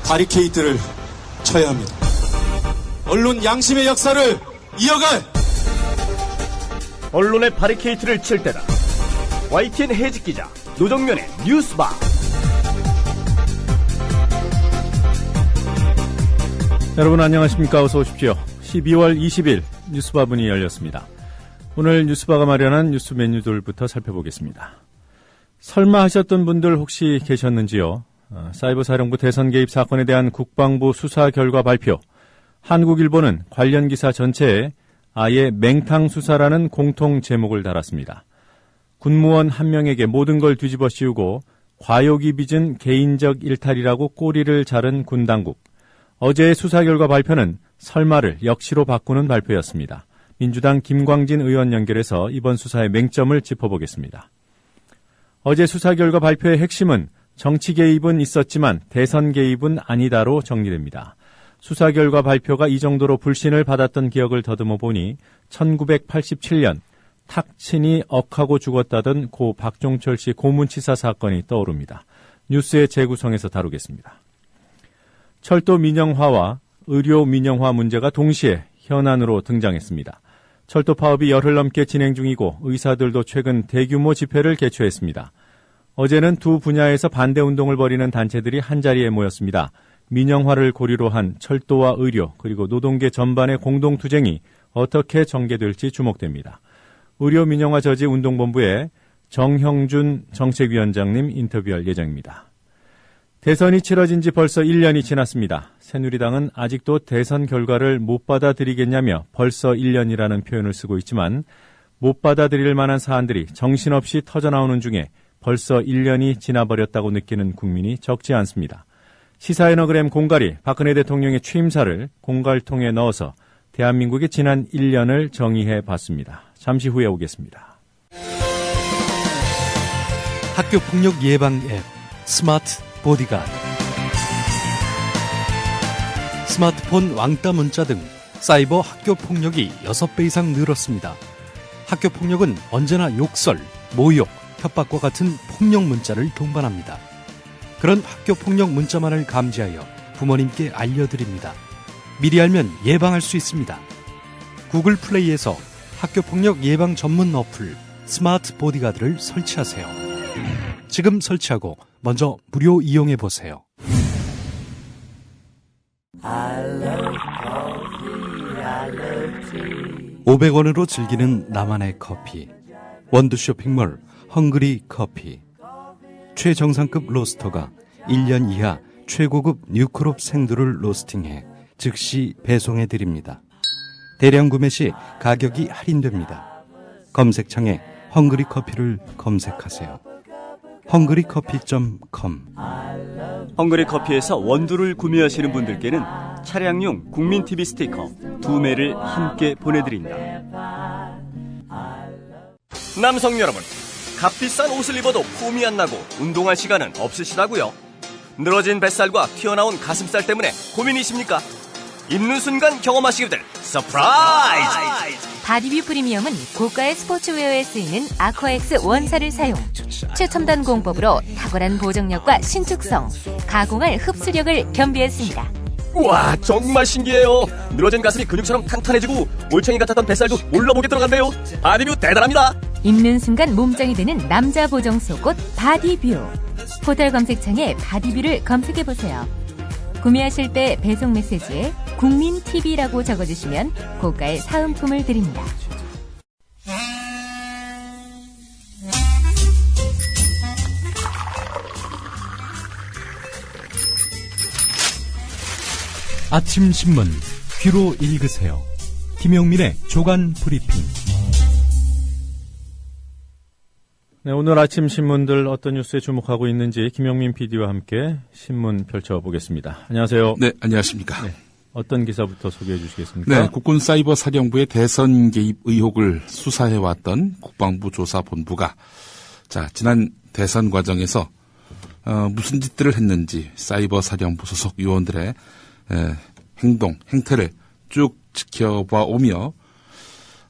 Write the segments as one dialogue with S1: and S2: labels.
S1: 바리케이트를 쳐야 합니다. 언론 양심의 역사를 이어갈
S2: 언론의 바리케이트를 칠 때다. YTN 해직 기자 노정면의 뉴스바.
S3: 여러분 안녕하십니까? 어서 오십시오. 12월 20일 뉴스바 문이 열렸습니다. 오늘 뉴스바가 마련한 뉴스 메뉴들부터 살펴보겠습니다. 설마 하셨던 분들 혹시 계셨는지요? 사이버사령부 대선 개입 사건에 대한 국방부 수사 결과 발표. 한국일보는 관련 기사 전체에 아예 맹탕 수사라는 공통 제목을 달았습니다. 군무원 한 명에게 모든 걸 뒤집어 씌우고 과욕이 빚은 개인적 일탈이라고 꼬리를 자른 군 당국. 어제의 수사 결과 발표는 설마를 역시로 바꾸는 발표였습니다. 민주당 김광진 의원 연결해서 이번 수사의 맹점을 짚어보겠습니다. 어제 수사 결과 발표의 핵심은 정치 개입은 있었지만 대선 개입은 아니다로 정리됩니다. 수사 결과 발표가 이 정도로 불신을 받았던 기억을 더듬어 보니 1987년 탁친이 억하고 죽었다던 고 박종철 씨 고문치사 사건이 떠오릅니다. 뉴스의 재구성에서 다루겠습니다. 철도 민영화와 의료 민영화 문제가 동시에 현안으로 등장했습니다. 철도 파업이 열흘 넘게 진행 중이고 의사들도 최근 대규모 집회를 개최했습니다. 어제는 두 분야에서 반대 운동을 벌이는 단체들이 한자리에 모였습니다. 민영화를 고리로 한 철도와 의료 그리고 노동계 전반의 공동투쟁이 어떻게 전개될지 주목됩니다. 의료 민영화 저지 운동본부의 정형준 정책위원장님 인터뷰할 예정입니다. 대선이 치러진 지 벌써 1년이 지났습니다. 새누리당은 아직도 대선 결과를 못 받아들이겠냐며 벌써 1년이라는 표현을 쓰고 있지만 못 받아들일 만한 사안들이 정신없이 터져나오는 중에 벌써 1년이 지나버렸다고 느끼는 국민이 적지 않습니다. 시사에너그램 공갈이 박근혜 대통령의 취임사를 공갈통에 넣어서 대한민국의 지난 1년을 정의해 봤습니다. 잠시 후에 오겠습니다.
S4: 학교폭력 예방 앱 스마트 보디가드. 스마트폰 왕따 문자 등 사이버 학교폭력이 6배 이상 늘었습니다. 학교폭력은 언제나 욕설, 모욕, 협박과 같은 폭력 문자를 동반합니다. 그런 학교폭력 문자만을 감지하여 부모님께 알려드립니다. 미리 알면 예방할 수 있습니다. 구글 플레이에서 학교폭력 예방 전문 어플 스마트 보디가드를 설치하세요. 지금 설치하고 먼저 무료 이용해보세요. 500원으로 즐기는 나만의 커피. 원두 쇼핑몰 헝그리 커피. 최정상급 로스터가 1년 이하 최고급 뉴크롭 생두를 로스팅해 즉시 배송해드립니다. 대량 구매 시 가격이 할인됩니다. 검색창에 헝그리 커피를 검색하세요. 헝그리커피.com.
S2: 헝그리 커피에서 원두를 구매하시는 분들께는 차량용 국민TV 스티커 2매를 함께 보내드린다. 남성 여러분, 값비싼 옷을 입어도 폼이 안 나고 운동할 시간은 없으시다고요? 늘어진 뱃살과 튀어나온 가슴살 때문에 고민이십니까? 입는 순간 경험하시게 될 서프라이즈!
S5: 바디뷰 프리미엄은 고가의 스포츠웨어에 쓰이는 아쿠아엑스 원사를 사용, 최첨단 공법으로 탁월한 보정력과 신축성, 가공할 흡수력을 겸비했습니다.
S2: 우와, 정말 신기해요. 늘어진 가슴이 근육처럼 탄탄해지고 올챙이 같았던 뱃살도 올라보게 들어간대요. 바디뷰 대단합니다.
S5: 입는 순간 몸짱이 되는 남자 보정 속옷 바디뷰. 포털 검색창에 바디뷰를 검색해보세요. 구매하실 때 배송 메시지에 국민TV라고 적어주시면 고가의 사은품을 드립니다.
S4: 아침 신문 귀로 읽으세요. 김용민의 조간 브리핑.
S3: 네, 오늘 아침 신문들 어떤 뉴스에 주목하고 있는지 김용민 PD와 함께 신문 펼쳐보겠습니다. 안녕하세요.
S6: 네, 안녕하십니까. 네,
S3: 어떤 기사부터 소개해 주시겠습니까?
S6: 네, 국군사이버사령부의 대선 개입 의혹을 수사해왔던 국방부 조사본부가 지난 대선 과정에서 무슨 짓들을 했는지 사이버사령부 소속 요원들의 행태를 쭉 지켜봐 오며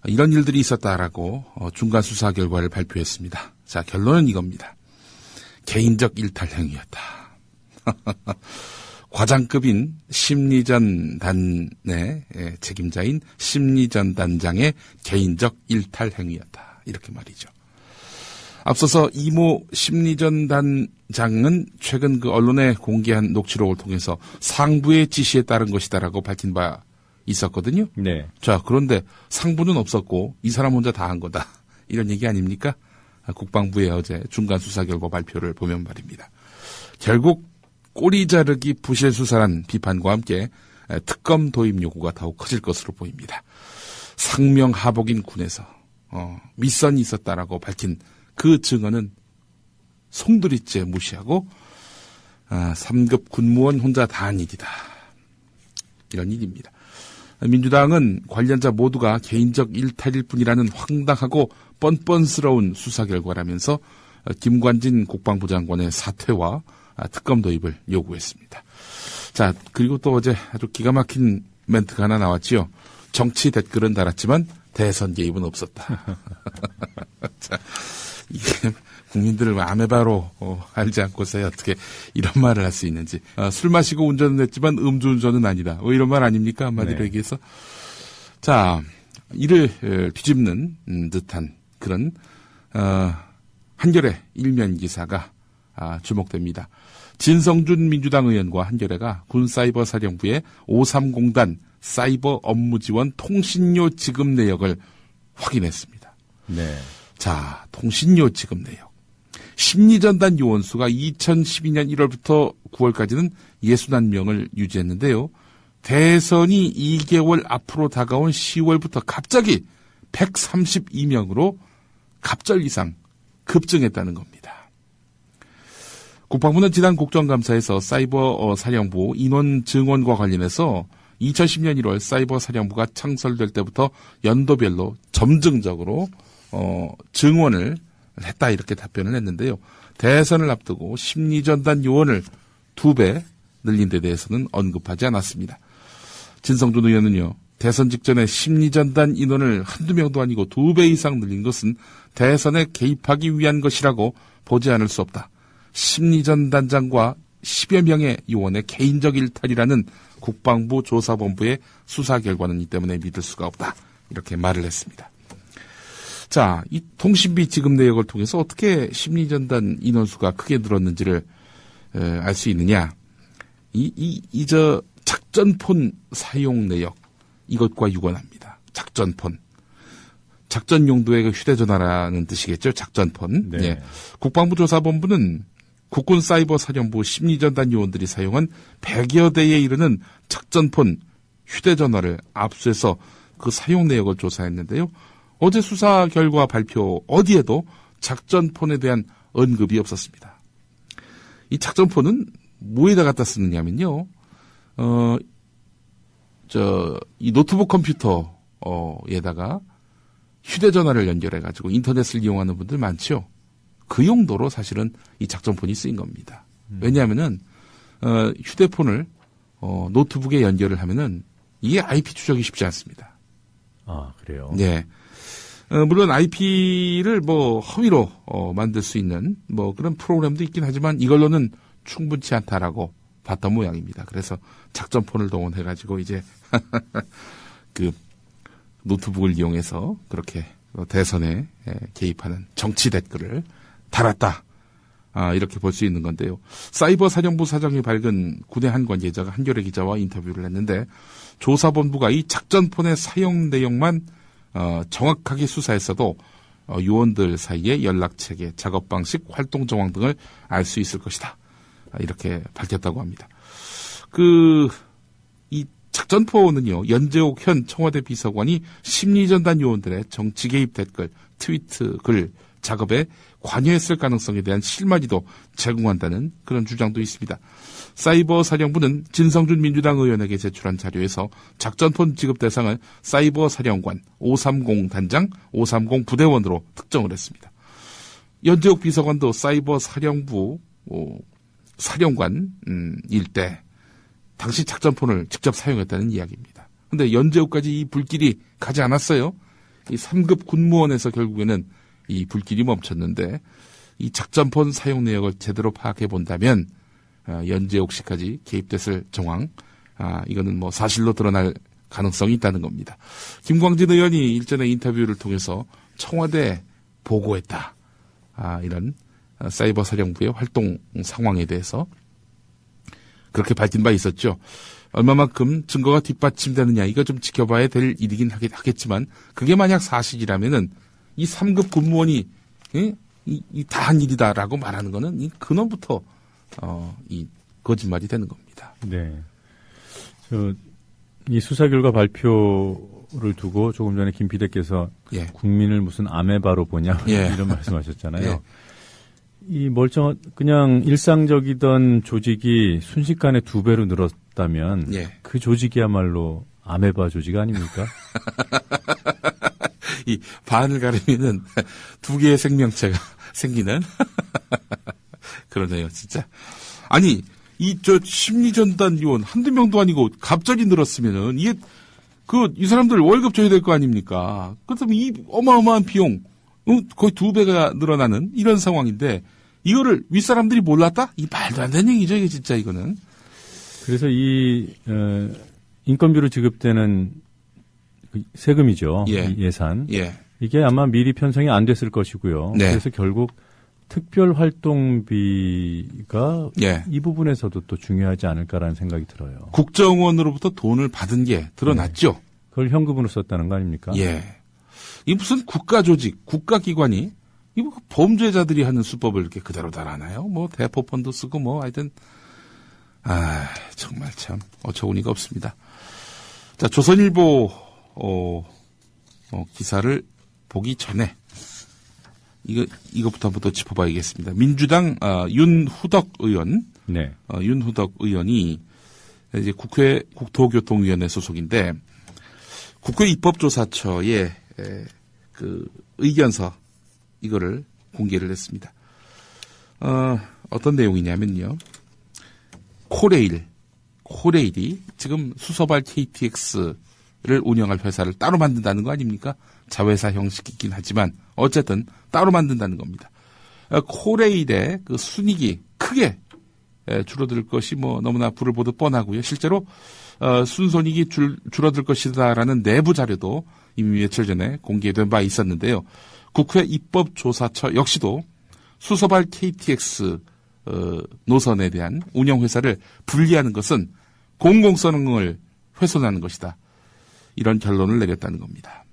S6: 이런 일들이 있었다라고 중간 수사 결과를 발표했습니다. 자, 결론은 이겁니다. 개인적 일탈 행위였다. 과장급인 심리전단의 책임자인 심리전단장의 개인적 일탈 행위였다. 이렇게 말이죠. 앞서서 이모 심리전단장은 최근 그 언론에 공개한 녹취록을 통해서 상부의 지시에 따른 것이다라고 밝힌 바 있었거든요.
S3: 네.
S6: 자, 그런데 상부는 없었고 이 사람 혼자 다 한 거다. 이런 얘기 아닙니까? 국방부의 어제 중간 수사 결과 발표를 보면 말입니다. 결국 꼬리 자르기 부실 수사란 비판과 함께 특검 도입 요구가 더욱 커질 것으로 보입니다. 상명하복인 군에서 윗선이 있었다라고 밝힌 그 증언은 송두리째 무시하고 3급 군무원 혼자 다 한 일이다. 이런 일입니다. 민주당은 관련자 모두가 개인적 일탈일 뿐이라는 황당하고 뻔뻔스러운 수사 결과라면서 김관진 국방부 장관의 사퇴와 특검 도입을 요구했습니다. 자, 그리고 또 어제 아주 기가 막힌 멘트가 하나 나왔지요. 정치 댓글은 달았지만 대선 개입은 없었다. 자, 이게 국민들을 아메바로 알지 않고서 어떻게 이런 말을 할 수 있는지. 술 마시고 운전은 했지만 음주운전은 아니다. 뭐 이런 말 아닙니까? 한마디로 얘기해서. 자, 이를 뒤집는 듯한 그런 한겨레 일면 기사가 주목됩니다. 진성준 민주당 의원과 한겨레가 군사이버사령부의 530단 사이버 업무지원 통신료 지급 내역을 확인했습니다.
S3: 네.
S6: 자, 통신료 지급 내역. 심리전단 요원수가 2012년 1월부터 9월까지는 61명을 유지했는데요. 대선이 2개월 앞으로 다가온 10월부터 갑자기 132명으로 갑절 이상 급증했다는 겁니다. 국방부는 지난 국정감사에서 사이버 사령부 인원 증원과 관련해서 2010년 1월 사이버 사령부가 창설될 때부터 연도별로 점증적으로 증원을 했다 이렇게 답변을 했는데요. 대선을 앞두고 심리전단 요원을 2배 늘린 데 대해서는 언급하지 않았습니다. 진성준 의원은요. 대선 직전에 심리전단 인원을 한두 명도 아니고 2배 이상 늘린 것은 대선에 개입하기 위한 것이라고 보지 않을 수 없다. 심리전단장과 10여 명의 요원의 개인적 일탈이라는 국방부 조사본부의 수사 결과는 이 때문에 믿을 수가 없다. 이렇게 말을 했습니다. 자, 이 통신비 지급 내역을 통해서 어떻게 심리전단 인원수가 크게 늘었는지를 알 수 있느냐. 저 작전폰 사용 내역, 이것과 유관합니다. 작전폰. 작전 용도의 그 휴대전화라는 뜻이겠죠. 작전폰.
S3: 네.
S6: 예. 국방부 조사본부는 국군 사이버 사령부 심리전단 요원들이 사용한 100여 대에 이르는 작전폰 휴대전화를 압수해서 그 사용 내역을 조사했는데요. 어제 수사 결과 발표 어디에도 작전폰에 대한 언급이 없었습니다. 이 작전폰은 뭐에다 갖다 쓰느냐면요. 이 노트북 컴퓨터에다가 휴대전화를 연결해가지고 인터넷을 이용하는 분들 많죠. 그 용도로 사실은 이 작전폰이 쓰인 겁니다. 왜냐하면은, 휴대폰을, 노트북에 연결을 하면은 이게 IP 추적이 쉽지 않습니다.
S3: 아, 그래요?
S6: 네. 물론 IP를 허위로, 만들 수 있는 그런 프로그램도 있긴 하지만 이걸로는 충분치 않다라고 봤던 모양입니다. 그래서 작전폰을 동원해가지고 이제, 노트북을 이용해서 그렇게 대선에 개입하는 정치 댓글을 달았다. 이렇게 볼 수 있는 건데요. 사이버 사령부 사정이 밝은 군의 한 관계자가 한겨레 기자와 인터뷰를 했는데 조사본부가 이 작전폰의 사용 내용만 정확하게 수사했어도 요원들 사이의 연락체계, 작업 방식, 활동 정황 등을 알 수 있을 것이다. 이렇게 밝혔다고 합니다. 이 작전포는요, 연재옥 현 청와대 비서관이 심리전단 요원들의 정치 개입 댓글, 트위트, 글, 작업에 관여했을 가능성에 대한 실마리도 제공한다는 그런 주장도 있습니다. 사이버 사령부는 진성준 민주당 의원에게 제출한 자료에서 작전폰 지급 대상을 사이버 사령관 530 단장, 530 부대원으로 특정을 했습니다. 연재옥 비서관도 사이버 사령부 사령관 일대 당시 작전폰을 직접 사용했다는 이야기입니다. 그런데 연재옥까지 이 불길이 가지 않았어요. 이 3급 군무원에서 결국에는 이 불길이 멈췄는데 이 작전폰 사용 내역을 제대로 파악해 본다면 연재옥 씨까지 개입됐을 정황, 이거는 뭐 사실로 드러날 가능성이 있다는 겁니다. 김광진 의원이 일전에 인터뷰를 통해서 청와대 보고했다. 이런 사이버 사령부의 활동 상황에 대해서 그렇게 밝힌 바 있었죠. 얼마만큼 증거가 뒷받침되느냐 이거 좀 지켜봐야 될 일이긴 하겠지만 그게 만약 사실이라면은 이 3급 군무원이 다 한 일이다라고 말하는 거는 이 근원부터 이 거짓말이 되는 겁니다.
S3: 네. 이 수사 결과 발표를 두고 조금 전에 김 피디께서
S6: 예.
S3: 국민을 무슨 아메바로 보냐
S6: 예.
S3: 이런 말씀하셨잖아요.
S6: 예.
S3: 이 그냥 일상적이던 조직이 순식간에 2배로 늘었다면
S6: 예.
S3: 그 조직이야말로 아메바 조직 아닙니까?
S6: 이 반을 가르면은 2개의 생명체가 생기는 그러네요, 진짜. 아니, 이 심리전단 요원 한두 명도 아니고 갑자기 늘었으면은 이게 이 사람들 월급 줘야 될 거 아닙니까? 그렇다면 이 어마어마한 비용 거의 2배가 늘어나는 이런 상황인데 이거를 윗사람들이 몰랐다? 이 말도 안 되는 얘기죠, 이게 진짜 이거는.
S3: 그래서 이 인건비로 지급되는 세금이죠.
S6: 예.
S3: 예산.
S6: 예.
S3: 이게 아마 미리 편성이 안 됐을 것이고요.
S6: 네.
S3: 그래서 결국 특별활동비가
S6: 예.
S3: 이 부분에서도 또 중요하지 않을까라는 생각이 들어요.
S6: 국정원으로부터 돈을 받은 게 드러났죠.
S3: 네. 그걸 현금으로 썼다는 거 아닙니까?
S6: 예. 이 무슨 국가조직, 국가기관이 이거 범죄자들이 하는 수법을 이렇게 그대로 달아나요? 뭐 대포폰도 쓰고 뭐 하여튼 정말 참 어처구니가 없습니다. 자, 조선일보 기사를 보기 전에 이거부터 한번 더 짚어봐야겠습니다. 민주당 윤후덕 의원,
S3: 네.
S6: 윤후덕 의원이 이제 국회 국토교통위원회 소속인데 국회 입법조사처에 그 의견서 이거를 공개를 했습니다. 어떤 내용이냐면요. 코레일이 지금 수서발 KTX를 운영할 회사를 따로 만든다는 거 아닙니까? 자회사 형식이긴 하지만 어쨌든 따로 만든다는 겁니다. 코레일의 그 순이익이 크게 줄어들 것이 뭐 너무나 불을 보듯 뻔하고요. 실제로 순손익이 줄어들 것이다라는 내부 자료도 이미 며칠 전에 공개된 바 있었는데요. 국회 입법조사처 역시도 수서발 KTX 노선에 대한 운영회사를 분리하는 것은 공공성을 훼손하는 것이다. 이런 결론을 내렸다는 겁니다.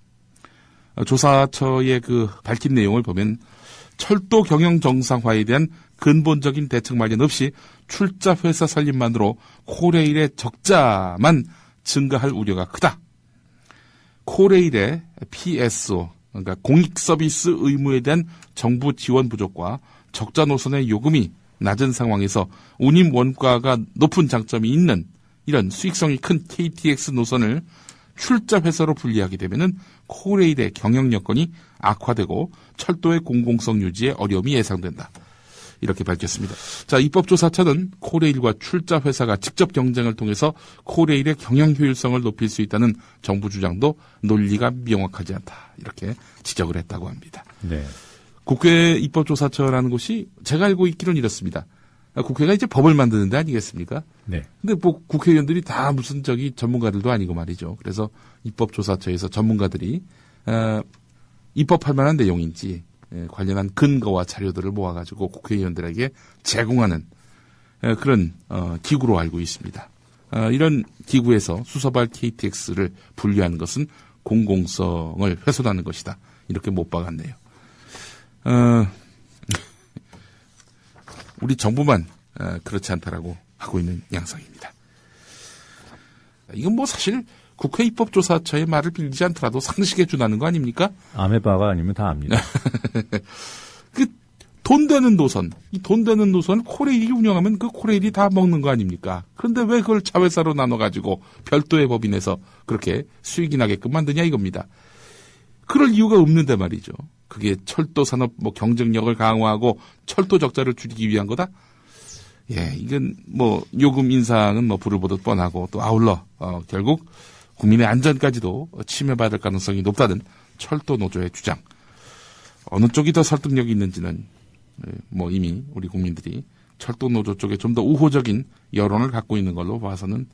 S6: 조사처의 그 밝힌 내용을 보면 철도 경영 정상화에 대한 근본적인 대책 마련 없이 출자 회사 설립만으로 코레일의 적자만 증가할 우려가 크다. 코레일의 PSO, 그러니까 공익 서비스 의무에 대한 정부 지원 부족과 적자 노선의 요금이 낮은 상황에서 운임 원가가 높은 장점이 있는 이런 수익성이 큰 KTX 노선을 출자 회사로 분리하게 되면은 코레일의 경영 여건이 악화되고 철도의 공공성 유지에 어려움이 예상된다. 이렇게 밝혔습니다. 자, 입법조사처는 코레일과 출자 회사가 직접 경쟁을 통해서 코레일의 경영 효율성을 높일 수 있다는 정부 주장도 논리가 명확하지 않다. 이렇게 지적을 했다고 합니다.
S3: 네.
S6: 국회 입법조사처라는 곳이 제가 알고 있기로는 이렇습니다. 국회가 이제 법을 만드는 데 아니겠습니까?
S3: 네.
S6: 근데 뭐 국회의원들이 다 무슨 전문가들도 아니고 말이죠. 그래서 입법조사처에서 전문가들이 입법할 만한 내용인지 관련한 근거와 자료들을 모아가지고 국회의원들에게 제공하는 그런 기구로 알고 있습니다. 이런 기구에서 수서발 KTX를 분리하는 것은 공공성을 훼손하는 것이다. 이렇게 못 박았네요. 우리 정부만 그렇지 않다라고 하고 있는 양상입니다. 이건 뭐 사실 국회 입법조사처의 말을 빌리지 않더라도 상식에 준하는 거 아닙니까?
S3: 아메바가 아니면 다 압니다.
S6: 돈 되는 노선, 이 돈 되는 노선을 코레일이 운영하면 그 코레일이 다 먹는 거 아닙니까? 그런데 왜 그걸 자회사로 나눠가지고 별도의 법인에서 그렇게 수익이 나게끔 만드냐 이겁니다. 그럴 이유가 없는데 말이죠. 그게 철도 산업 경쟁력을 강화하고 철도 적자를 줄이기 위한 거다? 예, 이건 요금 인상은 불을 보듯 뻔하고 또 아울러 결국 국민의 안전까지도 침해받을 가능성이 높다는 철도 노조의 주장. 어느 쪽이 더 설득력이 있는지는 이미 우리 국민들이 철도노조 쪽에 좀 더 우호적인 여론을 갖고 있는 걸로 봐서는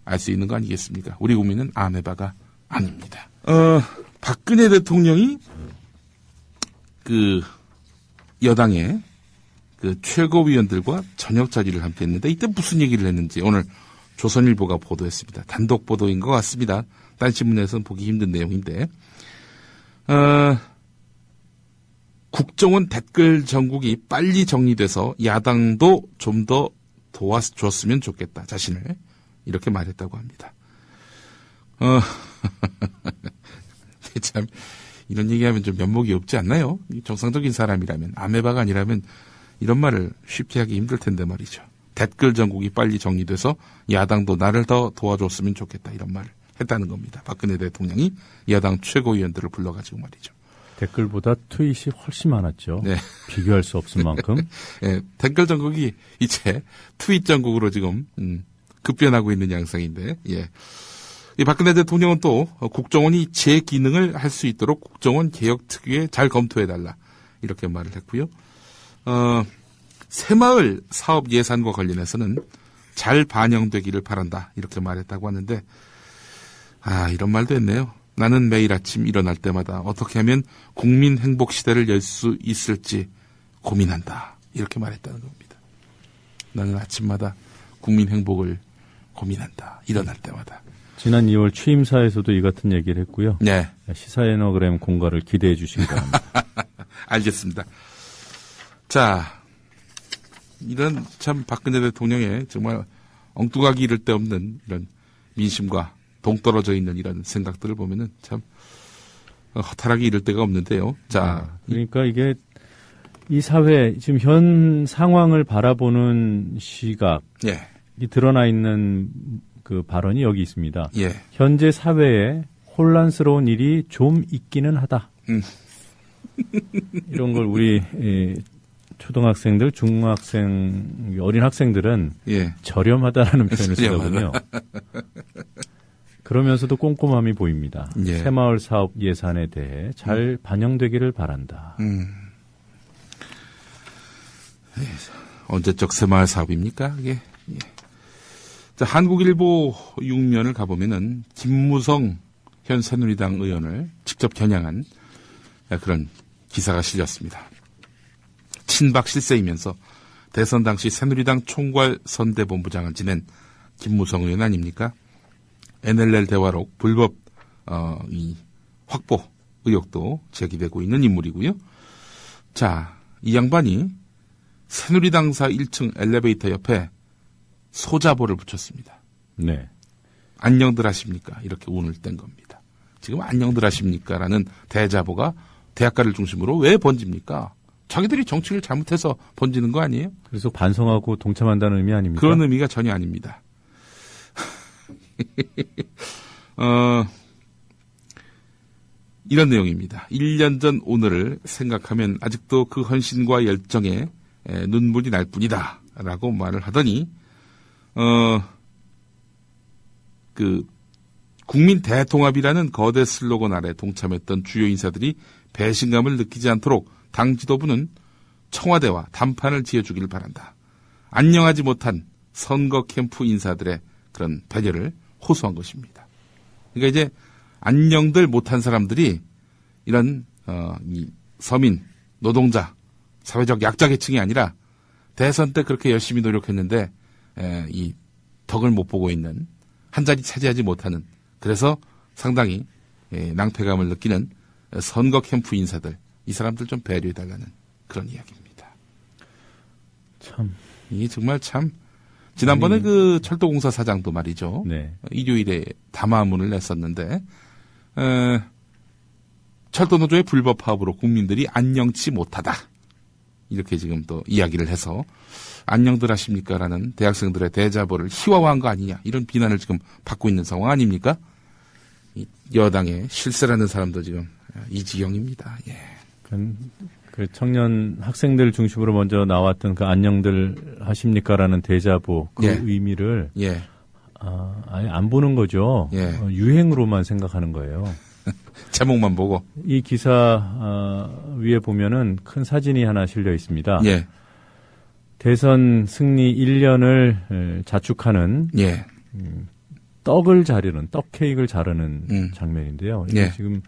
S6: 알 수 있는 거 아니겠습니까? 우리 국민은 아메바가 아닙니다. 박근혜 대통령이 그 여당의 그 최고위원들과 저녁 자리를 함께 했는데 이때 무슨 얘기를 했는지 오늘 조선일보가 보도했습니다. 단독 보도인 것 같습니다. 딴 신문에서는 보기 힘든 내용인데, 국정원 댓글 정국이 빨리 정리돼서 야당도 좀 더 도와줬으면 좋겠다. 자신을 이렇게 말했다고 합니다. 참 이런 얘기하면 좀 면목이 없지 않나요? 정상적인 사람이라면, 아메바가 아니라면 이런 말을 쉽게 하기 힘들 텐데 말이죠. 댓글 정국이 빨리 정리돼서 야당도 나를 더 도와줬으면 좋겠다. 이런 말을 했다는 겁니다. 박근혜 대통령이 여당 최고위원들을 불러가지고 말이죠.
S3: 댓글보다 트윗이 훨씬 많았죠.
S6: 네.
S3: 비교할 수 없을 만큼.
S6: 네, 댓글 정국이 이제 트윗 정국으로 지금 급변하고 있는 양상인데, 예. 이 박근혜 대통령은 또 국정원이 제 기능을 할 수 있도록 국정원 개혁 특위에 잘 검토해달라 이렇게 말을 했고요. 새마을 사업 예산과 관련해서는 잘 반영되기를 바란다 이렇게 말했다고 하는데, 이런 말도 했네요. 나는 매일 아침 일어날 때마다 어떻게 하면 국민 행복 시대를 열 수 있을지 고민한다 이렇게 말했다는 겁니다. 나는 아침마다 국민 행복을 고민한다. 일어날 때마다.
S3: 지난 2월 취임사에서도 이 같은 얘기를 했고요.
S6: 네.
S3: 시사에너그램 공과를 기대해 주시기 바랍니다.
S6: 알겠습니다. 자, 이런 참 박근혜 대통령의 정말 엉뚱하기 이를 데 없는 이런 민심과 동떨어져 있는 이런 생각들을 보면은 참 허탈하기 이를 데가 없는데요. 자,
S3: 그러니까 이게 이 사회 지금 현 상황을 바라보는 시각이
S6: 예.
S3: 드러나 있는 그 발언이 여기 있습니다.
S6: 예.
S3: 현재 사회에 혼란스러운 일이 좀 있기는 하다. 이런 걸 우리 초등학생들, 중학생, 어린 학생들은
S6: 예.
S3: 저렴하다라는 표현을 쓰거든요. 그러면서도 꼼꼼함이 보입니다.
S6: 예.
S3: 새마을 사업 예산에 대해 잘 반영되기를 바란다.
S6: 언제적 새마을 사업입니까? 이게. 예. 자, 한국일보 6면을 가보면은 김무성 현 새누리당 의원을 직접 겨냥한 그런 기사가 실렸습니다. 친박 실세이면서 대선 당시 새누리당 총괄 선대본부장을 지낸 김무성 의원 아닙니까? NLL 대화록 불법 이 확보 의혹도 제기되고 있는 인물이고요. 자, 이 양반이 새누리당사 1층 엘리베이터 옆에 소자보를 붙였습니다.
S3: 네.
S6: 안녕들 하십니까? 이렇게 운을 뗀 겁니다. 지금 안녕들 하십니까라는 대자보가 대학가를 중심으로 왜 번집니까? 자기들이 정치를 잘못해서 번지는 거 아니에요?
S3: 그래서 반성하고 동참한다는 의미 아닙니까?
S6: 그런 의미가 전혀 아닙니다. 이런 내용입니다. 1년 전 오늘을 생각하면 아직도 그 헌신과 열정에 눈물이 날 뿐이다. 라고 말을 하더니, 국민 대통합이라는 거대 슬로건 아래 동참했던 주요 인사들이 배신감을 느끼지 않도록 당 지도부는 청와대와 담판을 지어주기를 바란다. 안녕하지 못한 선거 캠프 인사들의 그런 배려를 호소한 것입니다. 그러니까 이제 안녕들 못한 사람들이 이런 이 서민, 노동자, 사회적 약자 계층이 아니라 대선 때 그렇게 열심히 노력했는데 이 덕을 못 보고 있는 한 자리 차지하지 못하는 그래서 상당히 낭패감을 느끼는 선거 캠프 인사들 이 사람들 좀 배려해달라는 그런 이야기입니다.
S3: 참
S6: 이게 정말 참 지난번에 그 철도공사 사장도 말이죠.
S3: 네.
S6: 일요일에 담화문을 냈었는데 철도노조의 불법 파업으로 국민들이 안녕치 못하다. 이렇게 지금 또 이야기를 해서 안녕들 하십니까라는 대학생들의 대자보를 희화화한 거 아니냐 이런 비난을 지금 받고 있는 상황 아닙니까? 이 여당의 실세라는 사람도 지금 이 지경입니다. 예.
S3: 그 청년 학생들 중심으로 먼저 나왔던 그 안녕들 하십니까라는 대자보 그
S6: 예.
S3: 의미를
S6: 예.
S3: 아예 안 보는 거죠.
S6: 예.
S3: 유행으로만 생각하는 거예요.
S6: 제목만 보고.
S3: 이 기사 위에 보면은 큰 사진이 하나 실려 있습니다.
S6: 예.
S3: 대선 승리 1년을 자축하는
S6: 예.
S3: 떡을 자르는, 떡 케이크를 자르는 장면인데요. 이게
S6: 예.
S3: 지금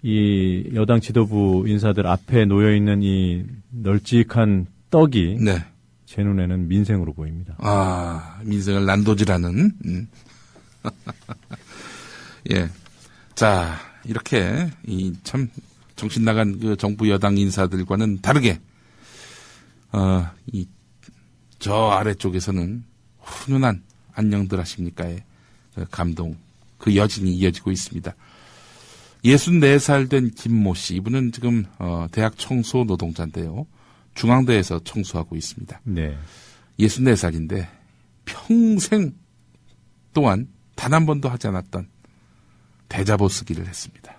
S3: 이 여당 지도부 인사들 앞에 놓여 있는 이 널찍한 떡이
S6: 네.
S3: 제 눈에는 민생으로 보입니다.
S6: 아, 민생을 난도질하는. 예. 자, 이렇게 이 참 정신 나간 그 정부 여당 인사들과는 다르게 이 저 아래쪽에서는 훈훈한 안녕들 하십니까의 감동, 그 여진이 이어지고 있습니다. 64살 된 김모 씨, 이분은 지금 대학 청소 노동자인데요. 중앙대에서 청소하고 있습니다.
S3: 네.
S6: 64살인데 평생 동안 단 한 번도 하지 않았던 대자보 쓰기를 했습니다.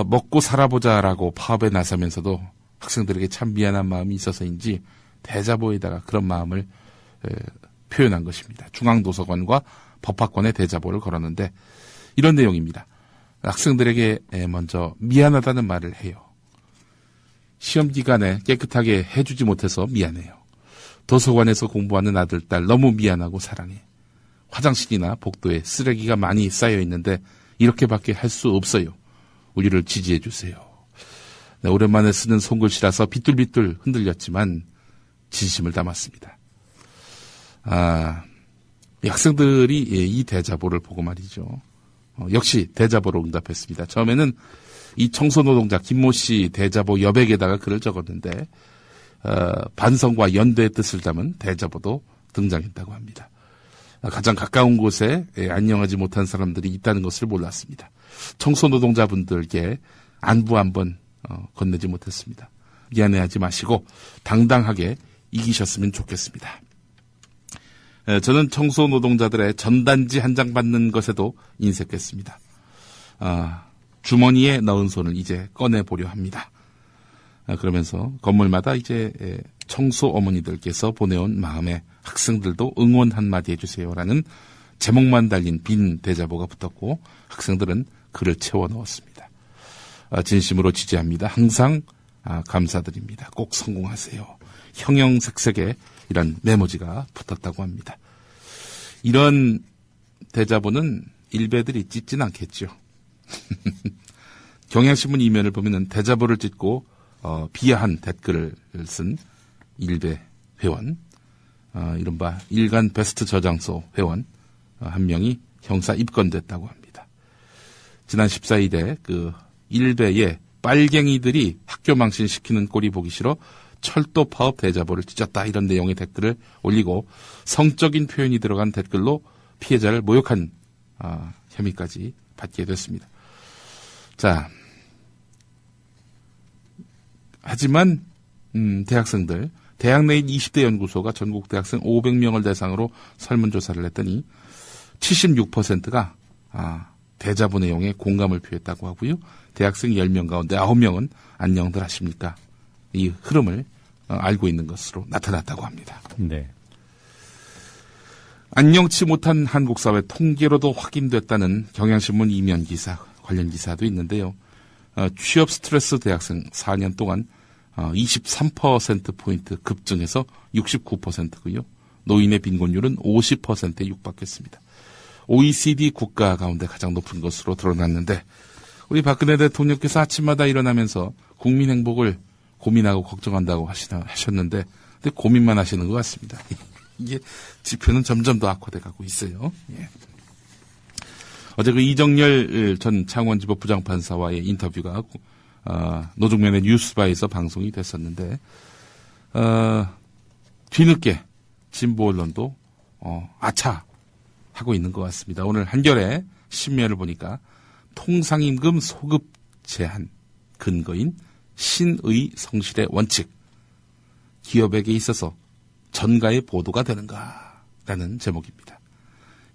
S6: 먹고 살아보자라고 파업에 나서면서도 학생들에게 참 미안한 마음이 있어서인지 대자보에다가 그런 마음을 표현한 것입니다. 중앙도서관과 법학관에 대자보를 걸었는데 이런 내용입니다. 학생들에게 먼저 미안하다는 말을 해요. 시험 기간에 깨끗하게 해주지 못해서 미안해요. 도서관에서 공부하는 아들, 딸 너무 미안하고 사랑해. 화장실이나 복도에 쓰레기가 많이 쌓여 있는데 이렇게밖에 할 수 없어요. 우리를 지지해 주세요. 네, 오랜만에 쓰는 손글씨라서 비뚤비뚤 흔들렸지만 진심을 담았습니다. 이 학생들이 이 대자보를 보고 말이죠. 역시 대자보로 응답했습니다. 처음에는 이 청소노동자 김모 씨 대자보 여백에다가 글을 적었는데 반성과 연대의 뜻을 담은 대자보도 등장했다고 합니다. 가장 가까운 곳에 안녕하지 못한 사람들이 있다는 것을 몰랐습니다. 청소노동자분들께 안부 한번 건네지 못했습니다. 미안해하지 마시고 당당하게 이기셨으면 좋겠습니다. 저는 청소노동자들의 전단지 한 장 받는 것에도 인색했습니다. 주머니에 넣은 손을 이제 꺼내보려 합니다. 그러면서 건물마다 이제 청소 어머니들께서 보내온 마음에 학생들도 응원 한마디 해주세요라는 제목만 달린 빈 대자보가 붙었고 학생들은 글을 채워 넣었습니다. 진심으로 지지합니다. 항상 감사드립니다. 꼭 성공하세요. 형형색색의 이런 메모지가 붙었다고 합니다. 이런 대자보는 일베들이 찢진 않겠죠. 경향신문 이면을 보면은 대자보를 찢고 비하한 댓글을 쓴 일베 회원, 이른바 일간 베스트 저장소 회원 한 명이 형사 입건됐다고 합니다. 지난 14일에 그 일베에 빨갱이들이 학교 망신시키는 꼴이 보기 싫어 철도 파업 대자보를 찢었다 이런 내용의 댓글을 올리고 성적인 표현이 들어간 댓글로 피해자를 모욕한 혐의까지 받게 됐습니다. 자, 하지만 대학생들, 대학 내인 20대 연구소가 전국 대학생 500명을 대상으로 설문조사를 했더니 76%가 대자보 내용에 공감을 표했다고 하고요. 대학생 10명 가운데 9명은 안녕들 하십니까? 이 흐름을 알고 있는 것으로 나타났다고 합니다.
S3: 네.
S6: 안녕치 못한 한국 사회 통계로도 확인됐다는 경향신문 이면 기사, 관련 기사도 있는데요. 취업 스트레스 대학생 4년 동안 23%포인트 급증해서 69%고요. 노인의 빈곤율은 50%에 육박했습니다. OECD 국가 가운데 가장 높은 것으로 드러났는데 우리 박근혜 대통령께서 아침마다 일어나면서 국민 행복을 고민하고 걱정한다고 하셨는데 근데 고민만 하시는 것 같습니다. 이게 지표는 점점 더 악화돼 가고 있어요. 예. 어제 그 이정열 전 창원지법 부장판사와의 인터뷰가 노중면의 뉴스바에서 방송이 됐었는데 뒤늦게 진보 언론도 아차 하고 있는 것 같습니다. 오늘 한겨레 신면을 보니까 통상임금 소급 제한 근거인 신의 성실의 원칙 기업에게 있어서 전가의 보도가 되는가라는 제목입니다.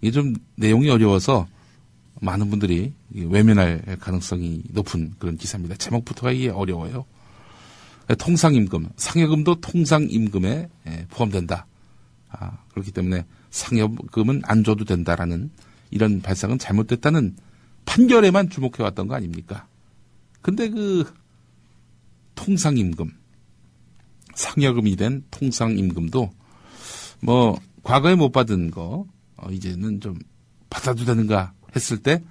S6: 이게 좀 내용이 어려워서 많은 분들이 외면할 가능성이 높은 그런 기사입니다. 제목부터가 이게 어려워요. 통상임금, 상여금도 통상임금에 포함된다. 그렇기 때문에 상여금은 안 줘도 된다라는 이런 발상은 잘못됐다는 판결에만 주목해왔던 거 아닙니까? 근데 그 통상임금, 상여금이 된 통상임금도 뭐 과거에 못 받은 거 이제는 좀 받아도 되는가 했을 때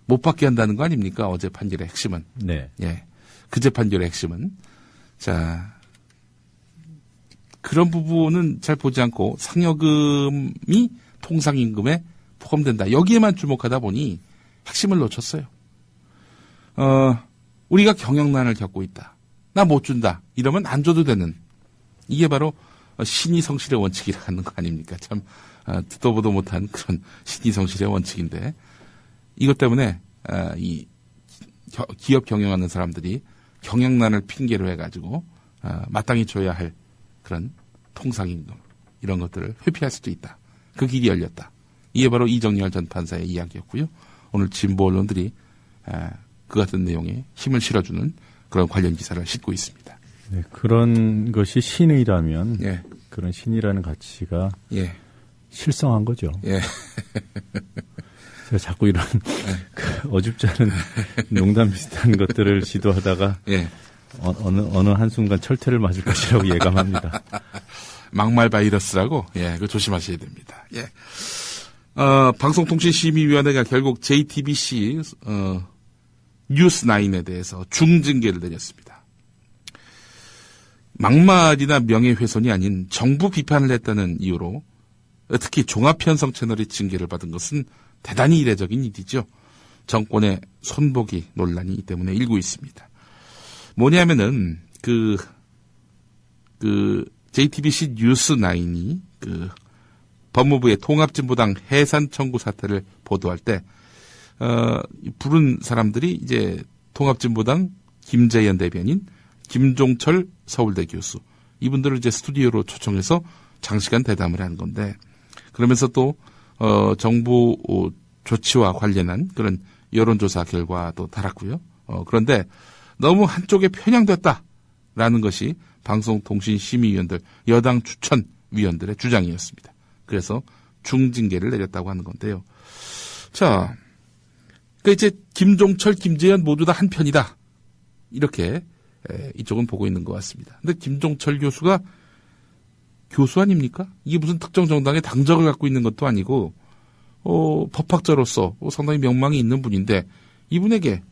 S6: 못 받게 한다는 거 아닙니까? 어제 판결의 핵심은.
S3: 네.
S6: 예. 그제 판결의 핵심은. 자, 그런 부분은 잘 보지 않고 상여금이 통상임금에 포함된다. 여기에만 주목하다 보니 핵심을 놓쳤어요. 우리가 경영난을 겪고 있다. 나 못 준다. 이러면 안 줘도 되는. 이게 바로 신의성실의 원칙이라는 거 아닙니까? 참 듣도 보도 못한 그런 신의성실의 원칙인데 이것 때문에 이 기업 경영하는 사람들이 경영난을 핑계로 해가지고 마땅히 줘야 할 그런 통상임금 이런 것들을 회피할 수도 있다. 그 길이 열렸다. 이게 바로 이정열 전 판사의 이야기였고요. 오늘 진보 언론들이 그 같은 내용에 힘을 실어주는 그런 관련 기사를 싣고 있습니다.
S3: 네, 그런 것이 신의라면
S6: 예.
S3: 그런 신이라는 가치가
S6: 예.
S3: 실성한 거죠.
S6: 예.
S3: 제가 자꾸 이런 그 어줍지 않은 농담 비슷한 것들을 시도하다가
S6: 예.
S3: 어느 한순간 철퇴를 맞을 것이라고 예감합니다.
S6: 막말 바이러스라고 그거 조심하셔야 됩니다. 예. 방송통신심의위원회가 결국 JTBC 뉴스9에 대해서 중징계를 내렸습니다. 막말이나 명예훼손이 아닌 정부 비판을 했다는 이유로 특히 종합편성 채널이 징계를 받은 것은 대단히 이례적인 일이죠. 정권의 손보기 논란이 이 때문에 일고 있습니다. 뭐냐면은 그 JTBC 뉴스9이 법무부의 통합진보당 해산 청구 사태를 보도할 때 부른 사람들이 이제 통합진보당 김재현 대변인, 김종철 서울대 교수 이분들을 이제 스튜디오로 초청해서 장시간 대담을 한 건데 그러면서 또 정부 조치와 관련한 그런 여론조사 결과도 달았고요. 그런데 너무 한쪽에 편향됐다라는 것이 방송통신심의위원들 여당 추천위원들의 주장이었습니다. 그래서 중징계를 내렸다고 하는 건데요. 자, 그 이제 김종철, 김재현 모두 다 한 편이다. 이렇게 이쪽은 보고 있는 것 같습니다. 근데 김종철 교수가 교수 아닙니까? 이게 무슨 특정 정당의 당적을 갖고 있는 것도 아니고 법학자로서 상당히 명망이 있는 분인데 이분에게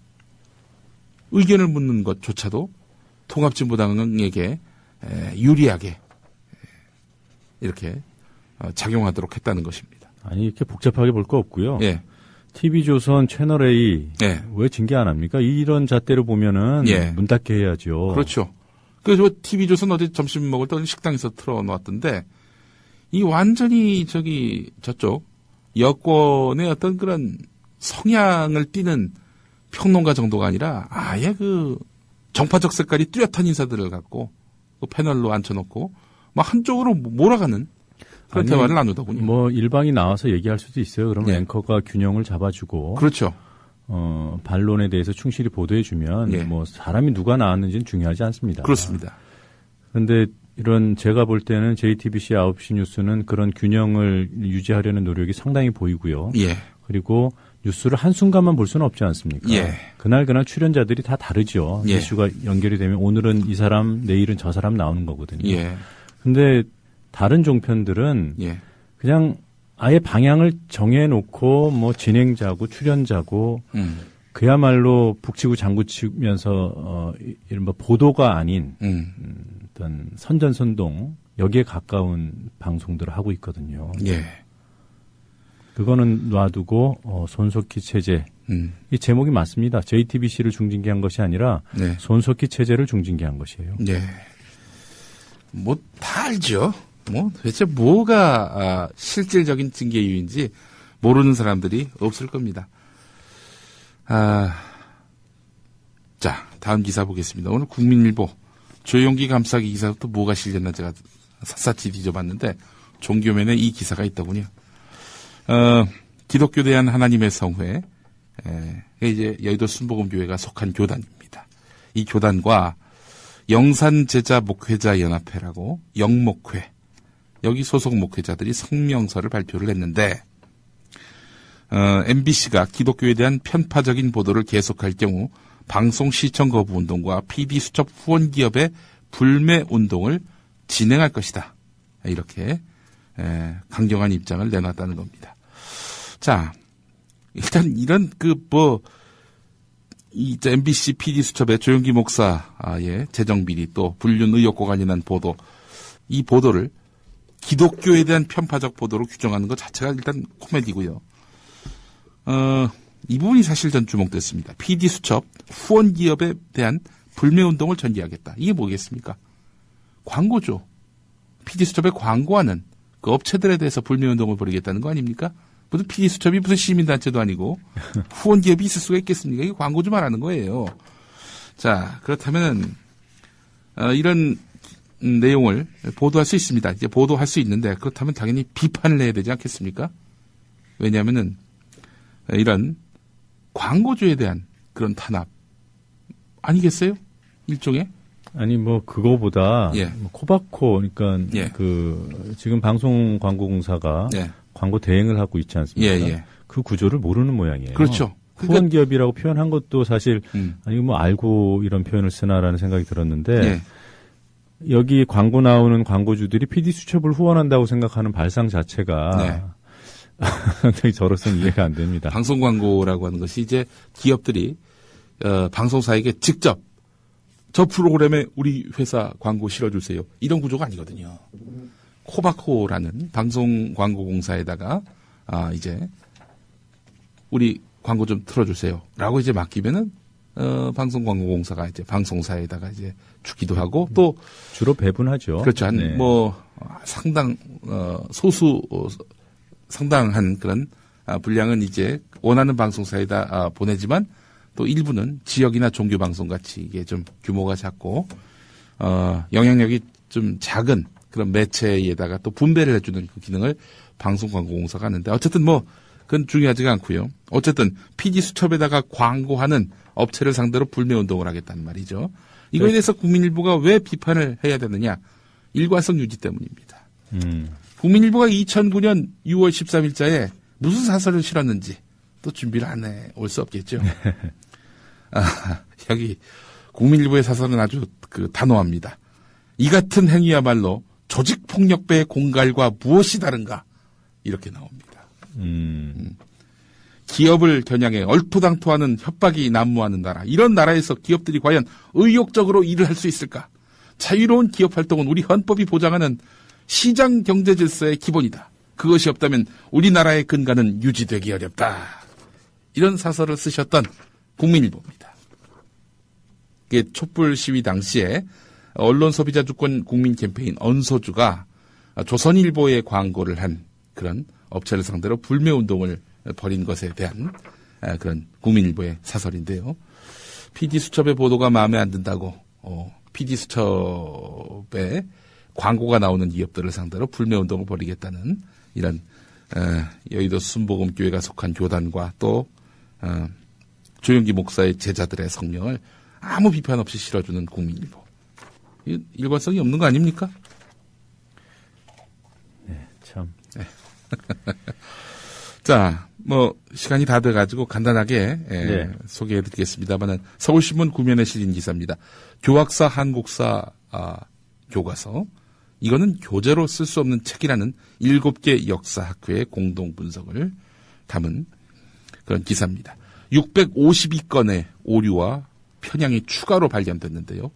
S6: 의견을 묻는 것조차도 통합진보당에게 유리하게 이렇게 작용하도록 했다는 것입니다.
S3: 아니 이렇게 복잡하게 볼 거 없고요.
S6: 예.
S3: TV조선 채널A
S6: 예.
S3: 왜 징계 안 합니까? 이런 잣대로 보면은
S6: 예.
S3: 문 닫게 해야죠.
S6: 그렇죠. 그래서 TV조선 어제 점심 먹을 때 식당에서 틀어놓았던데 이 완전히 저쪽 여권의 어떤 그런 성향을 띠는 평론가 정도가 아니라 아예 그 정파적 색깔이 뚜렷한 인사들을 갖고 그 패널로 앉혀놓고 막 한쪽으로 몰아가는 그런 대화를 나누더군요.
S3: 뭐 일방이 나와서 얘기할 수도 있어요. 그러면
S6: 예.
S3: 앵커가 균형을 잡아주고
S6: 그렇죠.
S3: 반론에 대해서 충실히 보도해주면
S6: 예.
S3: 뭐 사람이 누가 나왔는지는 중요하지 않습니다.
S6: 그렇습니다.
S3: 그런데 이런 제가 볼 때는 JTBC 9시 뉴스는 그런 균형을 유지하려는 노력이 상당히 보이고요.
S6: 예.
S3: 그리고 뉴스를 한순간만 볼 수는 없지 않습니까?
S6: 예.
S3: 그날 출연자들이 다 다르죠.
S6: 예.
S3: 이슈가 연결이 되면 오늘은 이 사람, 내일은 저 사람 나오는 거거든요.
S6: 예.
S3: 근데 다른 종편들은
S6: 예.
S3: 그냥 아예 방향을 정해놓고 뭐 진행자고 출연자고 그야말로 북치고 장구치면서 이른바 보도가 아닌 어떤 선전선동 여기에 가까운 방송들을 하고 있거든요.
S6: 예.
S3: 그거는 놔두고 손석희 체제 이 제목이 맞습니다. JTBC를 중징계한 것이 아니라
S6: 네.
S3: 손석희 체제를 중징계한 것이에요.
S6: 예. 뭐 다 알죠. 뭐 도대체 뭐가 실질적인 징계 이유인지 모르는 사람들이 없을 겁니다. 자, 다음 기사 보겠습니다. 오늘 국민일보 조용기 감싸기 기사부터 뭐가 실렸나 제가 샅샅이 뒤져봤는데 종교면에 이 기사가 있더군요. 기독교 대한 하나님의 성회, 이제 여의도 순복음교회가 속한 교단입니다. 이 교단과 영산제자 목회자 연합회라고 영목회, 여기 소속 목회자들이 성명서를 발표를 했는데, MBC가 기독교에 대한 편파적인 보도를 계속할 경우 방송 시청 거부 운동과 PD 수첩 후원 기업의 불매 운동을 진행할 것이다. 이렇게 강경한 입장을 내놨다는 겁니다. 자, 일단 이런 이 MBC PD 수첩의 조영기 목사의 재정비리 또 불륜 의혹과 관련한 보도, 이 보도를 기독교에 대한 편파적 보도로 규정하는 것 자체가 일단 코미디고요. 이 부분이 사실 전 주목됐습니다. PD 수첩 후원 기업에 대한 불매운동을 전개하겠다. 이게 뭐겠습니까? 광고죠. PD 수첩에 광고하는 그 업체들에 대해서 불매운동을 벌이겠다는 거 아닙니까? 무슨 PD 수첩이 무슨 시민단체도 아니고 후원 기업이 있을 수가 있겠습니까? 이게 광고 좀 말하는 거예요. 자, 그렇다면 이런 내용을 보도할 수 있습니다. 이제 보도할 수 있는데 그렇다면 당연히 비판을 해야 되지 않겠습니까? 왜냐하면은 이런 광고주에 대한 그런 탄압 아니겠어요? 일종의?
S3: 아니 그거보다
S6: 예.
S3: 코바코 그러니까
S6: 예.
S3: 지금 방송광고공사가
S6: 예.
S3: 광고 대행을 하고 있지 않습니까?
S6: 예, 예.
S3: 그 구조를 모르는 모양이에요.
S6: 그렇죠.
S3: 후원 기업이라고 표현한 것도 사실 아니 알고 이런 표현을 쓰나라는 생각이 들었는데
S6: 예.
S3: 여기 광고 나오는 광고주들이 PD 수첩을 후원한다고 생각하는 발상 자체가
S6: 네.
S3: 상당히 저로서는 이해가 안 됩니다.
S6: 방송 광고라고 하는 것이 이제 기업들이 방송사에게 직접 저 프로그램에 우리 회사 광고 실어주세요. 이런 구조가 아니거든요. 코바코라는 방송광고공사에다가 이제 우리 광고 좀 틀어주세요라고 이제 맡기면은 방송광고공사가 이제 방송사에다가 이제 주기도 하고 또
S3: 주로 배분하죠.
S6: 그렇죠. 한
S3: 네.
S6: 상당한 그런 분량은 이제 원하는 방송사에다 보내지만 또 일부는 지역이나 종교 방송 같이 이게 좀 규모가 작고 영향력이 좀 작은 그런 매체에다가 또 분배를 해주는 그 기능을 방송광고공사가 하는데 어쨌든 그건 중요하지가 않고요. 어쨌든 PD 수첩에다가 광고하는 업체를 상대로 불매운동을 하겠다는 말이죠. 이거에 대해서 국민일보가 왜 비판을 해야 되느냐? 일관성 유지 때문입니다. 국민일보가 2009년 6월 13일자에 무슨 사설을 실었는지 또 준비를 안 해 올 수 없겠죠. 여기 국민일보의 사설은 아주 단호합니다. 이 같은 행위야말로 조직폭력배의 공갈과 무엇이 다른가? 이렇게 나옵니다. 기업을 겨냥해 얼토당토하는 협박이 난무하는 나라. 이런 나라에서 기업들이 과연 의욕적으로 일을 할 수 있을까? 자유로운 기업 활동은 우리 헌법이 보장하는 시장 경제 질서의 기본이다. 그것이 없다면 우리나라의 근간은 유지되기 어렵다. 이런 사설을 쓰셨던 국민일보입니다. 이게 촛불 시위 당시에 언론소비자주권 국민 캠페인 언소주가 조선일보에 광고를 한 그런 업체를 상대로 불매운동을 벌인 것에 대한 그런 국민일보의 사설인데요. PD수첩의 보도가 마음에 안 든다고 PD수첩에 광고가 나오는 기업들을 상대로 불매운동을 벌이겠다는 이런 여의도 순복음교회가 속한 교단과 또 조영기 목사의 제자들의 성명을 아무 비판 없이 실어주는 국민일보. 일관성이 없는 거 아닙니까?
S3: 네, 참.
S6: 네. 자, 시간이 다 돼가지고 간단하게 소개해드리겠습니다만은 서울신문 구면에 실린 기사입니다. 교학사 한국사 교과서. 이거는 교재로 쓸 수 없는 책이라는 7개 역사학회의 공동 분석을 담은 그런 기사입니다. 652건의 오류와 편향이 추가로 발견됐는데요.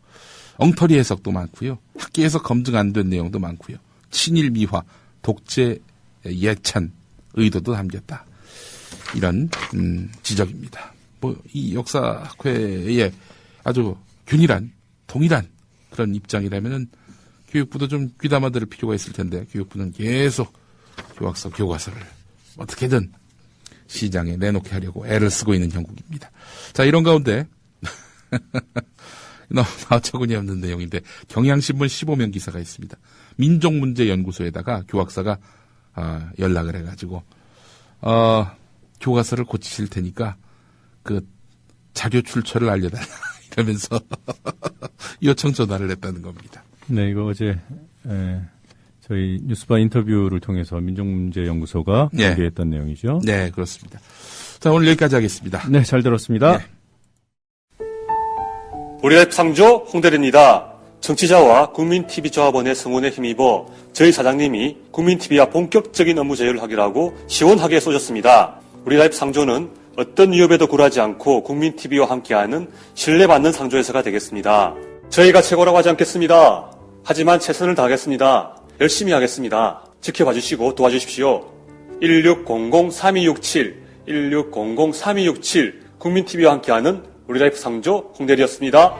S6: 엉터리 해석도 많고요. 학계에서 검증 안 된 내용도 많고요. 친일 미화, 독재 예찬 의도도 담겼다. 이런 지적입니다. 이 역사학회의 아주 균일한 동일한 그런 입장이라면은 교육부도 좀 귀담아 들을 필요가 있을 텐데 교육부는 계속 교학서 교과서를 어떻게든 시장에 내놓게 하려고 애를 쓰고 있는 형국입니다. 자, 이런 가운데 너무 어처구니 없는 내용인데 경향신문 15면 기사가 있습니다. 민족문제연구소에다가 교학사가 연락을 해가지고 교과서를 고치실 테니까 그 자료 출처를 알려달라 이러면서 요청 전화를 했다는 겁니다.
S3: 네, 이거 어제 저희 뉴스바 인터뷰를 통해서 민족문제연구소가 공개했던 내용이죠.
S6: 네, 그렇습니다. 자, 오늘 여기까지 하겠습니다.
S3: 네, 잘 들었습니다.
S6: 네.
S7: 우리의 창조 홍대리입니다. 청취자와 국민TV 조합원의 성원에 힘입어 저희 사장님이 국민TV와 본격적인 업무 제휴를 하기로 하고 시원하게 쏘셨습니다. 우리라이프 상조는 어떤 위협에도 굴하지 않고 국민TV와 함께하는 신뢰받는 상조회사가 되겠습니다. 저희가 최고라고 하지 않겠습니다. 하지만 최선을 다하겠습니다. 열심히 하겠습니다. 지켜봐 주시고 도와주십시오. 1600-3267, 1600-3267 국민TV와 함께하는 우리라이프 상조 홍대리였습니다.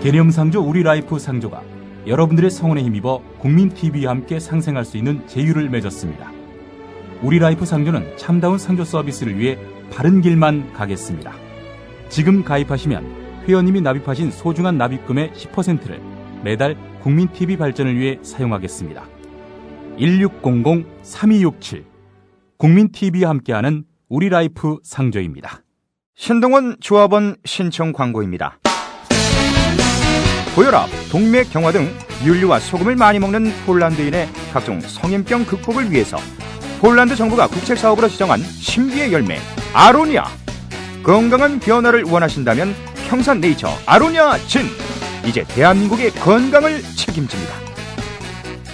S8: 개념상조 우리라이프 상조가 여러분들의 성원에 힘입어 국민TV와 함께 상생할 수 있는 제휴를 맺었습니다. 우리라이프 상조는 참다운 상조 서비스를 위해 바른 길만 가겠습니다. 지금 가입하시면 회원님이 납입하신 소중한 납입금의 10%를 매달 국민TV 발전을 위해 사용하겠습니다. 1600-3267 국민TV와 함께하는 우리라이프 상조입니다.
S9: 신동원 조합원 신청 광고입니다. 고혈압, 동맥 경화 등 윤리와 소금을 많이 먹는 폴란드인의 각종 성인병 극복을 위해서 폴란드 정부가 국책사업으로 지정한 신비의 열매 아로니아. 건강한 변화를 원하신다면 평산네이처 아로니아 진. 이제 대한민국의 건강을 책임집니다.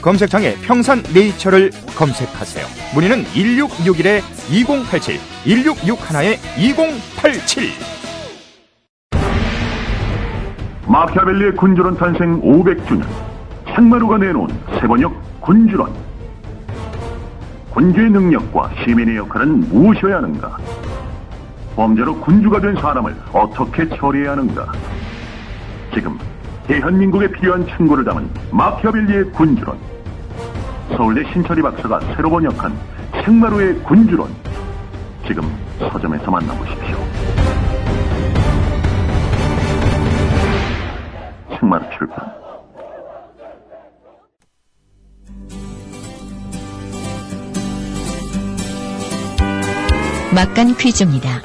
S9: 검색창에 평산네이처를 검색하세요. 문의는 1661-2087, 1661-2087.
S10: 마키아벨리의 군주론 탄생 500주년, 책마루가 내놓은 세번역 군주론. 군주의 능력과 시민의 역할은 무엇이어야 하는가? 범죄로 군주가 된 사람을 어떻게 처리해야 하는가? 지금 대한민국에 필요한 충고를 담은 마키아벨리의 군주론. 서울대 신철이 박사가 새로 번역한 책마루의 군주론. 지금 서점에서 만나보십시오. 책마루 출판.
S11: 막간 퀴즈입니다.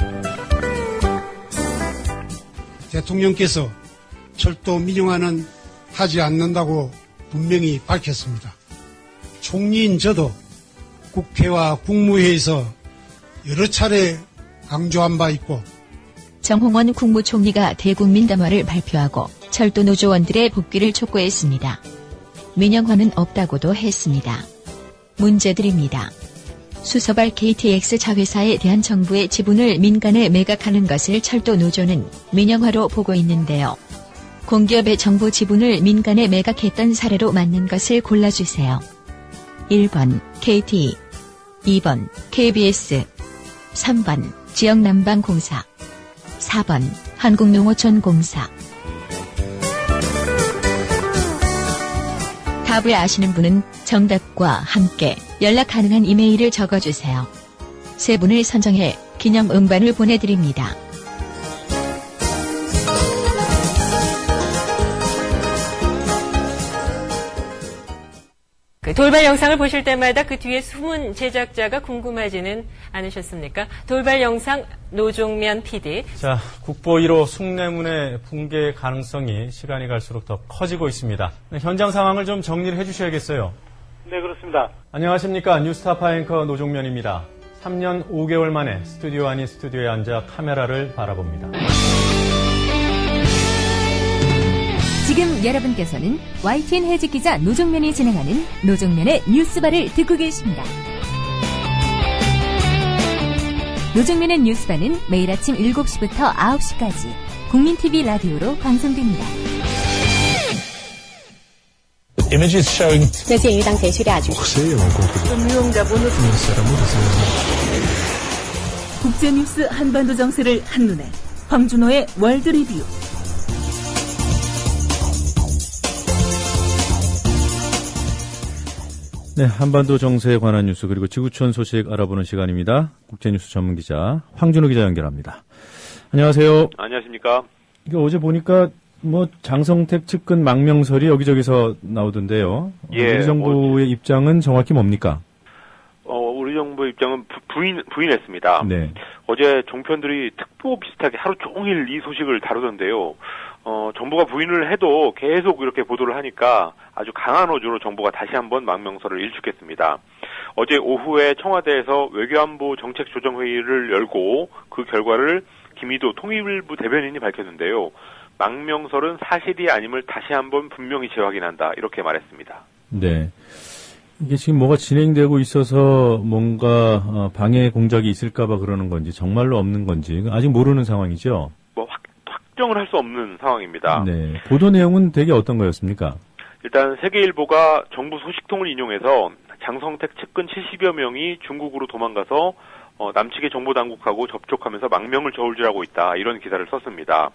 S12: 대통령께서 철도 민영화는 하지 않는다고 분명히 밝혔습니다. 총리인 저도 국회와 국무회의에서 여러 차례 강조한 바 있고,
S11: 정홍원 국무총리가 대국민 담화를 발표하고 철도 노조원들의 복귀를 촉구했습니다. 민영화는 없다고도 했습니다. 문제드립니다. 수서발 KTX 자회사에 대한 정부의 지분을 민간에 매각하는 것을 철도 노조는 민영화로 보고 있는데요. 공기업의 정부 지분을 민간에 매각했던 사례로 맞는 것을 골라주세요. 1번 KT, 2번 KBS, 3번 지역난방공사, 4번 한국농어촌공사. 답을 아시는 분은 정답과 함께 연락 가능한 이메일을 적어주세요. 세 분을 선정해 기념 음반을 보내드립니다.
S13: 돌발 영상을 보실 때마다 그 뒤에 숨은 제작자가 궁금하지는 않으셨습니까? 돌발 영상 노종면 PD.
S3: 자, 국보 1호 숭례문의 붕괴 가능성이 시간이 갈수록 더 커지고 있습니다. 현장 상황을 좀 정리를 해주셔야겠어요.
S14: 네, 그렇습니다.
S3: 안녕하십니까. 뉴스타파 앵커 노종면입니다. 3년 5개월 만에 스튜디오 아닌 스튜디오에 앉아 카메라를 바라봅니다.
S5: 지금 여러분께서는 YTN 해직 기자 노종면이 진행하는 노종면의 뉴스바를 듣고 계십니다. 노종면의 뉴스바는 매일 아침 7시부터 9시까지 국민TV 라디오로 방송됩니다.
S15: 국제뉴스 한반도 정세를 한눈에 황준호의 월드리뷰.
S3: 네, 한반도 정세에 관한 뉴스 그리고 지구촌 소식 알아보는 시간입니다. 국제뉴스 전문기자 황준호 기자 연결합니다. 안녕하세요.
S14: 안녕하십니까.
S3: 이게 어제 보니까 장성택 측근 망명설이 여기저기서 나오던데요.
S14: 예,
S3: 우리 정부의 입장은 정확히 뭡니까?
S14: 우리 정부의 입장은 부인했습니다.
S3: 네.
S14: 어제 종편들이 특보 비슷하게 하루 종일 이 소식을 다루던데요. 정부가 부인을 해도 계속 이렇게 보도를 하니까 아주 강한 어조로 정부가 다시 한번 망명설을 일축했습니다. 어제 오후에 청와대에서 외교안보 정책조정회의를 열고 그 결과를 김희도 통일부 대변인이 밝혔는데요. 망명설은 사실이 아님을 다시 한번 분명히 재확인한다. 이렇게 말했습니다.
S3: 네. 이게 지금 뭐가 진행되고 있어서 뭔가 방해 공작이 있을까봐 그러는 건지 정말로 없는 건지 아직 모르는 상황이죠.
S14: 뭐 확정을 할 수 없는 상황입니다.
S3: 네. 보도 내용은 되게 어떤 거였습니까?
S14: 일단 세계일보가 정부 소식통을 인용해서 장성택 측근 70여 명이 중국으로 도망가서 남측의 정보당국하고 접촉하면서 망명을 저울질하고 있다. 이런 기사를 썼습니다.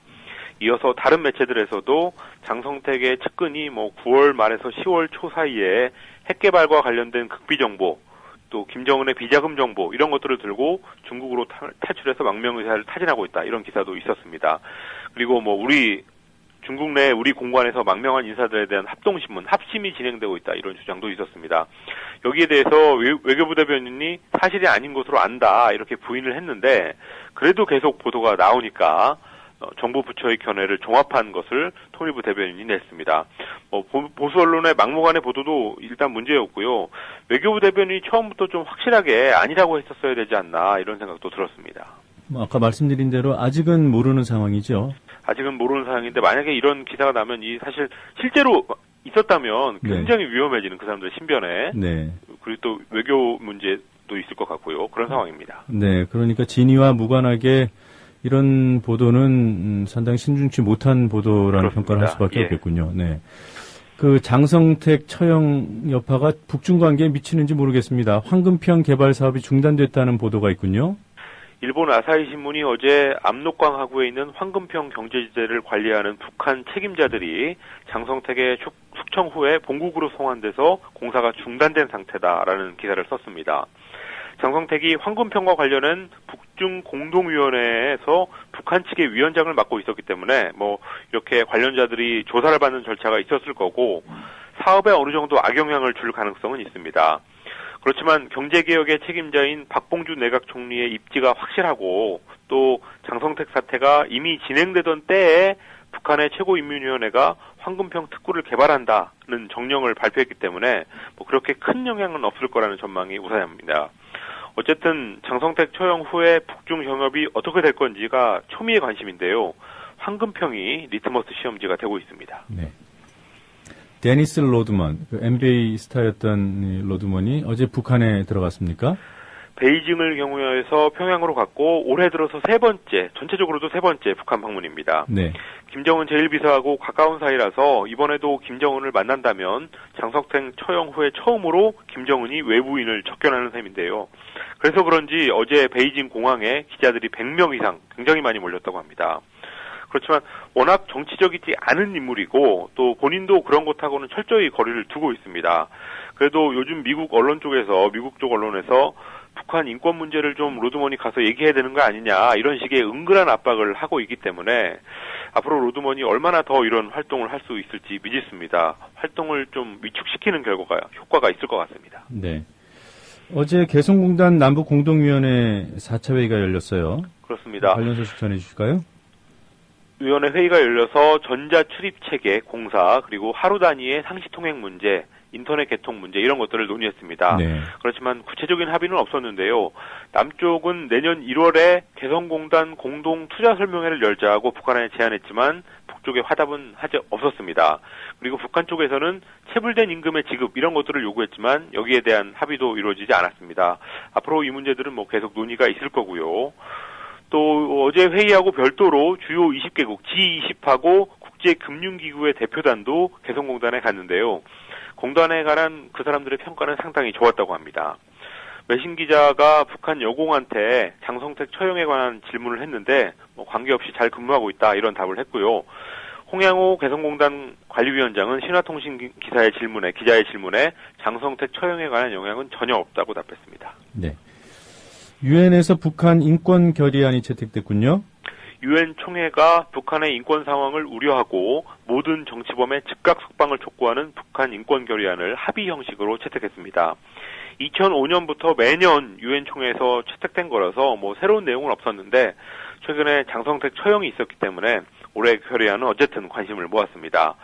S14: 이어서 다른 매체들에서도 장성택의 측근이 9월 말에서 10월 초 사이에 핵개발과 관련된 극비정보, 또 김정은의 비자금 정보 이런 것들을 들고 중국으로 탈출해서 망명의사를 타진하고 있다. 이런 기사도 있었습니다. 그리고 우리 중국 내 우리 공관에서 망명한 인사들에 대한 합동신문, 합심이 진행되고 있다. 이런 주장도 있었습니다. 여기에 대해서 외교부 대변인이 사실이 아닌 것으로 안다. 이렇게 부인을 했는데 그래도 계속 보도가 나오니까 정부 부처의 견해를 종합한 것을 통일부 대변인이 냈습니다. 보수 언론의 막무가내 보도도 일단 문제였고요. 외교부 대변인이 처음부터 좀 확실하게 아니라고 했었어야 되지 않나 이런 생각도 들었습니다.
S3: 아까 말씀드린 대로 아직은 모르는 상황이죠.
S14: 아직은 모르는 상황인데 만약에 이런 기사가 나면 사실 실제로 있었다면 굉장히 위험해지는 그 사람들의 신변에
S3: 네.
S14: 그리고 또 외교 문제도 있을 것 같고요. 그런 상황입니다.
S3: 네, 그러니까 진위와 무관하게 이런 보도는 상당히 신중치 못한 보도라는
S14: 그렇습니다.
S3: 평가를 할 수밖에 없겠군요. 네. 그 장성택 처형 여파가 북중 관계에 미치는지 모르겠습니다. 황금평 개발 사업이 중단됐다는 보도가 있군요.
S14: 일본 아사히 신문이 어제 압록강 하구에 있는 황금평 경제지대를 관리하는 북한 책임자들이 장성택의 숙청 후에 본국으로 송환돼서 공사가 중단된 상태다라는 기사를 썼습니다. 장성택이 황금평과 관련한 북중 공동위원회에서 북한 측의 위원장을 맡고 있었기 때문에 이렇게 관련자들이 조사를 받는 절차가 있었을 거고 사업에 어느 정도 악영향을 줄 가능성은 있습니다. 그렇지만 경제개혁의 책임자인 박봉주 내각 총리의 입지가 확실하고 또 장성택 사태가 이미 진행되던 때에 북한의 최고인민위원회가 황금평 특구를 개발한다는 정령을 발표했기 때문에 그렇게 큰 영향은 없을 거라는 전망이 우세합니다. 어쨌든 장성택 처형 후에 북중 경협이 어떻게 될 건지가 초미의 관심인데요. 황금평이 리트머스 시험지가 되고 있습니다.
S3: 네. 데니스 로드먼, NBA 스타였던 로드먼이 어제 북한에 들어갔습니까?
S14: 베이징을 경유해서 평양으로 갔고 올해 들어서 전체적으로도 세 번째 북한 방문입니다.
S3: 네.
S14: 김정은 제1비서하고 가까운 사이라서 이번에도 김정은을 만난다면 장성택 처형 후에 처음으로 김정은이 외부인을 접견하는 셈인데요. 그래서 그런지 어제 베이징 공항에 기자들이 100명 이상 굉장히 많이 몰렸다고 합니다. 그렇지만 워낙 정치적이지 않은 인물이고 또 본인도 그런 것하고는 철저히 거리를 두고 있습니다. 그래도 요즘 미국 쪽 언론에서 북한 인권 문제를 좀 로드먼이 가서 얘기해야 되는 거 아니냐 이런 식의 은근한 압박을 하고 있기 때문에 앞으로 로드먼이 얼마나 더 이런 활동을 할 수 있을지 미지수입니다. 활동을 좀 위축시키는 효과가 있을 것 같습니다.
S3: 네. 어제 개성공단 남북공동위원회 4차 회의가 열렸어요.
S14: 그렇습니다.
S3: 관련 소식 전해 주실까요?
S14: 위원회 회의가 열려서 전자 출입 체계 공사 그리고 하루 단위의 상시 통행 문제, 인터넷 개통 문제 이런 것들을 논의했습니다. 네. 그렇지만 구체적인 합의는 없었는데요. 남쪽은 내년 1월에 개성공단 공동 투자 설명회를 열자고 북한에 제안했지만 북쪽의 화답은 없었습니다. 그리고 북한 쪽에서는 체불된 임금의 지급 이런 것들을 요구했지만 여기에 대한 합의도 이루어지지 않았습니다. 앞으로 이 문제들은 계속 논의가 있을 거고요. 또 어제 회의하고 별도로 주요 20개국 G20하고 국제금융기구의 대표단도 개성공단에 갔는데요. 공단에 관한 그 사람들의 평가는 상당히 좋았다고 합니다. 외신 기자가 북한 여공한테 장성택 처형에 관한 질문을 했는데 관계없이 잘 근무하고 있다 이런 답을 했고요. 홍양호 개성공단 관리위원장은 신화통신 기자의 질문에 장성택 처형에 관한 영향은 전혀 없다고 답했습니다.
S3: 네. 유엔에서 북한 인권 결의안이 채택됐군요.
S14: 유엔 총회가 북한의 인권 상황을 우려하고 모든 정치범의 즉각 석방을 촉구하는 북한 인권 결의안을 합의 형식으로 채택했습니다. 2005년부터 매년 유엔 총회에서 채택된 거라서 새로운 내용은 없었는데 최근에 장성택 처형이 있었기 때문에 올해 결의안은 어쨌든 관심을 모았습니다.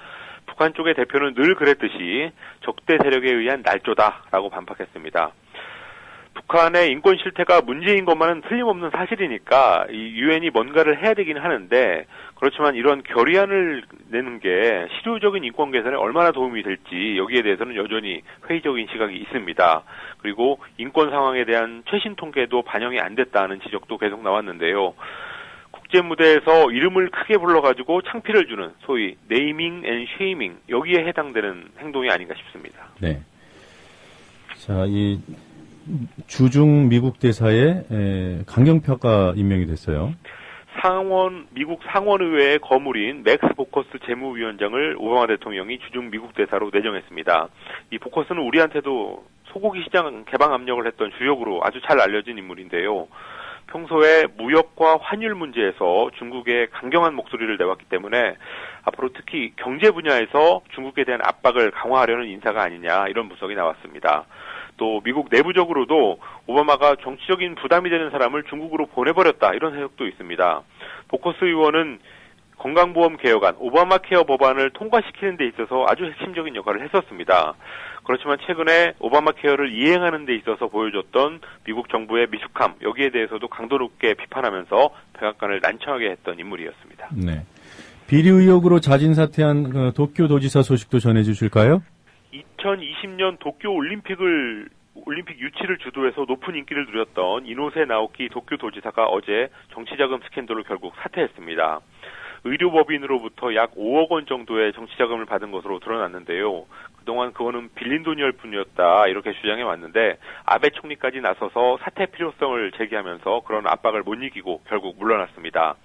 S14: 북한 쪽의 대표는 늘 그랬듯이 적대 세력에 의한 날조다라고 반박했습니다. 북한의 인권 실태가 문제인 것만은 틀림없는 사실이니까 이 유엔이 뭔가를 해야 되긴 하는데 그렇지만 이런 결의안을 내는 게 실효적인 인권 개선에 얼마나 도움이 될지 여기에 대해서는 여전히 회의적인 시각이 있습니다. 그리고 인권 상황에 대한 최신 통계도 반영이 안 됐다는 지적도 계속 나왔는데요. 국제 무대에서 이름을 크게 불러가지고 창피를 주는 소위 네이밍 앤 쉐이밍 여기에 해당되는 행동이 아닌가 싶습니다.
S3: 네. 자, 이 주중 미국 대사에 강경파가 임명이 됐어요.
S14: 미국 상원의회의 거물인 맥스 보커스 재무위원장을 오바마 대통령이 주중 미국 대사로 내정했습니다. 이 보커스는 우리한테도 소고기 시장 개방 압력을 했던 주역으로 아주 잘 알려진 인물인데요. 평소에 무역과 환율 문제에서 중국에 강경한 목소리를 내왔기 때문에 앞으로 특히 경제 분야에서 중국에 대한 압박을 강화하려는 인사가 아니냐 이런 분석이 나왔습니다. 또 미국 내부적으로도 오바마가 정치적인 부담이 되는 사람을 중국으로 보내버렸다 이런 해석도 있습니다. 보커스 의원은 건강보험 개혁안, 오바마 케어 법안을 통과시키는 데 있어서 아주 핵심적인 역할을 했었습니다. 그렇지만 최근에 오바마 케어를 이행하는 데 있어서 보여줬던 미국 정부의 미숙함, 여기에 대해서도 강도 높게 비판하면서 백악관을 난처하게 했던 인물이었습니다.
S3: 네. 비리 의혹으로 자진 사퇴한 도쿄 도지사 소식도 전해주실까요?
S14: 2020년 도쿄 올림픽 유치를 주도해서 높은 인기를 누렸던 이노세 나오키 도쿄 도지사가 어제 정치자금 스캔들로 결국 사퇴했습니다. 의료법인으로부터 약 5억 원 정도의 정치자금을 받은 것으로 드러났는데요. 그동안 그거는 빌린 돈이었을 뿐이었다 이렇게 주장해 왔는데 아베 총리까지 나서서 사퇴 필요성을 제기하면서 그런 압박을 못 이기고 결국 물러났습니다.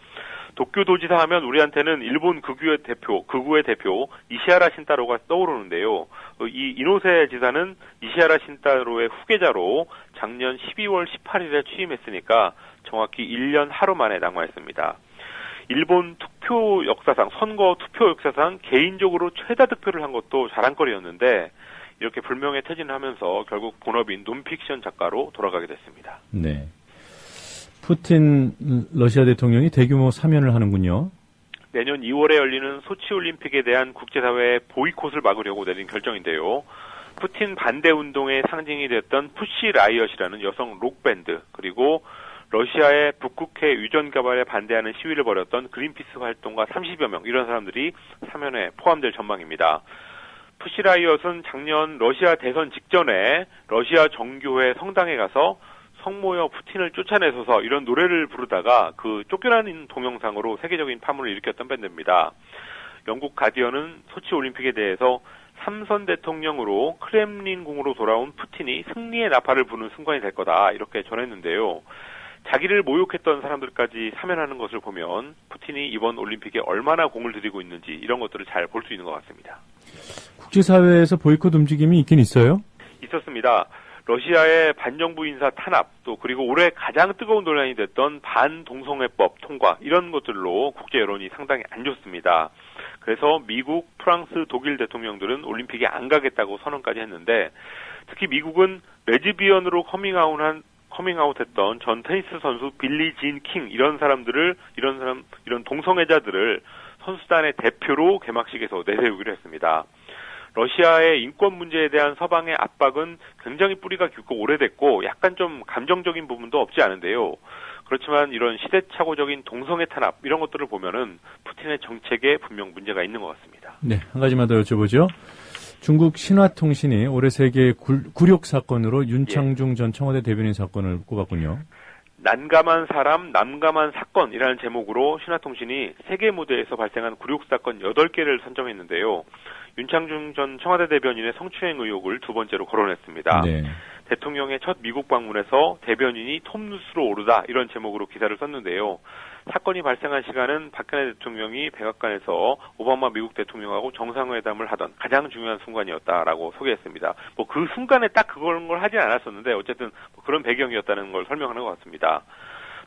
S14: 도쿄도지사 하면 우리한테는 일본 극우의 대표 이시하라 신타로가 떠오르는데요. 이 이노세 지사는 이시하라 신타로의 후계자로 작년 12월 18일에 취임했으니까 정확히 1년 하루 만에 낙마했습니다. 일본 선거 투표 역사상 개인적으로 최다 득표를 한 것도 자랑거리였는데 이렇게 불명예 퇴진을 하면서 결국 본업인 논픽션 작가로 돌아가게 됐습니다.
S3: 네. 푸틴 러시아 대통령이 대규모 사면을 하는군요.
S14: 내년 2월에 열리는 소치올림픽에 대한 국제사회의 보이콧을 막으려고 내린 결정인데요. 푸틴 반대 운동의 상징이 됐던 푸시 라이엇이라는 여성 록밴드 그리고 러시아의 북극해 유전 개발에 반대하는 시위를 벌였던 그린피스 활동가 30여 명 이런 사람들이 사면에 포함될 전망입니다. 푸시 라이엇은 작년 러시아 대선 직전에 러시아 정교회 성당에 가서 성모여 푸틴을 쫓아내서서 이런 노래를 부르다가 그 쫓겨나는 동영상으로 세계적인 파문을 일으켰던 밴드입니다. 영국 가디언은 소치 올림픽에 대해서 3선 대통령으로 크렘린궁으로 돌아온 푸틴이 승리의 나팔을 부는 순간이 될 거다 이렇게 전했는데요. 자기를 모욕했던 사람들까지 사면하는 것을 보면 푸틴이 이번 올림픽에 얼마나 공을 들이고 있는지 이런 것들을 잘 볼 수 있는 것 같습니다.
S3: 국제사회에서 보이콧 움직임이 있긴 있어요?
S14: 있었습니다. 러시아의 반정부 인사 탄압, 또 그리고 올해 가장 뜨거운 논란이 됐던 반동성애법 통과 이런 것들로 국제 여론이 상당히 안 좋습니다. 그래서 미국, 프랑스, 독일 대통령들은 올림픽에 안 가겠다고 선언까지 했는데 특히 미국은 레즈비언으로 커밍아웃했던 전 테니스 선수 빌리 진 킹 이런 동성애자들을 선수단의 대표로 개막식에서 내세우기로 했습니다. 러시아의 인권 문제에 대한 서방의 압박은 굉장히 뿌리가 깊고 오래됐고 약간 좀 감정적인 부분도 없지 않은데요. 그렇지만 이런 시대착오적인 동성애 탄압 이런 것들을 보면은 푸틴의 정책에 분명 문제가 있는 것 같습니다.
S3: 네, 한 가지만 더 여쭤보죠. 중국 신화통신이 올해 세계 굴욕 사건으로 윤창중 전 청와대 대변인 사건을 꼽았군요.
S14: 난감한 사람, 난감한 사건이라는 제목으로 신화통신이 세계 무대에서 발생한 굴욕 사건 8개를 선정했는데요. 윤창중 전 청와대 대변인의 성추행 의혹을 두 번째로 거론했습니다. 네. 대통령의 첫 미국 방문에서 대변인이 톱뉴스로 오르다 이런 제목으로 기사를 썼는데요. 사건이 발생한 시간은 박근혜 대통령이 백악관에서 오바마 미국 대통령하고 정상회담을 하던 가장 중요한 순간이었다라고 소개했습니다. 그 순간에 딱 그런 걸 하진 않았었는데 어쨌든 그런 배경이었다는 걸 설명하는 것 같습니다.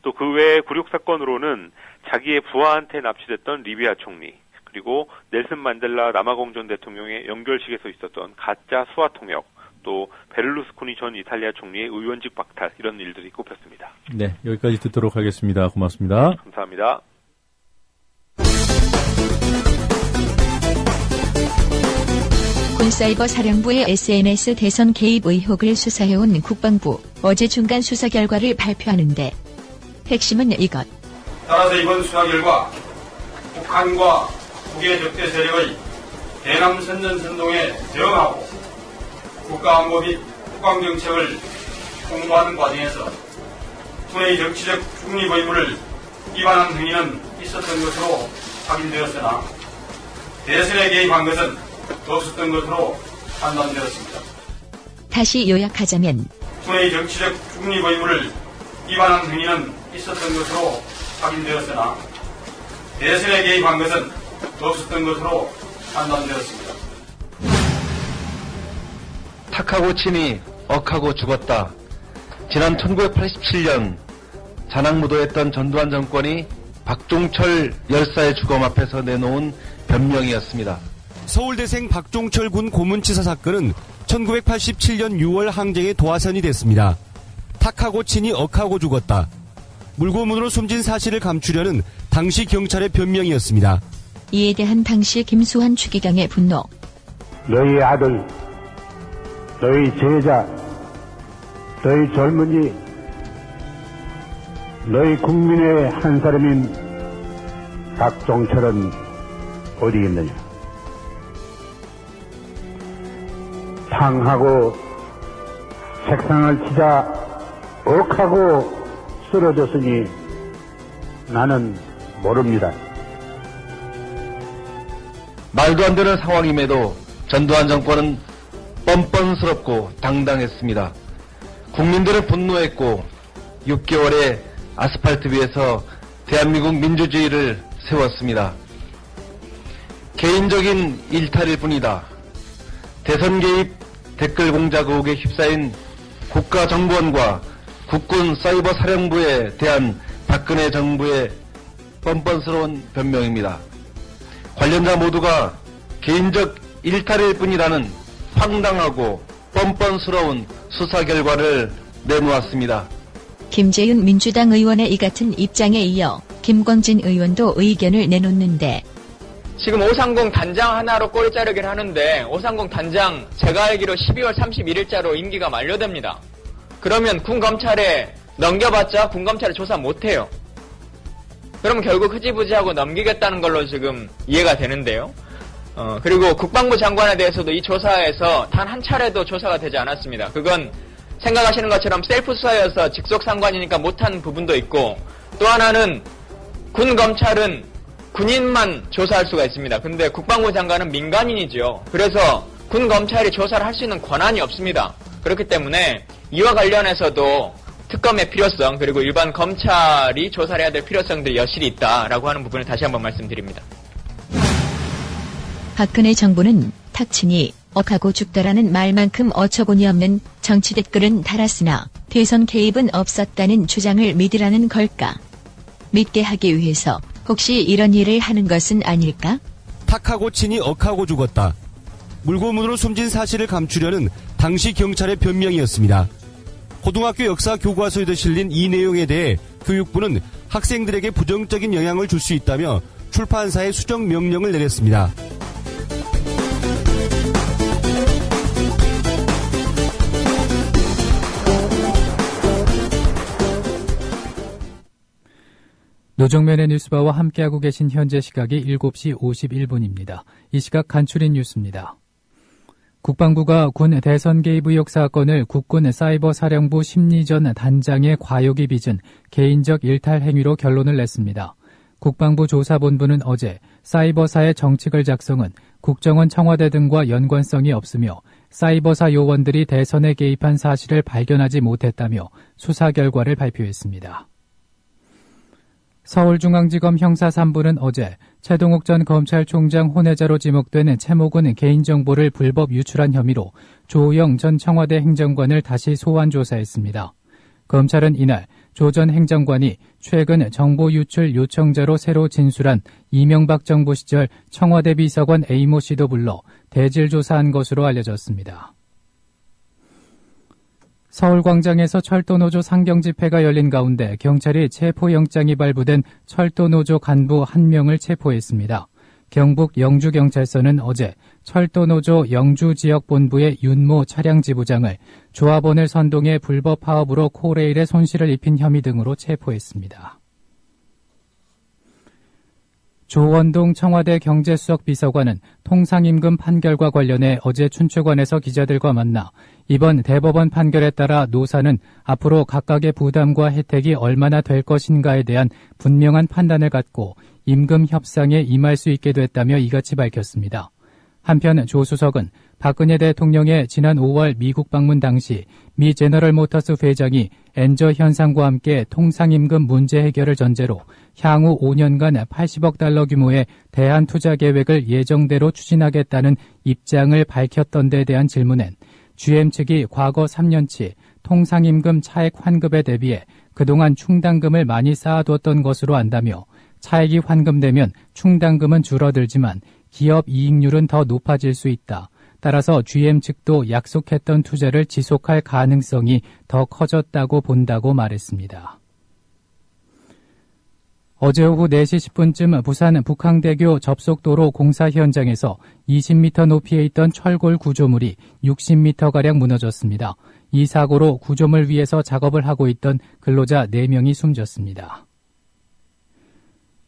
S14: 또 그 외에 굴욕 사건으로는 자기의 부하한테 납치됐던 리비아 총리, 그리고 넬슨 만델라 남아공전 대통령의 연결식에서 있었던 가짜 수화 통역, 또 베를루스코니 전 이탈리아 총리의 의원직 박탈 이런 일들이 꼽혔습니다.
S3: 네, 여기까지 듣도록 하겠습니다. 고맙습니다.
S14: 감사합니다.
S11: 사이버 사령부의 SNS 대선 개입 의혹을 수사해온 국방부 어제 중간 수사 결과를 발표하는데 핵심은 이것.
S16: 따라서 이번 수사 결과 북한과 북의 적대 세력의 대남 선전선동에 대응하고 국가안보 및 국방정책을 공부하는 과정에서 군의 정치적 중립 의무를 위반한 행위는 있었던 것으로 확인되었으나 대선에 개입한 것은 없었던 것으로 판단되었습니다.
S11: 다시 요약하자면
S16: 군의 정치적 중립 의무를 위반한 행위는 있었던 것으로 확인되었으나 대선에 개입한 것은 없었던 것으로 판단되었습니다.
S17: 탁하고 친히 억하고 죽었다. 지난 1987년 잔악무도했던 전두환 정권이 박종철 열사의 주검 앞에서 내놓은 변명이었습니다.
S18: 서울대생 박종철 군 고문치사 사건은 1987년 6월 항쟁의 도화선이 됐습니다. 탁하고 친히 억하고 죽었다. 물고문으로 숨진 사실을 감추려는 당시 경찰의 변명이었습니다.
S11: 이에 대한 당시 김수환 추기경의 분노.
S19: 너희 아들, 너희 제자, 너희 젊은이, 너희 국민의 한 사람인 박종철은 어디 있느냐? 탕하고 책상을 치자 억하고 쓰러졌으니 나는 모릅니다.
S17: 말도 안 되는 상황임에도 전두환 정권은 뻔뻔스럽고 당당했습니다. 국민들은 분노했고 6개월의 아스팔트 위에서 대한민국 민주주의를 세웠습니다. 개인적인 일탈일 뿐이다. 대선 개입 댓글 공작 의혹에 휩싸인 국가정보원과 국군 사이버 사령부에 대한 박근혜 정부의 뻔뻔스러운 변명입니다. 관련자 모두가 개인적 일탈일 뿐이라는 황당하고 뻔뻔스러운 수사 결과를 내놓았습니다.
S11: 김재윤 민주당 의원의 이 같은 입장에 이어 김광진 의원도 의견을 내놓는데
S20: 지금 530 단장 하나로 꼬리 자르기를 하는데 530 단장 제가 알기로 12월 31일자로 임기가 만료됩니다. 그러면 군검찰에 넘겨봤자 군검찰이 조사 못해요. 그러면 결국 흐지부지하고 넘기겠다는 걸로 지금 이해가 되는데요. 그리고 국방부 장관에 대해서도 이 조사에서 단 한 차례도 조사가 되지 않았습니다. 그건 생각하시는 것처럼 셀프 수사여서 직속 상관이니까 못한 부분도 있고 또 하나는 군검찰은 군인만 조사할 수가 있습니다. 근데 국방부 장관은 민간인이죠. 그래서 군검찰이 조사를 할 수 있는 권한이 없습니다. 그렇기 때문에 이와 관련해서도 특검의 필요성 그리고 일반 검찰이 조사를 해야 될 필요성들이 여실히 있다라고 하는 부분을 다시 한번 말씀드립니다.
S11: 박근혜 정부는 탁친이 억하고 죽더라는 말만큼 어처구니 없는 정치 댓글은 달았으나 대선 개입은 없었다는 주장을 믿으라는 걸까? 믿게 하기 위해서 혹시 이런 일을 하는 것은 아닐까?
S18: 탁하고 친히 억하고 죽었다. 물고문으로 숨진 사실을 감추려는 당시 경찰의 변명이었습니다. 고등학교 역사 교과서에도 실린 이 내용에 대해 교육부는 학생들에게 부정적인 영향을 줄 수 있다며 출판사에 수정 명령을 내렸습니다.
S21: 노정면의 뉴스바와 함께하고 계신 현재 시각이 7시 51분입니다. 이 시각 간추린 뉴스입니다. 국방부가 군 대선 개입 의혹 사건을 국군 사이버 사령부 심리전 단장의 과욕이 빚은 개인적 일탈 행위로 결론을 냈습니다. 국방부 조사본부는 어제 사이버사의 정책을 작성은 국정원 청와대 등과 연관성이 없으며 사이버사 요원들이 대선에 개입한 사실을 발견하지 못했다며 수사 결과를 발표했습니다. 서울중앙지검 형사 3부는 어제 최동욱 전 검찰총장 혼외자로 지목된 채모군 개인정보를 불법 유출한 혐의로 조호영 전 청와대 행정관을 다시 소환 조사했습니다. 검찰은 이날 조 전 행정관이 최근 정보 유출 요청자로 새로 진술한 이명박 정부 시절 청와대 비서관 A모 씨도 불러 대질 조사한 것으로 알려졌습니다. 서울광장에서 철도노조 상경 집회가 열린 가운데 경찰이 체포영장이 발부된 철도노조 간부 1명을 체포했습니다. 경북 영주경찰서는 어제 철도노조 영주지역본부의 윤모 차량지부장을 조합원을 선동해 불법 파업으로 코레일에 손실을 입힌 혐의 등으로 체포했습니다. 조원동 청와대 경제수석 비서관은 통상임금 판결과 관련해 어제 춘추관에서 기자들과 만나 이번 대법원 판결에 따라 노사는 앞으로 각각의 부담과 혜택이 얼마나 될 것인가에 대한 분명한 판단을 갖고 임금 협상에 임할 수 있게 됐다며 이같이 밝혔습니다. 한편 조 수석은 박근혜 대통령의 지난 5월 미국 방문 당시 미 제너럴모터스 회장이 엔저 현상과 함께 통상임금 문제 해결을 전제로 향후 5년간 80억 달러 규모의 대안 투자 계획을 예정대로 추진하겠다는 입장을 밝혔던 데 대한 질문엔 GM 측이 과거 3년치 통상임금 차액 환급에 대비해 그동안 충당금을 많이 쌓아두었던 것으로 안다며 차액이 환급되면 충당금은 줄어들지만 기업 이익률은 더 높아질 수 있다. 따라서 GM 측도 약속했던 투자를 지속할 가능성이 더 커졌다고 본다고 말했습니다. 어제 오후 4시 10분쯤 부산 북항대교 접속도로 공사 현장에서 20m 높이에 있던 철골 구조물이 60m가량 무너졌습니다. 이 사고로 구조물 위에서 작업을 하고 있던 근로자 4명이 숨졌습니다.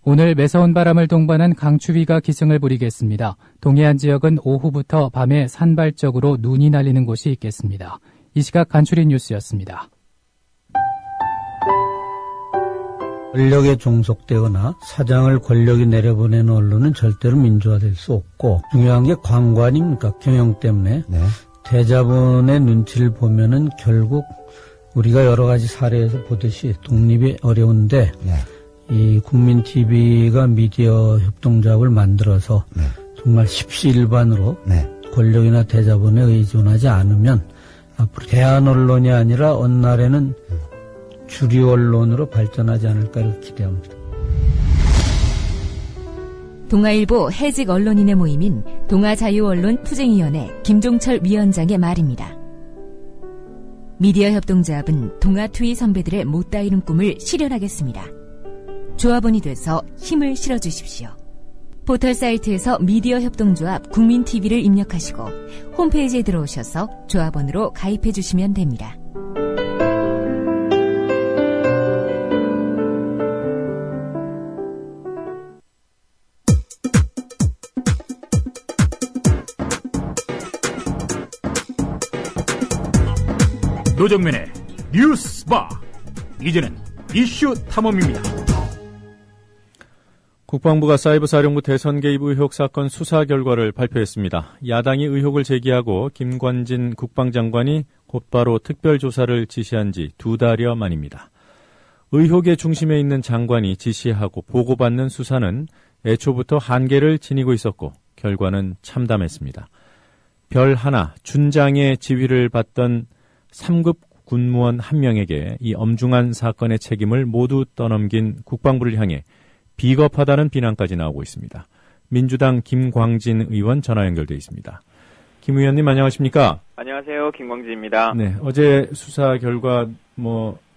S21: 오늘 매서운 바람을 동반한 강추위가 기승을 부리겠습니다. 동해안 지역은 오후부터 밤에 산발적으로 눈이 날리는 곳이 있겠습니다. 이 시각 간추린 뉴스였습니다.
S1: 권력에 종속되거나 사장을 권력이 내려보내는 언론은 절대로 민주화될 수 없고 중요한 게 광고 아닙니까? 경영 때문에. 네. 대자본의 눈치를 보면은 결국 우리가 여러 가지 사례에서 보듯이 독립이 어려운데 네. 이 국민TV가 미디어 협동조합을 만들어서 네. 정말 십시일반으로 네. 권력이나 대자본에 의존하지 않으면 앞으로 대한 언론이 아니라 어느 날에는 주류 언론으로 발전하지 않을까 이렇게 기대합니다.
S5: 동아일보 해직 언론인의 모임인 동아자유언론 투쟁위원회 김종철 위원장의 말입니다. 미디어 협동조합은 동아투이 선배들의 못다 이룬 꿈을 실현하겠습니다. 조합원이 돼서 힘을 실어주십시오. 포털 사이트에서 미디어 협동조합 국민TV를 입력하시고 홈페이지에 들어오셔서 조합원으로 가입해 주시면 됩니다.
S22: 노정면의 뉴스바, 이제는 이슈 탐험입니다.
S3: 국방부가 사이버사령부 대선 개입 의혹 사건 수사 결과를 발표했습니다. 야당이 의혹을 제기하고 김관진 국방장관이 곧바로 특별조사를 지시한 지 2달여 만입니다. 의혹의 중심에 있는 장관이 지시하고 보고받는 수사는 애초부터 한계를 지니고 있었고 결과는 참담했습니다. 별 하나 준장의 지휘를 받던 3급 군무원 한 명에게 이 엄중한 사건의 책임을 모두 떠넘긴 국방부를 향해 비겁하다는 비난까지 나오고 있습니다. 민주당 김광진 의원 전화 연결돼 있습니다. 김 의원님 안녕하십니까?
S23: 안녕하세요. 김광진입니다.
S3: 네, 어제 수사 결과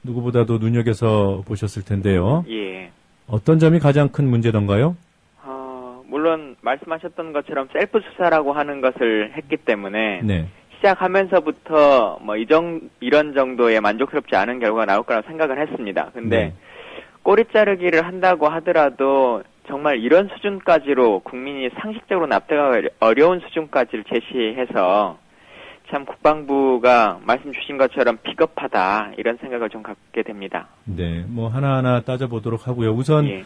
S3: 누구보다도 눈여겨서 보셨을 텐데요.
S23: 예.
S3: 어떤 점이 가장 큰 문제던가요?
S23: 물론 말씀하셨던 것처럼 셀프 수사라고 하는 것을 했기 때문에
S3: 네.
S23: 시작하면서부터 이런 정도의 만족스럽지 않은 결과가 나올 거라고 생각을 했습니다. 근데
S3: 네.
S23: 꼬리 자르기를 한다고 하더라도 정말 이런 수준까지로 국민이 상식적으로 납득하기 어려운 수준까지를 제시해서 참 국방부가 말씀 주신 것처럼 비겁하다 이런 생각을 좀 갖게 됩니다.
S3: 네, 하나하나 따져보도록 하고요. 우선 예.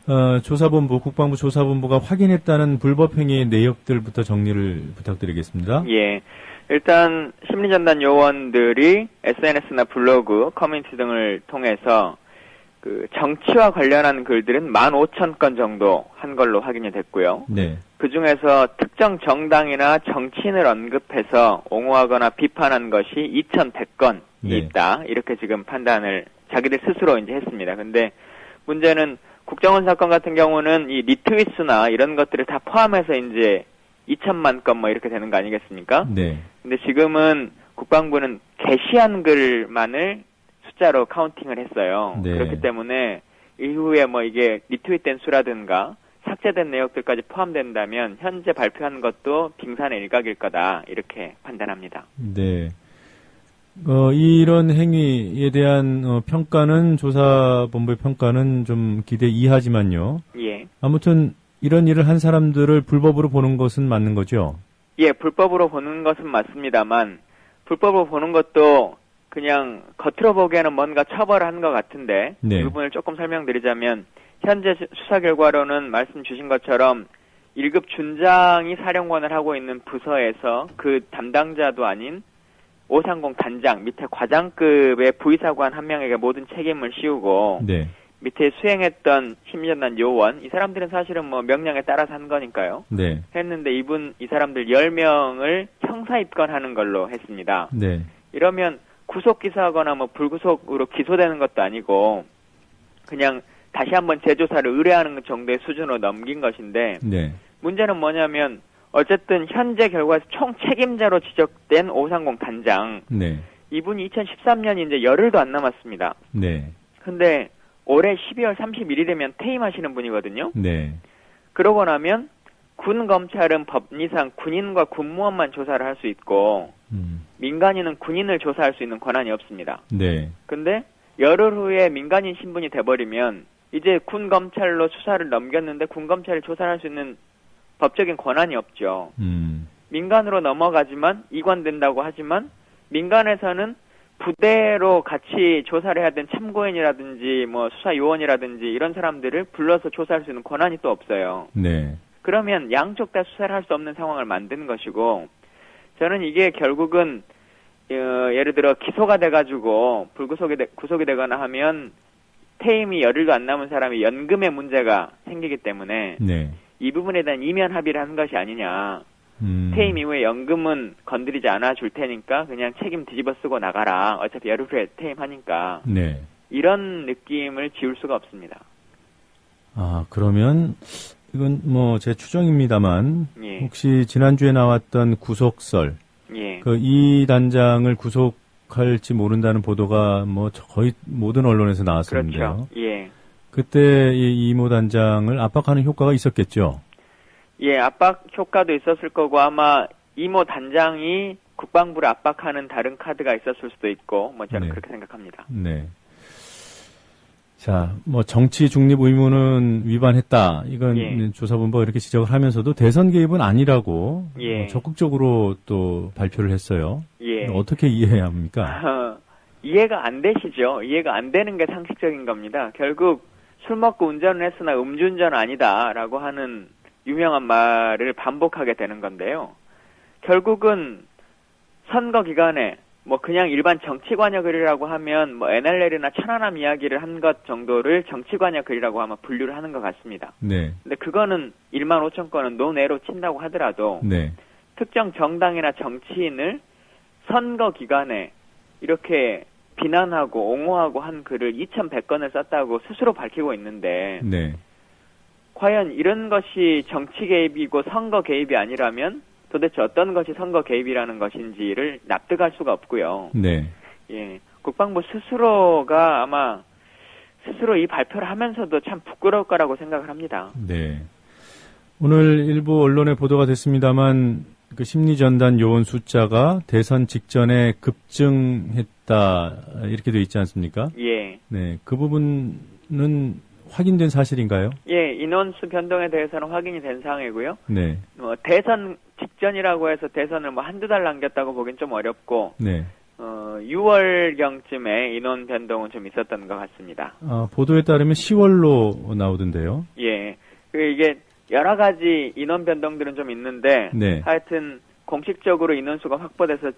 S3: 국방부 조사본부가 확인했다는 불법 행위의 내역들부터 정리를 부탁드리겠습니다.
S23: 예. 일단 심리전단 요원들이 SNS나 블로그, 커뮤니티 등을 통해서 정치와 관련한 글들은 15,000건 정도 한 걸로 확인이 됐고요.
S3: 네.
S23: 그 중에서 특정 정당이나 정치인을 언급해서 옹호하거나 비판한 것이 2,100건이
S3: 네.
S23: 있다. 이렇게 지금 판단을 자기들 스스로 이제 했습니다. 근데 문제는 국정원 사건 같은 경우는 이 리트윗 수나 이런 것들을 다 포함해서 이제 2,000만 건 이렇게 되는 거 아니겠습니까?
S3: 네.
S23: 근데 지금은 국방부는 게시한 글만을 숫자로 카운팅을 했어요.
S3: 네.
S23: 그렇기 때문에 이후에 이게 리트윗된 수라든가 삭제된 내역들까지 포함된다면 현재 발표한 것도 빙산의 일각일 거다 이렇게 판단합니다.
S3: 네. 이런 행위에 대한 평가는 조사본부의 평가는 좀 기대 이하지만요.
S23: 예.
S3: 아무튼 이런 일을 한 사람들을 불법으로 보는 것은 맞는 거죠?
S23: 예, 불법으로 보는 것은 맞습니다만 불법으로 보는 것도 그냥 겉으로 보기에는 뭔가 처벌한 것 같은데
S3: 네.
S23: 이 부분을 조금 설명드리자면 현재 수사 결과로는 말씀 주신 것처럼 1급 준장이 사령관을 하고 있는 부서에서 그 담당자도 아닌 530 단장 밑에 과장급의 부의사관 한 명에게 모든 책임을 씌우고
S3: 네.
S23: 밑에 수행했던 심리전단 요원 이 사람들은 사실은 뭐 명령에 따라서 한 거니까요.
S3: 네.
S23: 했는데 이 사람들 10명을 형사 입건하는 걸로 했습니다.
S3: 네.
S23: 이러면 구속 기소하거나 뭐 불구속으로 기소되는 것도 아니고 그냥 다시 한번 재조사를 의뢰하는 정도의 수준으로 넘긴 것인데
S3: 네.
S23: 문제는 뭐냐면 어쨌든 현재 결과에서 총 책임자로 지적된 530 단장
S3: 네.
S23: 이분이 2013년이 이제 열흘도 안 남았습니다.
S3: 네.
S23: 근데 올해 12월 31일이 되면 퇴임하시는 분이거든요.
S3: 네.
S23: 그러고 나면 군 검찰은 법리상 군인과 군무원만 조사를 할 수 있고 민간인은 군인을 조사할 수 있는 권한이 없습니다.
S3: 네.
S23: 근데 열흘 후에 민간인 신분이 돼버리면 이제 군 검찰로 수사를 넘겼는데 군 검찰이 조사를 할 수 있는 법적인 권한이 없죠. 민간으로 넘어가지만 이관된다고 하지만 민간에서는 부대로 같이 조사를 해야 되는 참고인이라든지 뭐 수사 요원이라든지 이런 사람들을 불러서 조사할 수 있는 권한이 또 없어요.
S3: 네.
S23: 그러면 양쪽 다 수사를 할 수 없는 상황을 만드는 것이고 저는 이게 결국은 예를 들어 기소가 돼가지고 구속이 되거나 하면 퇴임이 열흘도 안 남은 사람이 연금의 문제가 생기기 때문에
S3: 네.
S23: 이 부분에 대한 이면 합의를 한 것이 아니냐. 퇴임 이후에 연금은 건드리지 않아 줄 테니까 그냥 책임 뒤집어 쓰고 나가라. 어차피 열흘 후에 퇴임하니까.
S3: 네.
S23: 이런 느낌을 지울 수가 없습니다.
S3: 아, 그러면 이건 뭐 제 추정입니다만
S23: 예.
S3: 혹시 지난주에 나왔던 구속설
S23: 예.
S3: 그 이 단장을 구속할지 모른다는 보도가 뭐 거의 모든 언론에서 나왔었는데요.
S23: 그렇죠. 예.
S3: 그때 이 이모 단장을 압박하는 효과가 있었겠죠.
S23: 예, 압박 효과도 있었을 거고 아마 이모 단장이 국방부를 압박하는 다른 카드가 있었을 수도 있고 뭐 저는
S3: 네.
S23: 그렇게 생각합니다.
S3: 네. 자, 뭐 정치 중립 의무는 위반했다. 이건
S23: 예.
S3: 조사본부가 이렇게 지적을 하면서도 대선 개입은 아니라고
S23: 예.
S3: 적극적으로 또 발표를 했어요.
S23: 예.
S3: 어떻게 이해해야 합니까?
S23: 이해가 안 되시죠? 이해가 안 되는 게 상식적인 겁니다. 결국 술 먹고 운전을 했으나 음주운전은 아니다라고 하는 유명한 말을 반복하게 되는 건데요. 결국은 선거 기간에 뭐 그냥 일반 정치관여 글이라고 하면 뭐 NLL이나 천안함 이야기를 한 것 정도를 정치관여 글이라고 아마 분류를 하는 것 같습니다.
S3: 네.
S23: 근데 그거는 1만 5천 건은 논외로 친다고 하더라도
S3: 네.
S23: 특정 정당이나 정치인을 선거 기간에 이렇게 비난하고 옹호하고 한 글을 2,100건을 썼다고 스스로 밝히고 있는데
S3: 네.
S23: 과연 이런 것이 정치 개입이고 선거 개입이 아니라면 도대체 어떤 것이 선거 개입이라는 것인지를 납득할 수가 없고요.
S3: 네.
S23: 예, 국방부 스스로가 아마 스스로 이 발표를 하면서도 참 부끄러울 거라고 생각을 합니다.
S3: 네. 오늘 일부 언론에 보도가 됐습니다만 그 심리전단 요원 숫자가 대선 직전에 급증했다 이렇게 돼 있지 않습니까?
S23: 예.
S3: 네. 그 부분은 확인된 사실인가요?
S23: 예, 인원수 변동에 대해서는 확인이 된 사항이고요.
S3: 네.
S23: 대선 직전이라고 해서 대선을 뭐 한두 달 남겼다고 보긴 좀 어렵고,
S3: 네.
S23: 6월경쯤에 인원 변동은 좀 있었던 것 같습니다.
S3: 보도에 따르면 10월로 나오던데요.
S23: 예. 이게 여러 가지 인원 변동들은 좀 있는데,
S3: 네.
S23: 하여튼 공식적으로 인원수가 확보돼서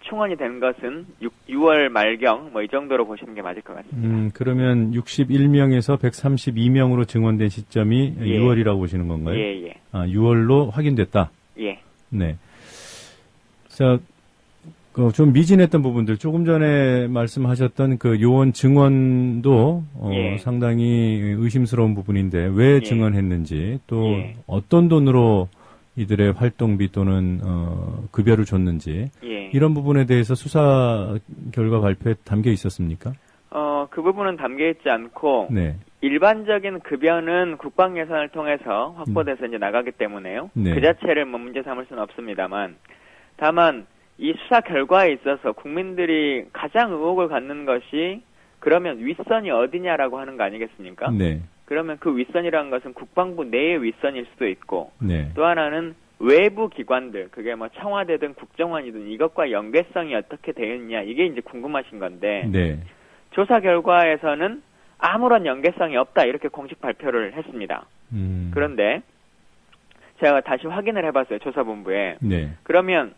S23: 충원이 된 것은 6월 말경 뭐 이 정도로 보시는 게 맞을 것 같습니다.
S3: 그러면 61명에서 132명으로 증원된 시점이
S23: 예.
S3: 6월이라고 보시는 건가요?
S23: 예, 예.
S3: 6월로 확인됐다.
S23: 예.
S3: 네. 자, 좀 미진했던 부분들 조금 전에 말씀하셨던 그 요원 증언도
S23: 예.
S3: 상당히 의심스러운 부분인데 왜
S23: 예.
S3: 증언했는지 또
S23: 예.
S3: 어떤 돈으로 이들의 활동비 또는 급여를 줬는지
S23: 예.
S3: 이런 부분에 대해서 수사 결과 발표에 담겨 있었습니까?
S23: 그 부분은 담겨 있지 않고
S3: 네.
S23: 일반적인 급여는 국방 예산을 통해서 확보돼서 이제 나가기 때문에요.
S3: 네.
S23: 그 자체를 뭐 문제 삼을 수는 없습니다만, 다만 이 수사 결과에 있어서 국민들이 가장 의혹을 갖는 것이 그러면 윗선이 어디냐라고 하는 거 아니겠습니까?
S3: 네.
S23: 그러면 그 윗선이라는 것은 국방부 내의 윗선일 수도 있고,
S3: 네.
S23: 또 하나는 외부 기관들, 그게 뭐 청와대든 국정원이든 이것과 연계성이 어떻게 되어 있냐, 이게 이제 궁금하신 건데,
S3: 네.
S23: 조사 결과에서는 아무런 연계성이 없다, 이렇게 공식 발표를 했습니다. 그런데 제가 다시 확인을 해봤어요, 조사본부에.
S3: 네.
S23: 그러면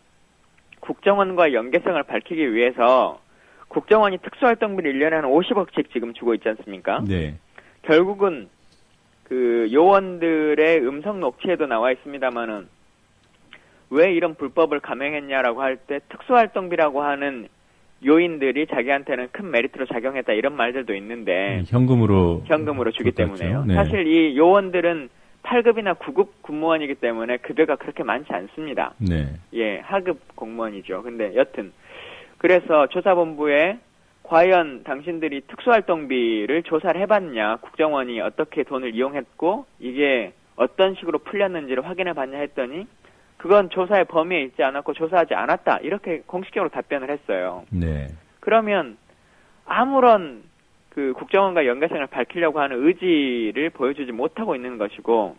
S23: 국정원과 연계성을 밝히기 위해서 국정원이 특수활동비를 1년에 한 50억씩 지금 주고 있지 않습니까?
S3: 네.
S23: 결국은 그 요원들의 음성 녹취에도 나와 있습니다만은 왜 이런 불법을 감행했냐라고 할 때 특수활동비라고 하는 요인들이 자기한테는 큰 메리트로 작용했다, 이런 말들도 있는데
S3: 현금으로
S23: 주기 때문에요.
S3: 네.
S23: 사실 이 요원들은 8급이나 9급 군무원이기 때문에 급여가 그렇게 많지 않습니다.
S3: 네.
S23: 예, 하급 공무원이죠. 근데 여튼 그래서 조사본부에 과연 당신들이 특수활동비를 조사를 해봤냐, 국정원이 어떻게 돈을 이용했고 이게 어떤 식으로 풀렸는지를 확인해봤냐 했더니 그건 조사의 범위에 있지 않았고 조사하지 않았다, 이렇게 공식적으로 답변을 했어요.
S3: 네.
S23: 그러면 아무런 그 국정원과 연계성을 밝히려고 하는 의지를 보여주지 못하고 있는 것이고,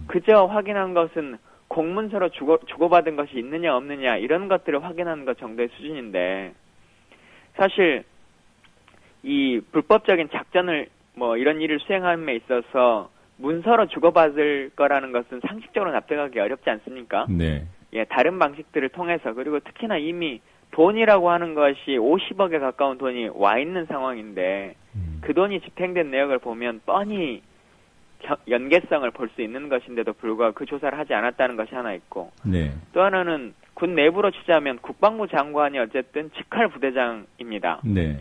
S23: 그저 확인한 것은 공문서로 주고받은 것이 있느냐 없느냐 이런 것들을 확인하는 것 정도의 수준인데, 사실 이 불법적인 작전을 뭐 이런 일을 수행함에 있어서 문서로 주고받을 거라는 것은 상식적으로 납득하기 어렵지 않습니까?
S3: 네.
S23: 예, 다른 방식들을 통해서, 그리고 특히나 이미 돈이라고 하는 것이 50억에 가까운 돈이 와 있는 상황인데 그 돈이 집행된 내역을 보면 뻔히 연계성을 볼 수 있는 것인데도 불구하고 그 조사를 하지 않았다는 것이 하나 있고,
S3: 네.
S23: 또 하나는 군 내부로 치자면 국방부 장관이 어쨌든 직할 부대장입니다.
S3: 네.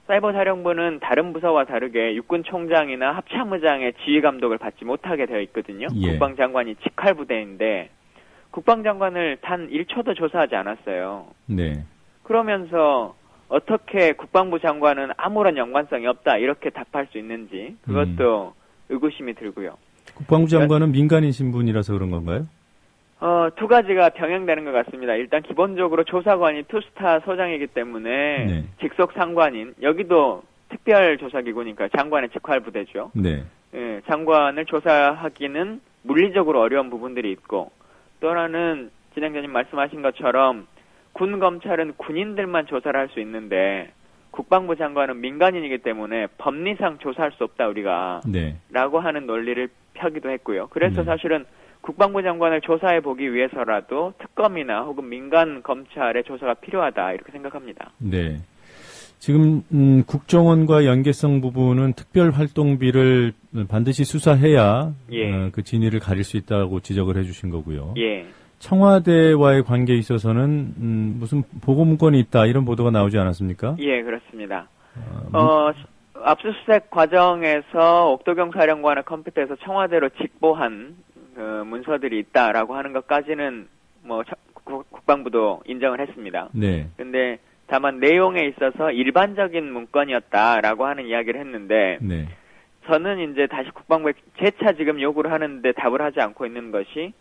S23: 사이버사령부는 다른 부서와 다르게 육군 총장이나 합참의장의 지휘 감독을 받지 못하게 되어 있거든요.
S3: 예.
S23: 국방장관이 직할 부대인데 국방장관을 단 1초도 조사하지 않았어요.
S3: 네.
S23: 그러면서 어떻게 국방부 장관은 아무런 연관성이 없다, 이렇게 답할 수 있는지 그것도 의구심이 들고요.
S3: 국방부 장관은 민간인 신분이라서 그런 건가요?
S23: 두 가지가 병행되는 것 같습니다. 일단 기본적으로 조사관이 투스타 소장이기 때문에
S3: 네.
S23: 직속 상관인, 여기도 특별조사기구니까 장관의 직할부대죠.
S3: 네.
S23: 예, 장관을 조사하기는 물리적으로 어려운 부분들이 있고, 또 하나는 진행자님 말씀하신 것처럼 군 검찰은 군인들만 조사를 할 수 있는데 국방부 장관은 민간인이기 때문에 법리상 조사할 수 없다 우리가,
S3: 네.
S23: 라고 하는 논리를 펴기도 했고요. 그래서 사실은 국방부 장관을 조사해 보기 위해서라도 특검이나 혹은 민간 검찰의 조사가 필요하다, 이렇게 생각합니다.
S3: 네. 지금 국정원과 연계성 부분은 특별활동비를 반드시 수사해야
S23: 예.
S3: 그 진위를 가릴 수 있다고 지적을 해주신 거고요.
S23: 예.
S3: 청와대와의 관계에 있어서는 무슨 보고문건이 있다, 이런 보도가 나오지 않았습니까?
S23: 예, 그렇습니다. 압수수색 과정에서 옥도경 사령관의 컴퓨터에서 청와대로 직보한 문서들이 있다라고 하는 것까지는 뭐 국방부도 인정을 했습니다.
S3: 네.
S23: 근데 다만 내용에 있어서 일반적인 문건이었다라고 하는 이야기를 했는데,
S3: 네.
S23: 저는 이제 다시 국방부에 재차 지금 요구를 하는데 답을 하지 않고 있는 것이,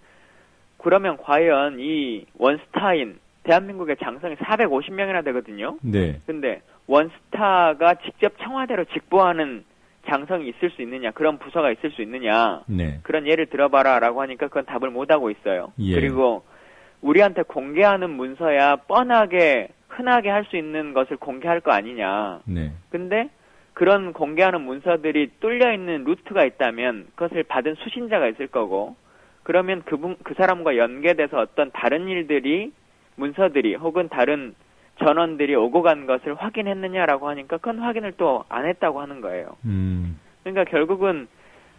S23: 그러면 과연 이 원스타인, 대한민국의 장성이 450명이나 되거든요.
S3: 네.
S23: 근데 원스타가 직접 청와대로 직보하는 장성이 있을 수 있느냐, 그런 부서가 있을 수 있느냐,
S3: 네.
S23: 그런 예를 들어봐라라고 하니까 그건 답을 못하고 있어요.
S3: 예.
S23: 그리고 우리한테 공개하는 문서야 뻔하게 흔하게 할 수 있는 것을 공개할 거 아니냐.
S3: 네.
S23: 근데 그런 공개하는 문서들이 뚫려 있는 루트가 있다면 그것을 받은 수신자가 있을 거고, 그러면 그 사람과 연계돼서 어떤 다른 일들이, 문서들이 혹은 다른 전원들이 오고 간 것을 확인했느냐라고 하니까 그건 확인을 또 안 했다고 하는 거예요. 그러니까 결국은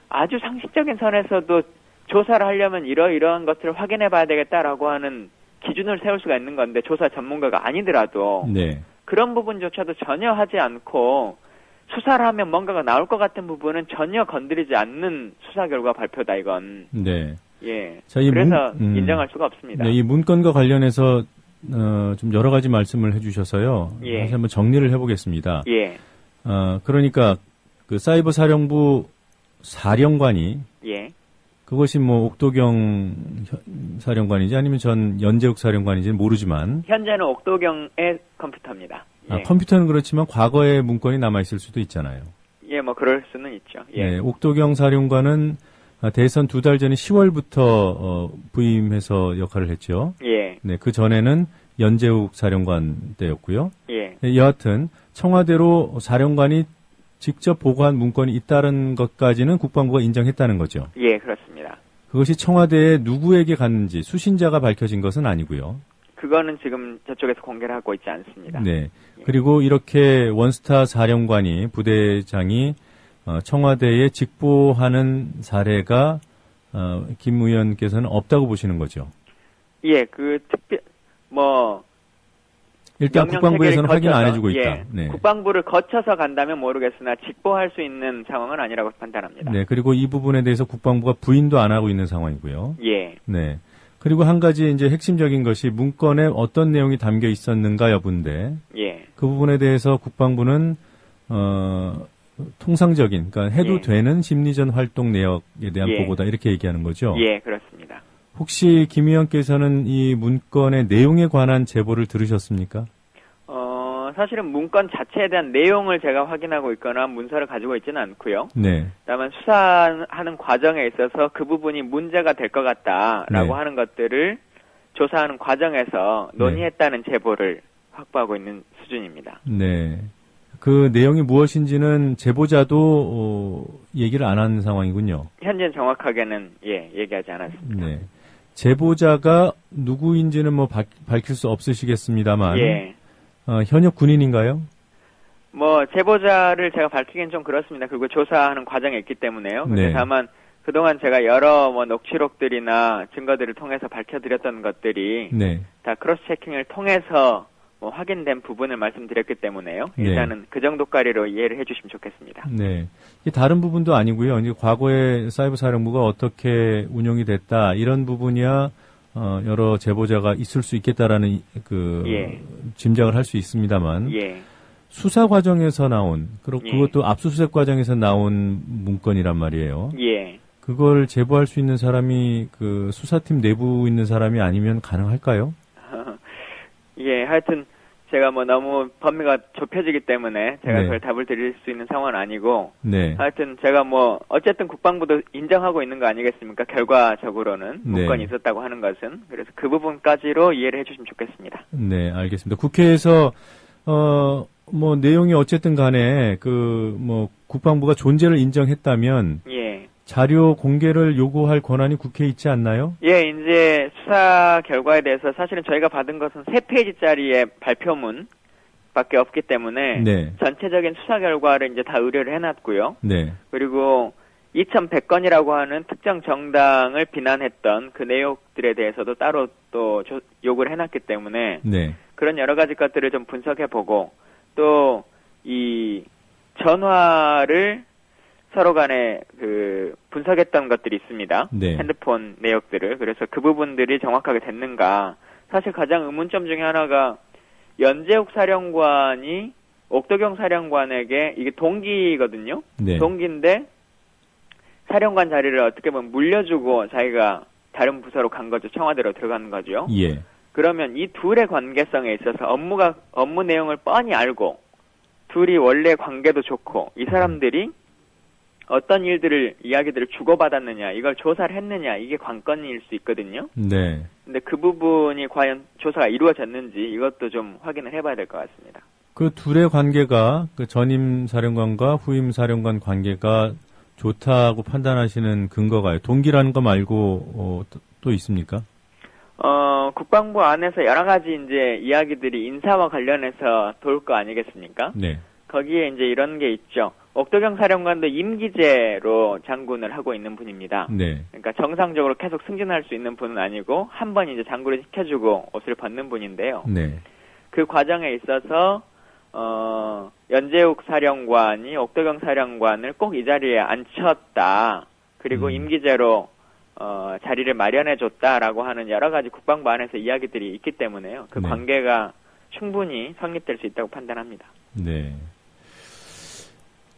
S23: 아주 상식적인 선에서도 조사를 하려면 이러이러한 것들을 확인해 봐야 되겠다라고 하는 기준을 세울 수가 있는 건데, 조사 전문가가 아니더라도
S3: 네.
S23: 그런 부분조차도 전혀 하지 않고 수사를 하면 뭔가가 나올 것 같은 부분은 전혀 건드리지 않는 수사 결과 발표다, 이건.
S3: 네.
S23: 예.
S3: 자, 이
S23: 그래서 인정할 수가 없습니다.
S3: 네, 이 문건과 관련해서 좀 여러 가지 말씀을 해주셔서요.
S23: 예.
S3: 다시 한번 정리를 해보겠습니다.
S23: 예.
S3: 그러니까 그 사이버 사령부 사령관이
S23: 예.
S3: 그것이 뭐 옥도경 사령관인지 아니면 전 연재욱 사령관인지는 모르지만
S23: 현재는 옥도경의 컴퓨터입니다. 예.
S3: 컴퓨터는 그렇지만 과거의 문건이 남아있을 수도 있잖아요.
S23: 예, 뭐 그럴 수는 있죠. 예.
S3: 네, 옥도경 사령관은 대선 2달 전에 10월부터 부임해서 역할을 했죠.
S23: 예.
S3: 네, 그 전에는 연재욱 사령관 때였고요.
S23: 예.
S3: 네, 여하튼 청와대로 사령관이 직접 보고한 문건이 있다는 것까지는 국방부가 인정했다는 거죠.
S23: 예, 그렇습니다.
S3: 그것이 청와대에 누구에게 갔는지 수신자가 밝혀진 것은 아니고요.
S23: 그거는 지금 저쪽에서 공개를 하고 있지 않습니다.
S3: 네. 그리고 이렇게 원스타 사령관이 부대장이 청와대에 직보하는 사례가 김 의원께서는 없다고 보시는 거죠.
S23: 예, 그
S3: 일단 국방부에서는 확인 안 해주고 있다.
S23: 예,
S3: 네.
S23: 국방부를 거쳐서 간다면 모르겠으나 직보할 수 있는 상황은 아니라고 판단합니다.
S3: 네, 그리고 이 부분에 대해서 국방부가 부인도 안 하고 있는 상황이고요.
S23: 예.
S3: 네. 그리고 한 가지 이제 핵심적인 것이 문건에 어떤 내용이 담겨 있었는가 여부인데,
S23: 예.
S3: 그 부분에 대해서 국방부는 통상적인, 그러니까 해도
S23: 예.
S3: 되는 심리전 활동 내역에 대한
S23: 예.
S3: 보고다 이렇게 얘기하는 거죠.
S23: 예, 그렇습니다.
S3: 혹시 김 의원께서는 이 문건의 내용에 관한 제보를 들으셨습니까?
S23: 사실은 문건 자체에 대한 내용을 제가 확인하고 있거나 문서를 가지고 있지는 않고요.
S3: 네.
S23: 다만 수사하는 과정에 있어서 그 부분이 문제가 될 것 같다라고
S3: 네.
S23: 하는 것들을 조사하는 과정에서 논의했다는 제보를 확보하고 있는 수준입니다.
S3: 네. 그 내용이 무엇인지는 제보자도 얘기를 안 하는 상황이군요.
S23: 현재는 정확하게는 얘기하지 않았습니다.
S3: 네. 제보자가 누구인지는 뭐 밝힐 수 없으시겠습니다만
S23: 예.
S3: 현역 군인인가요?
S23: 뭐 제보자를 제가 밝히기는 좀 그렇습니다. 그리고 조사하는 과정에 있기 때문에요. 근데
S3: 네.
S23: 다만 그동안 제가 여러 녹취록들이나 증거들을 통해서 밝혀드렸던 것들이
S3: 네.
S23: 다 크로스 체킹을 통해서 확인된 부분을 말씀드렸기 때문에요. 일단은 그 정도까지로 이해를 해주시면 좋겠습니다.
S3: 네. 이게 다른 부분도 아니고요. 이제 과거에 사이버 사령부가 어떻게 운영이 됐다 이런 부분이야 여러 제보자가 있을 수 있겠다라는 짐작을 할 수 있습니다만 수사 과정에서 나온 그리고 그것도 압수수색 과정에서 나온 문건이란 말이에요.
S23: 예.
S3: 그걸 제보할 수 있는 사람이 그 수사팀 내부 있는 사람이 아니면 가능할까요?
S23: 예, 하여튼 제가 너무 범위가 좁혀지기 때문에 제가
S3: 네.
S23: 그걸 답을 드릴 수 있는 상황은 아니고
S3: 네.
S23: 하여튼 제가 어쨌든 국방부도 인정하고 있는 거 아니겠습니까? 결과적으로는
S3: 네.
S23: 문건이 있었다고 하는 것은. 그래서 그 부분까지로 이해를 해주시면 좋겠습니다.
S3: 네, 알겠습니다. 국회에서 내용이 어쨌든 간에 국방부가 존재를 인정했다면
S23: 예.
S3: 자료 공개를 요구할 권한이 국회에 있지 않나요?
S23: 예, 이제 수사 결과에 대해서 사실은 저희가 받은 것은 3페이지짜리의 발표문 밖에 없기 때문에
S3: 네.
S23: 전체적인 수사 결과를 이제 다 의뢰를 해놨고요.
S3: 네.
S23: 그리고 2100건이라고 하는 특정 정당을 비난했던 그 내용들에 대해서도 따로 또 요구를 해놨기 때문에
S3: 네.
S23: 그런 여러 가지 것들을 좀 분석해보고 또 이 전화를 서로 간에 분석했던 것들이 있습니다.
S3: 네.
S23: 핸드폰 내역들을. 그래서 그 부분들이 정확하게 됐는가. 사실 가장 의문점 중에 하나가 연재욱 사령관이 옥도경 사령관에게 이게 동기거든요.
S3: 네.
S23: 동기인데 사령관 자리를 어떻게 보면 물려주고 자기가 다른 부서로 간 거죠. 청와대로 들어간 거죠.
S3: 예.
S23: 그러면 이 둘의 관계성에 있어서 업무 내용을 뻔히 알고 둘이 원래 관계도 좋고 이 사람들이 어떤 이야기들을 주고받았느냐, 이걸 조사를 했느냐, 이게 관건일 수 있거든요.
S3: 네.
S23: 근데 그 부분이 과연 조사가 이루어졌는지 이것도 좀 확인을 해봐야 될 것 같습니다.
S3: 그 둘의 관계가 그 전임 사령관과 후임 사령관 관계가 좋다고 판단하시는 근거가요? 동기라는 거 말고 또 있습니까?
S23: 국방부 안에서 여러 가지 이제 이야기들이 인사와 관련해서 돌 거 아니겠습니까?
S3: 네.
S23: 거기에 이제 이런 게 있죠. 옥도경 사령관도 임기제로 장군을 하고 있는 분입니다.
S3: 네.
S23: 그러니까 정상적으로 계속 승진할 수 있는 분은 아니고 한 번 이제 장군을 시켜주고 옷을 벗는 분인데요.
S3: 네.
S23: 그 과정에 있어서 연재욱 사령관이 옥도경 사령관을 꼭 이 자리에 앉혔다. 그리고 임기제로 자리를 마련해줬다라고 하는 여러 가지 국방부 안에서 이야기들이 있기 때문에요. 그
S3: 네.
S23: 관계가 충분히 성립될 수 있다고 판단합니다.
S3: 네.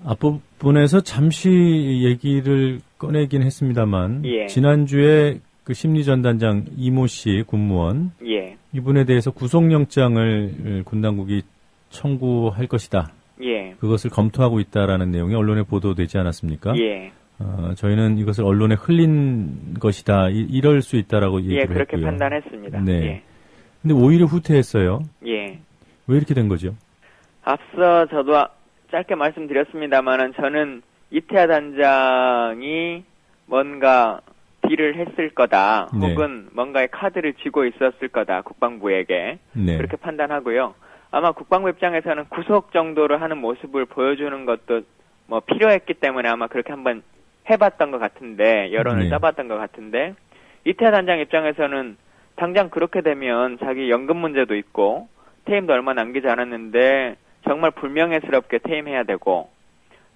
S3: 앞부분에서 잠시 얘기를 꺼내긴 했습니다만
S23: 예.
S3: 지난주에 그 심리전단장 이모 씨 군무원
S23: 예.
S3: 이분에 대해서 구속영장을 군 당국이 청구할 것이다.
S23: 예.
S3: 그것을 검토하고 있다라는 내용이 언론에 보도되지 않았습니까?
S23: 예.
S3: 저희는 이것을 언론에 흘린 것이다. 이럴 수 있다라고 얘기를 했고요.
S23: 예, 그렇게 판단했습니다.
S3: 네.
S23: 예.
S3: 근데 오히려 후퇴했어요.
S23: 예.
S3: 왜 이렇게 된 거죠?
S23: 앞서 저도 짧게 말씀드렸습니다만은 저는 이태하 단장이 뭔가 딜을 했을 거다.
S3: 네.
S23: 혹은 뭔가의 카드를 쥐고 있었을 거다. 국방부에게.
S3: 네.
S23: 그렇게 판단하고요. 아마 국방부 입장에서는 구속 정도를 하는 모습을 보여주는 것도 뭐 필요했기 때문에 아마 그렇게 한번 해봤던 것 같은데, 여론을
S3: 네.
S23: 짜봤던 것 같은데, 이태하 단장 입장에서는 당장 그렇게 되면 자기 연금 문제도 있고, 퇴임도 얼마 남기지 않았는데, 정말 불명예스럽게 퇴임해야 되고,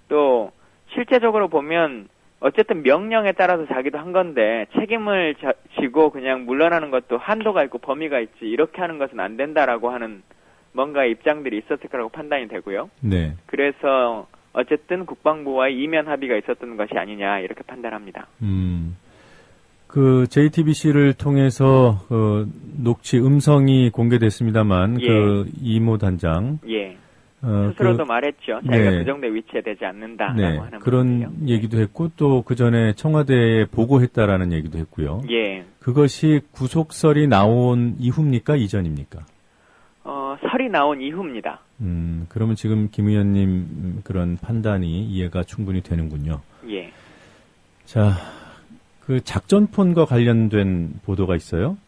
S23: 또, 실제적으로 보면, 어쨌든 명령에 따라서 자기도 한 건데, 책임을 지고 그냥 물러나는 것도 한도가 있고 범위가 있지, 이렇게 하는 것은 안 된다라고 하는 뭔가 입장들이 있었을 거라고 판단이 되고요.
S3: 네.
S23: 그래서, 어쨌든 국방부와의 이면 합의가 있었던 것이 아니냐 이렇게 판단합니다.
S3: 그 JTBC를 통해서 녹취 음성이 공개됐습니다만
S23: 예.
S3: 그 이모 단장
S23: 예. 스스로도 말했죠. 자기가
S3: 네.
S23: 그 정도에 위치되지 않는다라고
S3: 네.
S23: 하는
S3: 그런
S23: 부분이요.
S3: 얘기도 했고 또 그 전에 청와대에 보고했다라는 얘기도 했고요.
S23: 예.
S3: 그것이 구속설이 나온 이후입니까 이전입니까?
S23: 설이 나온 이후입니다.
S3: 그러면 지금 김 의원님 그런 판단이 이해가 충분히 되는군요.
S23: 예.
S3: 자, 그 작전폰과 관련된 보도가 있어요?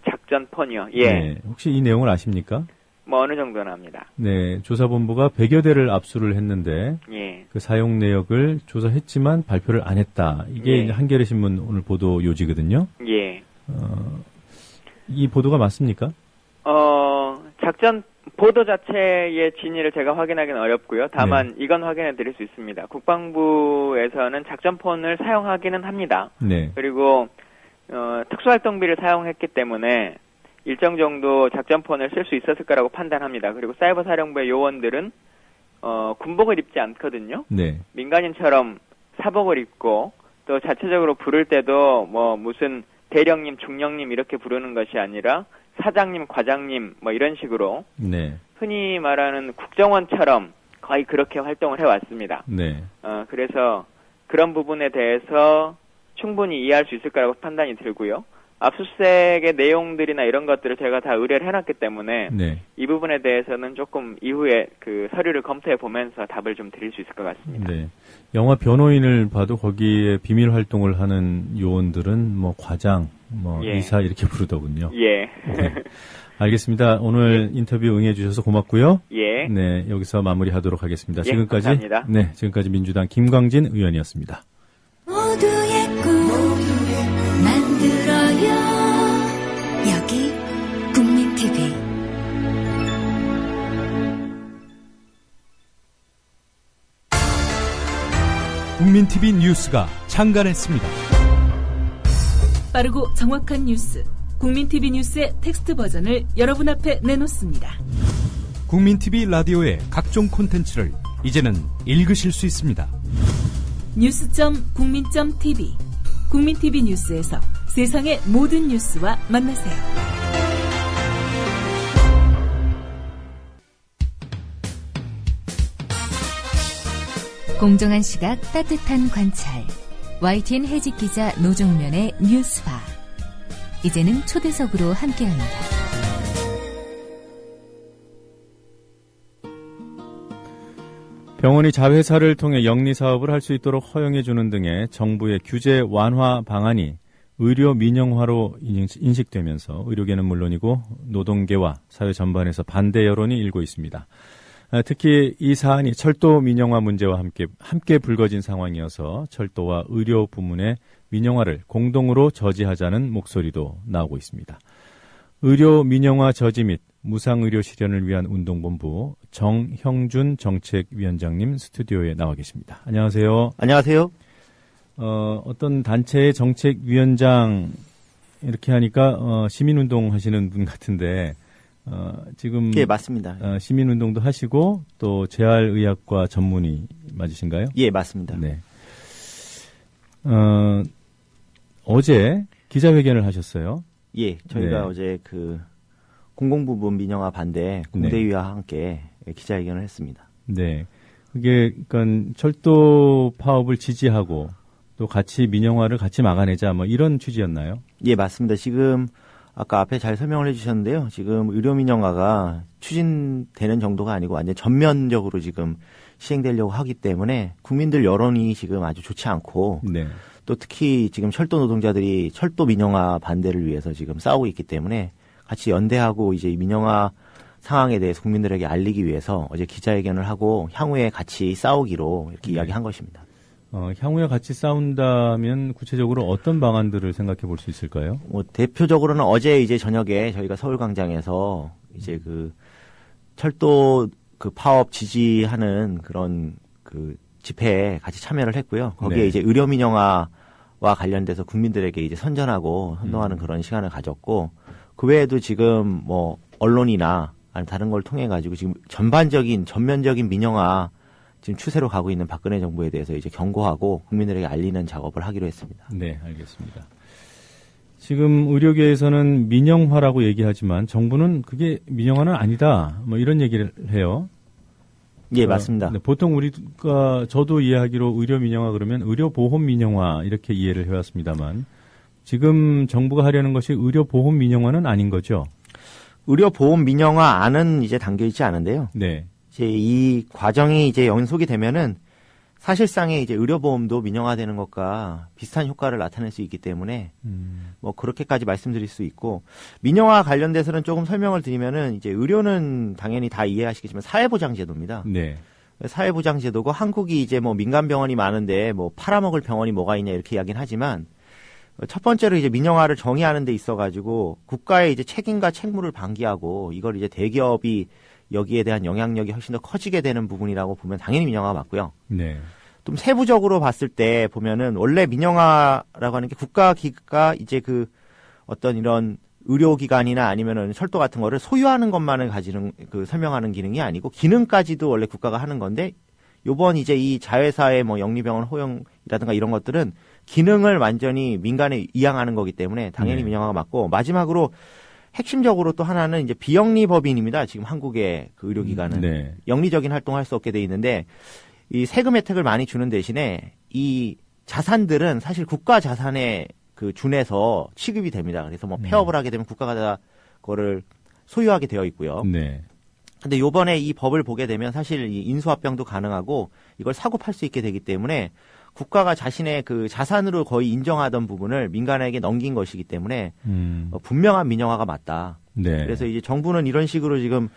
S23: 작전폰이요. 예.
S3: 네, 혹시 이 내용을 아십니까?
S23: 뭐 어느 정도는 압니다.
S3: 네, 조사본부가 100여 대를 압수를 했는데
S23: 예.
S3: 그 사용 내역을 조사했지만 발표를 안 했다. 이게
S23: 예.
S3: 이제 한겨레 신문 오늘 보도 요지거든요.
S23: 예.
S3: 이 보도가 맞습니까?
S23: 작전 보도 자체의 진위를 제가 확인하기는 어렵고요. 다만
S3: 네.
S23: 이건 확인해 드릴 수 있습니다. 국방부에서는 작전폰을 사용하기는 합니다.
S3: 네.
S23: 그리고 특수활동비를 사용했기 때문에 일정 정도 작전폰을 쓸 수 있었을 거라고 판단합니다. 그리고 사이버 사령부의 요원들은 군복을 입지 않거든요.
S3: 네.
S23: 민간인처럼 사복을 입고 또 자체적으로 부를 때도 뭐 무슨 대령님, 중령님 이렇게 부르는 것이 아니라 사장님, 과장님 뭐 이런 식으로
S3: 네.
S23: 흔히 말하는 국정원처럼 거의 그렇게 활동을 해왔습니다.
S3: 네.
S23: 그래서 그런 부분에 대해서 충분히 이해할 수 있을 거라고 판단이 들고요. 압수수색의 내용들이나 이런 것들을 제가 다 의뢰를 해놨기 때문에
S3: 네.
S23: 이 부분에 대해서는 조금 이후에 그 서류를 검토해 보면서 답을 좀 드릴 수 있을 것 같습니다.
S3: 네. 영화 변호인을 봐도 거기에 비밀 활동을 하는 요원들은 뭐 과장, 뭐
S23: 예.
S3: 이사 이렇게 부르더군요.
S23: 예.
S3: 네. 알겠습니다. 오늘 인터뷰 응해 주셔서 고맙고요.
S23: 예.
S3: 네, 여기서 마무리하도록 하겠습니다.
S23: 예,
S3: 지금까지
S23: 감사합니다.
S3: 네, 지금까지 민주당 김광진 의원이었습니다.
S2: 모두의 꿈 만들어요. 여기 국민TV.
S4: 국민TV 뉴스가 창간했습니다.
S15: 빠르고 정확한 뉴스. 국민TV 뉴스의 텍스트 버전을 여러분 앞에 내놓습니다.
S4: 국민TV 라디오의 각종 콘텐츠를 이제는 읽으실 수 있습니다.
S15: 뉴스.국민.tv. 국민TV 뉴스에서 세상의 모든 뉴스와 만나세요.
S5: 공정한 시각, 따뜻한 관찰. YTN 해직 기자 노종면의 뉴스바. 이제는 초대석으로 함께합니다.
S3: 병원이 자회사를 통해 영리 사업을 할 수 있도록 허용해주는 등의 정부의 규제 완화 방안이 의료 민영화로 인식되면서 의료계는 물론이고 노동계와 사회 전반에서 반대 여론이 일고 있습니다. 특히 이 사안이 철도 민영화 문제와 함께 불거진 상황이어서 철도와 의료 부문의 민영화를 공동으로 저지하자는 목소리도 나오고 있습니다. 의료 민영화 저지 및 무상의료 실현을 위한 운동본부 정형준 정책위원장님 스튜디오에 나와 계십니다. 안녕하세요.
S6: 안녕하세요.
S3: 어떤 단체의 정책위원장 이렇게 하니까 시민운동 하시는 분 같은데 지금
S6: 예, 맞습니다.
S3: 시민운동도 하시고 또 재활의학과 전문의 맞으신가요?
S6: 예, 맞습니다.
S3: 네. 어제 기자회견을 하셨어요?
S6: 예, 저희가
S3: 네.
S6: 어제 그 공공부문 민영화 반대 공대위와 함께 기자회견을 했습니다.
S3: 네. 그게 그러니까 철도 파업을 지지하고 또 같이 민영화를 같이 막아내자 뭐 이런 취지였나요?
S6: 예, 맞습니다. 지금 아까 앞에 잘 설명을 해주셨는데요. 지금 의료 민영화가 추진되는 정도가 아니고 완전 전면적으로 지금 시행되려고 하기 때문에 국민들 여론이 지금 아주 좋지 않고
S3: 네.
S6: 또 특히 지금 철도 노동자들이 철도 민영화 반대를 위해서 지금 싸우고 있기 때문에 같이 연대하고 이제 이 민영화 상황에 대해서 국민들에게 알리기 위해서 어제 기자회견을 하고 향후에 같이 싸우기로 이렇게 이야기한 것입니다.
S3: 향후에 같이 싸운다면 구체적으로 어떤 방안들을 생각해 볼 수 있을까요?
S6: 대표적으로는 어제 이제 저녁에 저희가 서울광장에서 이제 그 철도 그 파업 지지하는 그런 그 집회에 같이 참여를 했고요. 거기에
S3: 네.
S6: 이제 의료 민영화와 관련돼서 국민들에게 이제 선전하고 선동하는 그런 시간을 가졌고 그 외에도 지금 뭐 언론이나 아니면 다른 걸 통해 가지고 지금 전면적인 민영화 지금 추세로 가고 있는 박근혜 정부에 대해서 이제 경고하고 국민들에게 알리는 작업을 하기로 했습니다.
S3: 네, 알겠습니다. 지금 의료계에서는 민영화라고 얘기하지만 정부는 그게 민영화는 아니다. 뭐 이런 얘기를 해요.
S6: 예, 맞습니다.
S3: 네, 보통 우리가 저도 이해하기로 의료 민영화 그러면 의료 보험 민영화 이렇게 이해를 해왔습니다만 지금 정부가 하려는 것이 의료 보험 민영화는 아닌 거죠?
S6: 의료 보험 민영화 안은 이제 담겨 있지 않은데요.
S3: 네.
S6: 이제 이 과정이 이제 연속이 되면은 사실상의 이제 의료보험도 민영화되는 것과 비슷한 효과를 나타낼 수 있기 때문에 뭐 그렇게까지 말씀드릴 수 있고 민영화 관련돼서는 조금 설명을 드리면은 이제 의료는 당연히 다 이해하시겠지만 사회보장제도입니다.
S3: 네.
S6: 사회보장제도고 한국이 이제 뭐 민간 병원이 많은데 뭐 팔아먹을 병원이 뭐가 있냐 이렇게 이야기는 하지만 첫 번째로 이제 민영화를 정의하는 데 있어가지고 국가의 이제 책임과 책무를 방기하고 이걸 이제 대기업이 여기에 대한 영향력이 훨씬 더 커지게 되는 부분이라고 보면 당연히 민영화가 맞고요.
S3: 네.
S6: 좀 세부적으로 봤을 때 보면은 원래 민영화라고 하는 게 국가가 이제 그 어떤 이런 의료기관이나 아니면은 철도 같은 거를 소유하는 것만을 가지는 그 설명하는 기능이 아니고 기능까지도 원래 국가가 하는 건데 요번 이제 이 자회사의 뭐 영리병원 허용이라든가 이런 것들은 기능을 완전히 민간에 이양하는 거기 때문에 당연히 민영화가 맞고 마지막으로 핵심적으로 또 하나는 이제 비영리법인입니다. 지금 한국의 그 의료기관은
S3: 네.
S6: 영리적인 활동을 할 수 없게 돼 있는데 이 세금 혜택을 많이 주는 대신에 이 자산들은 사실 국가 자산에 그 준해서 취급이 됩니다. 그래서 뭐 폐업을 하게 되면 국가가 다 그거를 소유하게 되어 있고요.
S3: 네.
S6: 근데 요번에 이 법을 보게 되면 사실 이 인수합병도 가능하고 이걸 사고 팔 수 있게 되기 때문에 국가가 자신의 그 자산으로 거의 인정하던 부분을 민간에게 넘긴 것이기 때문에 분명한 민영화가 맞다.
S3: 네.
S6: 그래서 이제 정부는 이런 식으로 지금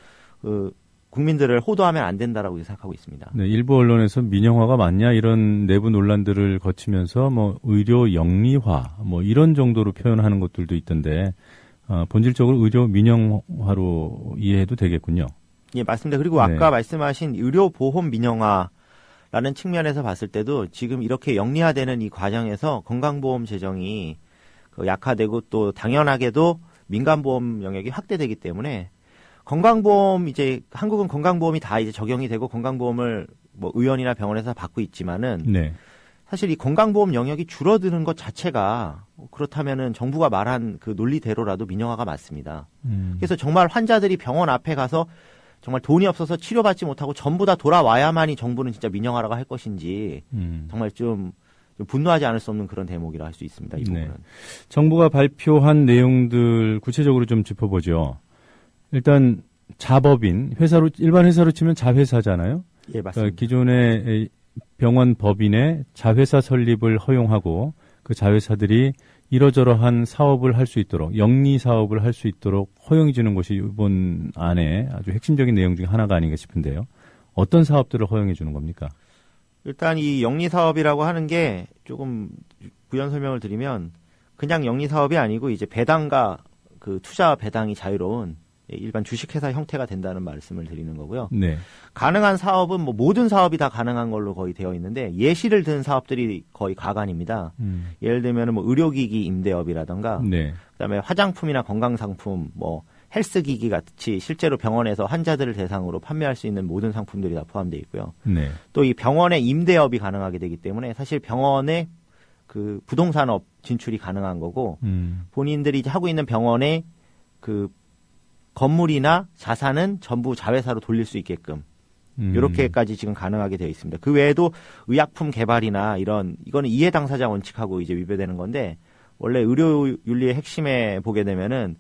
S6: 그 국민들을 호도하면 안 된다라고 생각하고 있습니다.
S3: 네, 일부 언론에서 민영화가 맞냐 이런 내부 논란들을 거치면서 뭐 의료 영리화 뭐 이런 정도로 표현하는 것들도 있던데 본질적으로 의료 민영화로 이해해도 되겠군요.
S6: 예, 맞습니다. 그리고 아까 말씀하신 의료보험 민영화라는 측면에서 봤을 때도 지금 이렇게 영리화되는 이 과정에서 건강보험 재정이 약화되고 또 당연하게도 민간보험 영역이 확대되기 때문에 건강보험 이제 한국은 건강보험이 다 이제 적용이 되고 건강보험을 뭐 의원이나 병원에서 받고 있지만은
S3: 네.
S6: 사실 이 건강보험 영역이 줄어드는 것 자체가 그렇다면은 정부가 말한 그 논리대로라도 민영화가 맞습니다. 그래서 정말 환자들이 병원 앞에 가서 정말 돈이 없어서 치료받지 못하고 전부 다 돌아와야만이 정부는 진짜 민영화라고 할 것인지 정말 좀 분노하지 않을 수 없는 그런 대목이라 할 수 있습니다. 이 부분은.
S3: 네. 정부가 발표한 내용들 구체적으로 좀 짚어보죠. 일단 자법인 일반 회사로 치면 자회사잖아요.
S6: 예, 맞습니다.
S3: 그러니까 기존의 병원 법인의 자회사 설립을 허용하고 그 자회사들이 이러저러한 사업을 할 수 있도록 영리 사업을 할 수 있도록 허용해 주는 것이 이번 안에 아주 핵심적인 내용 중에 하나가 아닌가 싶은데요. 어떤 사업들을 허용해 주는 겁니까?
S6: 일단 이 영리 사업이라고 하는 게 조금 부연 설명을 드리면 그냥 영리 사업이 아니고 이제 배당과 그 투자 배당이 자유로운 일반 주식회사 형태가 된다는 말씀을 드리는 거고요.
S3: 네.
S6: 가능한 사업은 뭐 모든 사업이 다 가능한 걸로 거의 되어 있는데 예시를 든 사업들이 거의 과반입니다. 예를 들면 뭐 의료기기 임대업이라든가,
S3: 네.
S6: 그다음에 화장품이나 건강상품, 뭐 헬스기기 같이 실제로 병원에서 환자들을 대상으로 판매할 수 있는 모든 상품들이 다 포함되어 있고요.
S3: 네.
S6: 또 이 병원의 임대업이 가능하게 되기 때문에 사실 병원의 그 부동산업 진출이 가능한 거고 본인들이 하고 있는 병원의 그 건물이나 자산은 전부 자회사로 돌릴 수 있게끔 이렇게까지 지금 가능하게 되어 있습니다. 그 외에도 의약품 개발이나 이거는 이해 당사자 원칙하고 이제 위배되는 건데 원래 의료 윤리의 핵심에 보게 되면은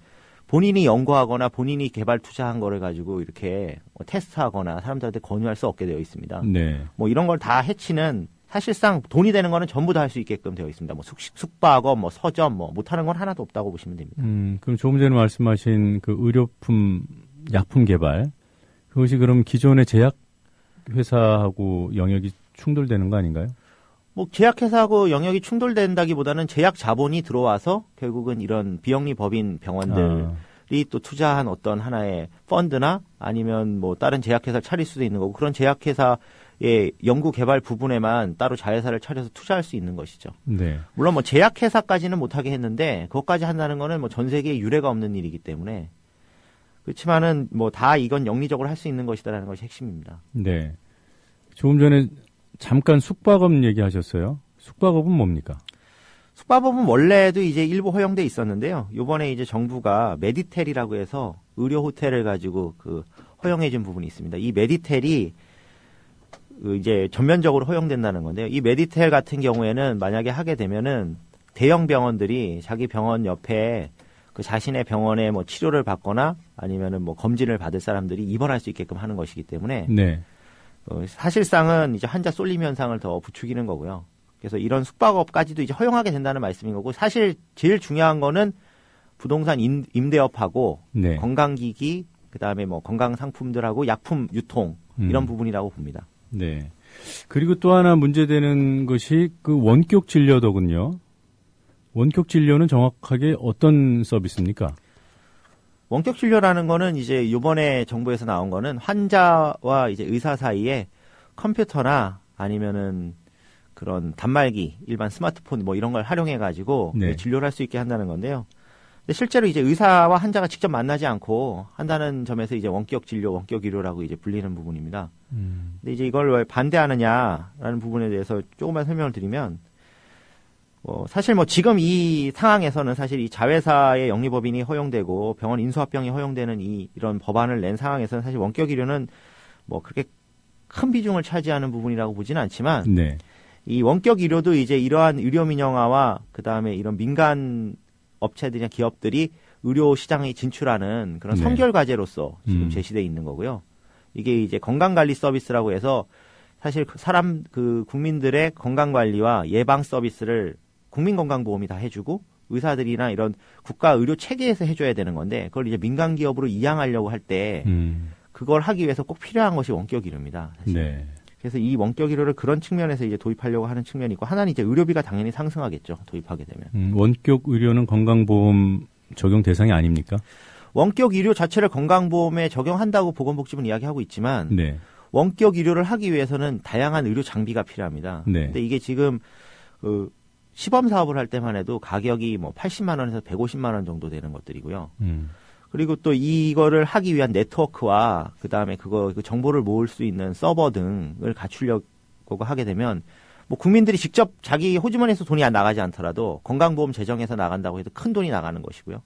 S6: 본인이 연구하거나 본인이 개발 투자한 거를 가지고 이렇게 테스트하거나 사람들한테 권유할 수 없게 되어 있습니다.
S3: 네.
S6: 뭐 이런 걸 다 해치는 사실상 돈이 되는 거는 전부 다 할 수 있게끔 되어 있습니다. 뭐 숙박업, 뭐 서점, 뭐 못하는 건 하나도 없다고 보시면 됩니다.
S3: 그럼 조금 전에 말씀하신 그 의료품, 약품 개발 그것이 그럼 기존의 제약 회사하고 영역이 충돌되는 거 아닌가요?
S6: 뭐 제약회사하고 영역이 충돌된다기보다는 제약 자본이 들어와서 결국은 이런 비영리 법인 병원들이 또 투자한 어떤 하나의 펀드나 아니면 뭐 다른 제약회사를 차릴 수도 있는 거고 그런 제약회사의 연구 개발 부분에만 따로 자회사를 차려서 투자할 수 있는 것이죠.
S3: 네.
S6: 물론 뭐 제약회사까지는 못하게 했는데 그것까지 한다는 거는 뭐 전 세계에 유례가 없는 일이기 때문에 그렇지만은 뭐 다 이건 영리적으로 할 수 있는 것이다라는 것이 핵심입니다.
S3: 네. 조금 전에 잠깐 숙박업 얘기하셨어요. 숙박업은 뭡니까?
S6: 숙박업은 원래도 이제 일부 허용돼 있었는데요. 이번에 이제 정부가 메디텔이라고 해서 의료 호텔을 가지고 그 허용해준 부분이 있습니다. 이 메디텔이 이제 전면적으로 허용된다는 건데요. 이 메디텔 같은 경우에는 만약에 하게 되면은 대형 병원들이 자기 병원 옆에 그 자신의 병원에 뭐 치료를 받거나 아니면은 뭐 검진을 받을 사람들이 입원할 수 있게끔 하는 것이기 때문에
S3: 네.
S6: 사실상은 이제 환자 쏠림 현상을 더 부추기는 거고요. 그래서 이런 숙박업까지도 이제 허용하게 된다는 말씀인 거고 사실 제일 중요한 거는 부동산 임대업하고
S3: 네.
S6: 건강기기 그다음에 뭐 건강 상품들하고 약품 유통 이런 부분이라고 봅니다.
S3: 네. 그리고 또 하나 문제되는 것이 그 원격 진료더군요. 원격 진료는 정확하게 어떤 서비스입니까?
S6: 원격 진료라는 거는 이제 이번에 정부에서 나온 거는 환자와 이제 의사 사이에 컴퓨터나 아니면은 그런 단말기, 일반 스마트폰 뭐 이런 걸 활용해 가지고
S3: 네.
S6: 진료를 할 수 있게 한다는 건데요. 근데 실제로 이제 의사와 환자가 직접 만나지 않고 한다는 점에서 이제 원격 진료, 원격 의료라고 이제 불리는 부분입니다. 근데 이제 이걸 왜 반대하느냐라는 부분에 대해서 조금만 설명을 드리면 사실 뭐 지금 이 상황에서는 사실 이 자회사의 영리법인이 허용되고 병원 인수합병이 허용되는 이런 법안을 낸 상황에서는 사실 원격 의료는 뭐 그렇게 큰 비중을 차지하는 부분이라고 보지는 않지만
S3: 네.
S6: 이 원격 의료도 이제 이러한 의료 민영화와 그 다음에 이런 민간 업체들이나 기업들이 의료 시장에 진출하는 그런
S3: 네.
S6: 선결 과제로서 지금 제시되어 있는 거고요. 이게 이제 건강관리 서비스라고 해서 사실 국민들의 건강관리와 예방 서비스를 국민건강보험이 다 해주고 의사들이나 이런 국가 의료 체계에서 해줘야 되는 건데 그걸 이제 민간 기업으로 이양하려고 할 때 그걸 하기 위해서 꼭 필요한 것이 원격 의료입니다. 사실.
S3: 네.
S6: 그래서 이 원격 의료를 그런 측면에서 이제 도입하려고 하는 측면이 있고 하나는 이제 의료비가 당연히 상승하겠죠. 도입하게 되면.
S3: 원격 의료는 건강보험 적용 대상이 아닙니까?
S6: 원격 의료 자체를 건강보험에 적용한다고 보건복지부는 이야기하고 있지만
S3: 네.
S6: 원격 의료를 하기 위해서는 다양한 의료 장비가 필요합니다.
S3: 네.
S6: 근데 이게 지금 시범 사업을 할 때만 해도 가격이 뭐 80만 원에서 150만 원 정도 되는 것들이고요. 그리고 또 이거를 하기 위한 네트워크와 그다음에 그 정보를 모을 수 있는 서버 등을 갖추려고 하게 되면 뭐 국민들이 직접 자기 호주머니에서 돈이 안 나가지 않더라도 건강보험 재정에서 나간다고 해도 큰 돈이 나가는 것이고요.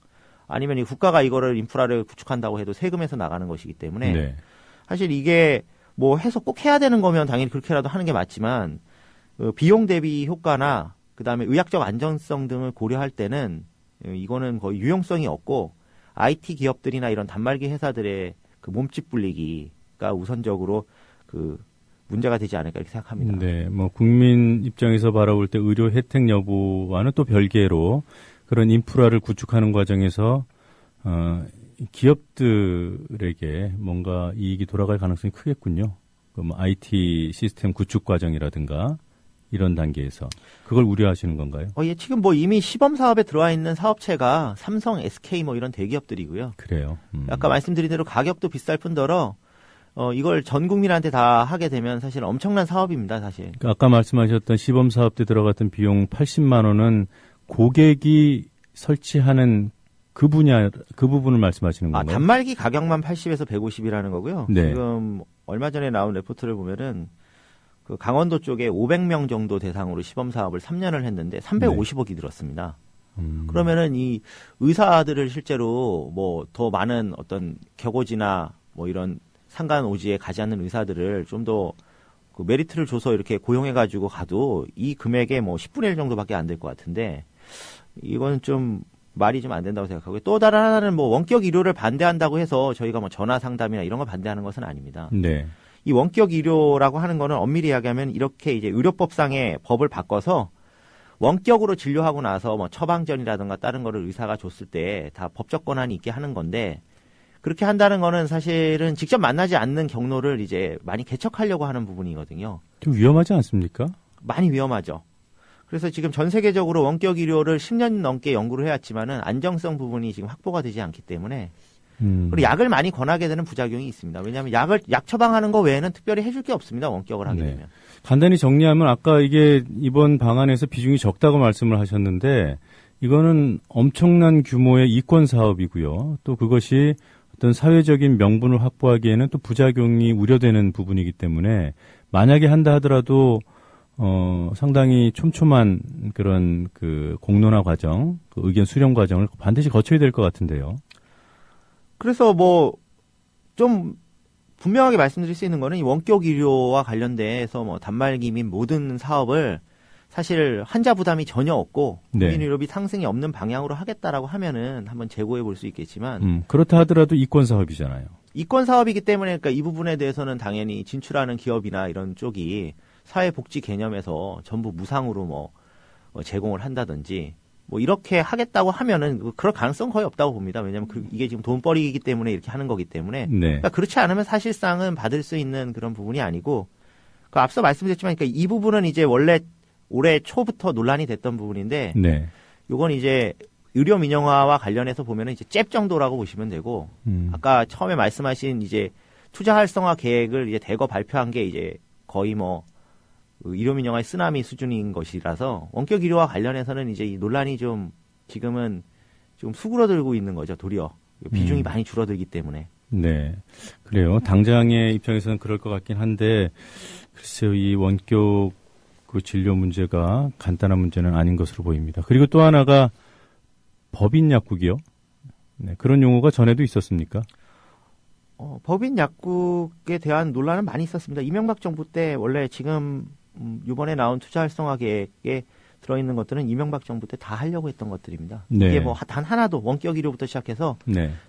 S6: 아니면 이 국가가 이거를 인프라를 구축한다고 해도 세금에서 나가는 것이기 때문에
S3: 네.
S6: 사실 이게 뭐 해서 꼭 해야 되는 거면 당연히 그렇게라도 하는 게 맞지만 비용 대비 효과나 그다음에 의학적 안전성 등을 고려할 때는 이거는 거의 유용성이 없고 IT 기업들이나 이런 단말기 회사들의 그 몸집 불리기가 우선적으로 그 문제가 되지 않을까 이렇게 생각합니다.
S3: 네, 뭐 국민 입장에서 바라볼 때 의료 혜택 여부와는 또 별개로 그런 인프라를 구축하는 과정에서 기업들에게 뭔가 이익이 돌아갈 가능성이 크겠군요. 뭐 IT 시스템 구축 과정이라든가 이런 단계에서 그걸 우려하시는 건가요?
S6: 예, 지금 뭐 이미 시범 사업에 들어와 있는 사업체가 삼성, SK 뭐 이런 대기업들이고요.
S3: 그래요.
S6: 아까 말씀드린 대로 가격도 비쌀 뿐더러 이걸 전 국민한테 다 하게 되면 사실 엄청난 사업입니다, 사실.
S3: 그러니까 아까 말씀하셨던 시범 사업 때 들어갔던 비용 80만 원은 고객이 설치하는 그 부분을 말씀하시는 건가요?
S6: 단말기 가격만 80에서 150이라는 거고요.
S3: 네.
S6: 지금 얼마 전에 나온 레포트를 보면은 그 강원도 쪽에 500명 정도 대상으로 시범 사업을 3년을 했는데 350억이 들었습니다. 그러면은 이 의사들을 실제로 뭐 더 많은 어떤 격오지나 뭐 이런 상간 오지에 가지 않는 의사들을 좀 더 그 메리트를 줘서 이렇게 고용해가지고 가도 이 금액의 뭐 10분의 1 정도밖에 안 될 것 같은데 이건 좀 말이 좀 안 된다고 생각하고요. 또 다른 하나는 뭐 원격 의료를 반대한다고 해서 저희가 뭐 전화 상담이나 이런 걸 반대하는 것은 아닙니다.
S3: 네.
S6: 이 원격 의료라고 하는 거는 엄밀히 이야기하면 이렇게 이제 의료법상의 법을 바꿔서 원격으로 진료하고 나서 뭐 처방전이라든가 다른 거를 의사가 줬을 때 다 법적 권한이 있게 하는 건데 그렇게 한다는 거는 사실은 직접 만나지 않는 경로를 이제 많이 개척하려고 하는 부분이거든요.
S3: 좀 위험하지 않습니까?
S6: 많이 위험하죠. 그래서 지금 전 세계적으로 원격 의료를 10년 넘게 연구를 해왔지만은 안정성 부분이 지금 확보가 되지 않기 때문에 그리고 약을 많이 권하게 되는 부작용이 있습니다. 왜냐하면 약 처방하는 거 외에는 특별히 해줄 게 없습니다. 원격을 하게 되면.
S3: 간단히 정리하면 아까 이게 이번 방안에서 비중이 적다고 말씀을 하셨는데 이거는 엄청난 규모의 이권 사업이고요. 또 그것이 어떤 사회적인 명분을 확보하기에는 또 부작용이 우려되는 부분이기 때문에 만약에 한다 하더라도 상당히 촘촘한 그런 그 공론화 과정, 그 의견 수렴 과정을 반드시 거쳐야 될 것 같은데요.
S6: 그래서 뭐 좀 분명하게 말씀드릴 수 있는 거는 이 원격 의료와 관련돼서 뭐 단말기 및 모든 사업을 사실 환자 부담이 전혀 없고 국민 의료비 상승이 없는 방향으로 하겠다라고 하면은 한번 재고해 볼 수 있겠지만
S3: 그렇다 하더라도 이권 사업이잖아요.
S6: 이권 사업이기 때문에 그러니까 이 부분에 대해서는 당연히 진출하는 기업이나 이런 쪽이 사회복지 개념에서 전부 무상으로 뭐 제공을 한다든지 뭐 이렇게 하겠다고 하면은 그럴 가능성 거의 없다고 봅니다. 왜냐하면 이게 지금 돈벌이이기 때문에 이렇게 하는 거기 때문에 그러니까 그렇지 않으면 사실상은 받을 수 있는 그런 부분이 아니고 그 앞서 말씀드렸지만 그러니까 이 부분은 이제 원래 올해 초부터 논란이 됐던 부분인데 요건 이제 의료 민영화와 관련해서 보면은 이제 잽 정도라고 보시면 되고 아까 처음에 말씀하신 이제 투자 활성화 계획을 이제 대거 발표한 게 이제 거의 뭐 의료 민영화의 쓰나미 수준인 것이라서 원격 의료와 관련해서는 이제 이 논란이 좀 지금은 좀 수그러들고 있는 거죠. 도리어 비중이 많이 줄어들기 때문에.
S3: 네, 그래요. 당장의 입장에서는 그럴 것 같긴 한데 글쎄요, 이 원격 그 진료 문제가 간단한 문제는 아닌 것으로 보입니다. 그리고 또 하나가 법인 약국이요. 네, 그런 용어가 전에도 있었습니까?
S6: 법인 약국에 대한 논란은 많이 있었습니다. 이명박 정부 때 원래 지금 이번에 나온 투자 활성화 계획에 들어있는 것들은 이명박 정부 때 다 하려고 했던 것들입니다. 이게 뭐 단 하나도 원격 의료부터 시작해서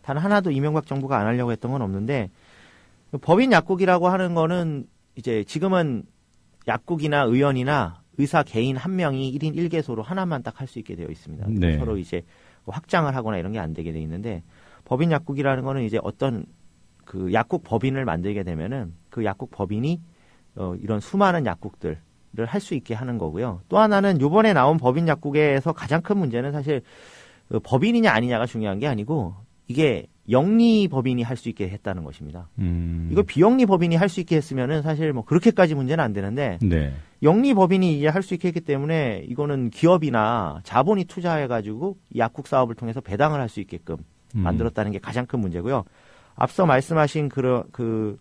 S6: 단 하나도 이명박 정부가 안 하려고 했던 건 없는데 법인 약국이라고 하는 거는 이제 지금은 약국이나 의원이나 의사 개인 한 명이 1인 1개소로 하나만 딱 할 수 있게 되어 있습니다. 서로 이제 확장을 하거나 이런 게 안 되게 돼 있는데 법인 약국이라는 거는 이제 어떤 그 약국 법인을 만들게 되면은 그 약국 법인이 이런 수많은 약국들을 할 수 있게 하는 거고요. 또 하나는 이번에 나온 법인 약국에서 가장 큰 문제는 사실 법인이냐 아니냐가 중요한 게 아니고 이게 영리 법인이 할 수 있게 했다는 것입니다. 이거 비영리 법인이 할 수 있게 했으면은 사실 뭐 그렇게까지 문제는 안 되는데 영리 법인이 이제 할 수 있게 했기 때문에 이거는 기업이나 자본이 투자해가지고 약국 사업을 통해서 배당을 할 수 있게끔 만들었다는 게 가장 큰 문제고요. 앞서 말씀하신 그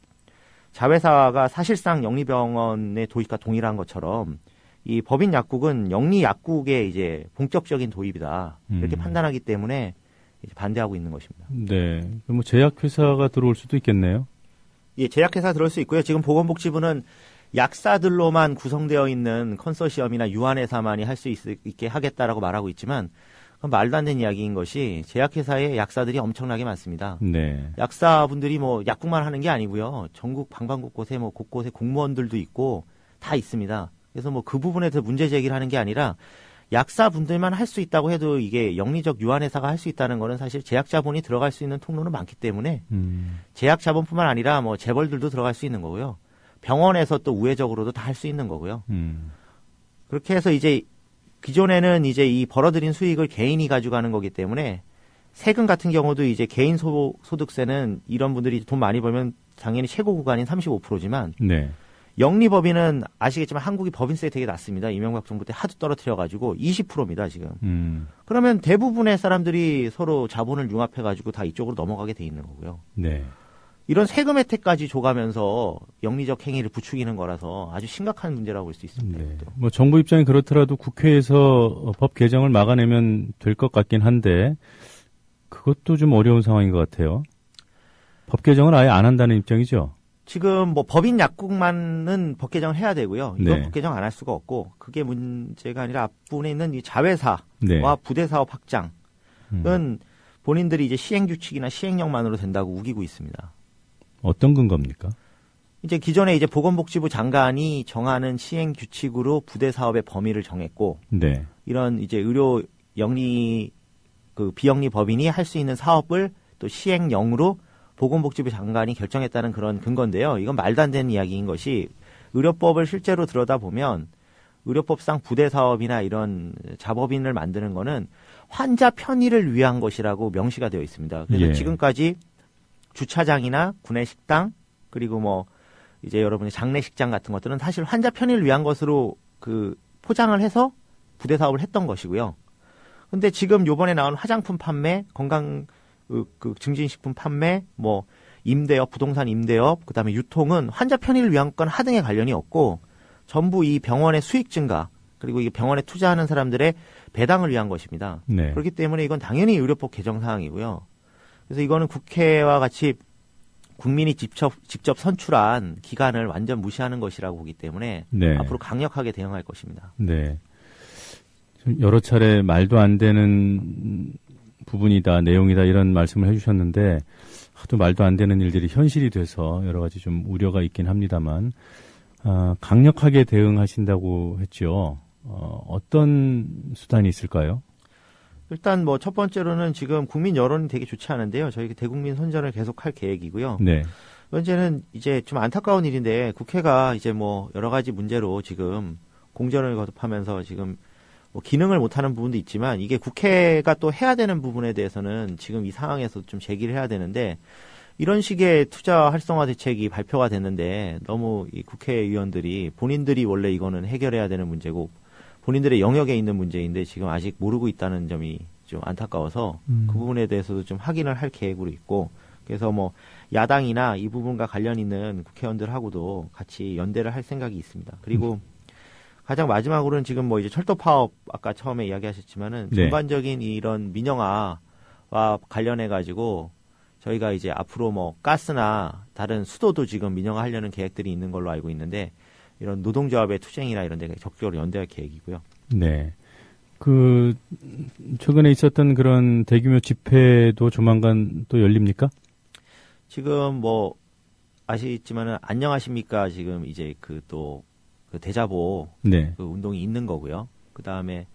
S6: 자회사가 사실상 영리병원의 도입과 동일한 것처럼 이 법인 약국은 영리 약국의 이제 본격적인 도입이다 이렇게 판단하기 때문에 이제 반대하고 있는 것입니다.
S3: 네, 뭐 제약회사가 들어올 수도 있겠네요.
S6: 예, 제약회사 들어올 수 있고요. 지금 보건복지부는 약사들로만 구성되어 있는 컨소시엄이나 유한회사만이 할 수 있게 하겠다라고 말하고 있지만 그건 말도 안 되는 이야기인 것이 제약회사에 약사들이 엄청나게 많습니다. 약사분들이 뭐 약국만 하는 게 아니고요. 전국 방방곳곳에 뭐 곳곳에 공무원들도 있고 다 있습니다. 그래서 뭐 그 부분에 대해서 문제 제기를 하는 게 아니라 약사분들만 할 수 있다고 해도 이게 영리적 유한회사가 할 수 있다는 거는 사실 제약자본이 들어갈 수 있는 통로는 많기 때문에 제약자본뿐만 아니라 뭐 재벌들도 들어갈 수 있는 거고요. 병원에서 또 우회적으로도 다 할 수 있는 거고요. 그렇게 해서 이제 기존에는 이제 이 벌어들인 수익을 개인이 가져가는 거기 때문에 세금 같은 경우도 이제 개인 소득세는 이런 분들이 돈 많이 벌면 당연히 최고 구간인 35%지만 영리법인은 아시겠지만 한국이 법인세 되게 낮습니다. 이명박 정부 때 하도 떨어뜨려가지고 20%입니다, 지금. 그러면 대부분의 사람들이 서로 자본을 융합해가지고 다 이쪽으로 넘어가게 돼 있는 거고요.
S3: 네.
S6: 이런 세금 혜택까지 줘가면서 영리적 행위를 부추기는 거라서 아주 심각한 문제라고 볼 수 있습니다.
S3: 네. 뭐 정부 입장이 그렇더라도 국회에서 법 개정을 막아내면 될 것 같긴 한데 그것도 좀 어려운 상황인 것 같아요. 법 개정을 아예 안 한다는 입장이죠?
S6: 지금 뭐 법인 약국만은 법 개정을 해야 되고요. 이건
S3: 네.
S6: 법 개정 안 할 수가 없고 그게 문제가 아니라 앞부분에 있는 이 자회사와
S3: 네.
S6: 부대사업 확장은 본인들이 이제 시행규칙이나 시행령만으로 된다고 우기고 있습니다.
S3: 어떤 근거입니까?
S6: 이제 기존에 이제 보건복지부 장관이 정하는 시행규칙으로 부대사업의 범위를 정했고
S3: 네.
S6: 이런 이제 의료 영리 비영리 법인이 할 수 있는 사업을 또 시행령으로 보건복지부 장관이 결정했다는 그런 근거인데요. 이건 말도 안 되는 이야기인 것이 의료법을 실제로 들여다보면 의료법상 부대사업이나 이런 자법인을 만드는 거는 환자 편의를 위한 것이라고 명시가 되어 있습니다. 그래서
S3: 예.
S6: 지금까지 주차장이나 구내식당 그리고 뭐 이제 여러분의 장례식장 같은 것들은 사실 환자 편의를 위한 것으로 포장을 해서 부대사업을 했던 것이고요. 근데 지금 요번에 나온 화장품 판매, 건강 증진식품 판매, 뭐 임대업, 부동산 임대업, 그다음에 유통은 환자 편의를 위한 건 하등에 관련이 없고 전부 이 병원의 수익 증가 그리고 이 병원에 투자하는 사람들의 배당을 위한 것입니다.
S3: 네.
S6: 그렇기 때문에 이건 당연히 의료법 개정 사항이고요. 그래서 이거는 국회와 같이 국민이 직접 선출한 기관을 완전 무시하는 것이라고 보기 때문에
S3: 네.
S6: 앞으로 강력하게 대응할 것입니다.
S3: 네. 여러 차례 말도 안 되는 부분이다, 내용이다 이런 말씀을 해주셨는데 하도 말도 안 되는 일들이 현실이 돼서 여러 가지 좀 우려가 있긴 합니다만 강력하게 대응하신다고 했죠. 어떤 수단이 있을까요?
S6: 일단 뭐 첫 번째로는 지금 국민 여론이 되게 좋지 않은데요. 저희 대국민 선전을 계속할 계획이고요.
S3: 네.
S6: 현재는 이제 좀 안타까운 일인데 국회가 이제 뭐 여러 가지 문제로 지금 공전을 거듭하면서 지금 뭐 기능을 못하는 부분도 있지만 이게 국회가 또 해야 되는 부분에 대해서는 지금 이 상황에서 좀 제기를 해야 되는데 이런 식의 투자 활성화 대책이 발표가 됐는데 너무 이 국회의원들이 본인들이 원래 이거는 해결해야 되는 문제고 본인들의 영역에 있는 문제인데 지금 아직 모르고 있다는 점이 좀 안타까워서 그 부분에 대해서도 좀 확인을 할 계획으로 있고 그래서 뭐 야당이나 이 부분과 관련 있는 국회의원들하고도 같이 연대를 할 생각이 있습니다. 그리고 가장 마지막으로는 지금 뭐 이제 철도 파업 아까 처음에 이야기하셨지만은
S3: 네.
S6: 전반적인 이런 민영화와 관련해 가지고 저희가 이제 앞으로 뭐 가스나 다른 수도도 지금 민영화하려는 계획들이 있는 걸로 알고 있는데 이런 노동조합의 투쟁이나 이런 데 적극적으로 연대할 계획이고요.
S3: 네. 최근에 있었던 그런 대규모 집회도 조만간 또 열립니까? 지금
S6: 뭐 아시겠지만은 안녕하십니까 지금 이제 또 대자보
S3: 네.
S6: 운동이 있는 거고요. 그 다음에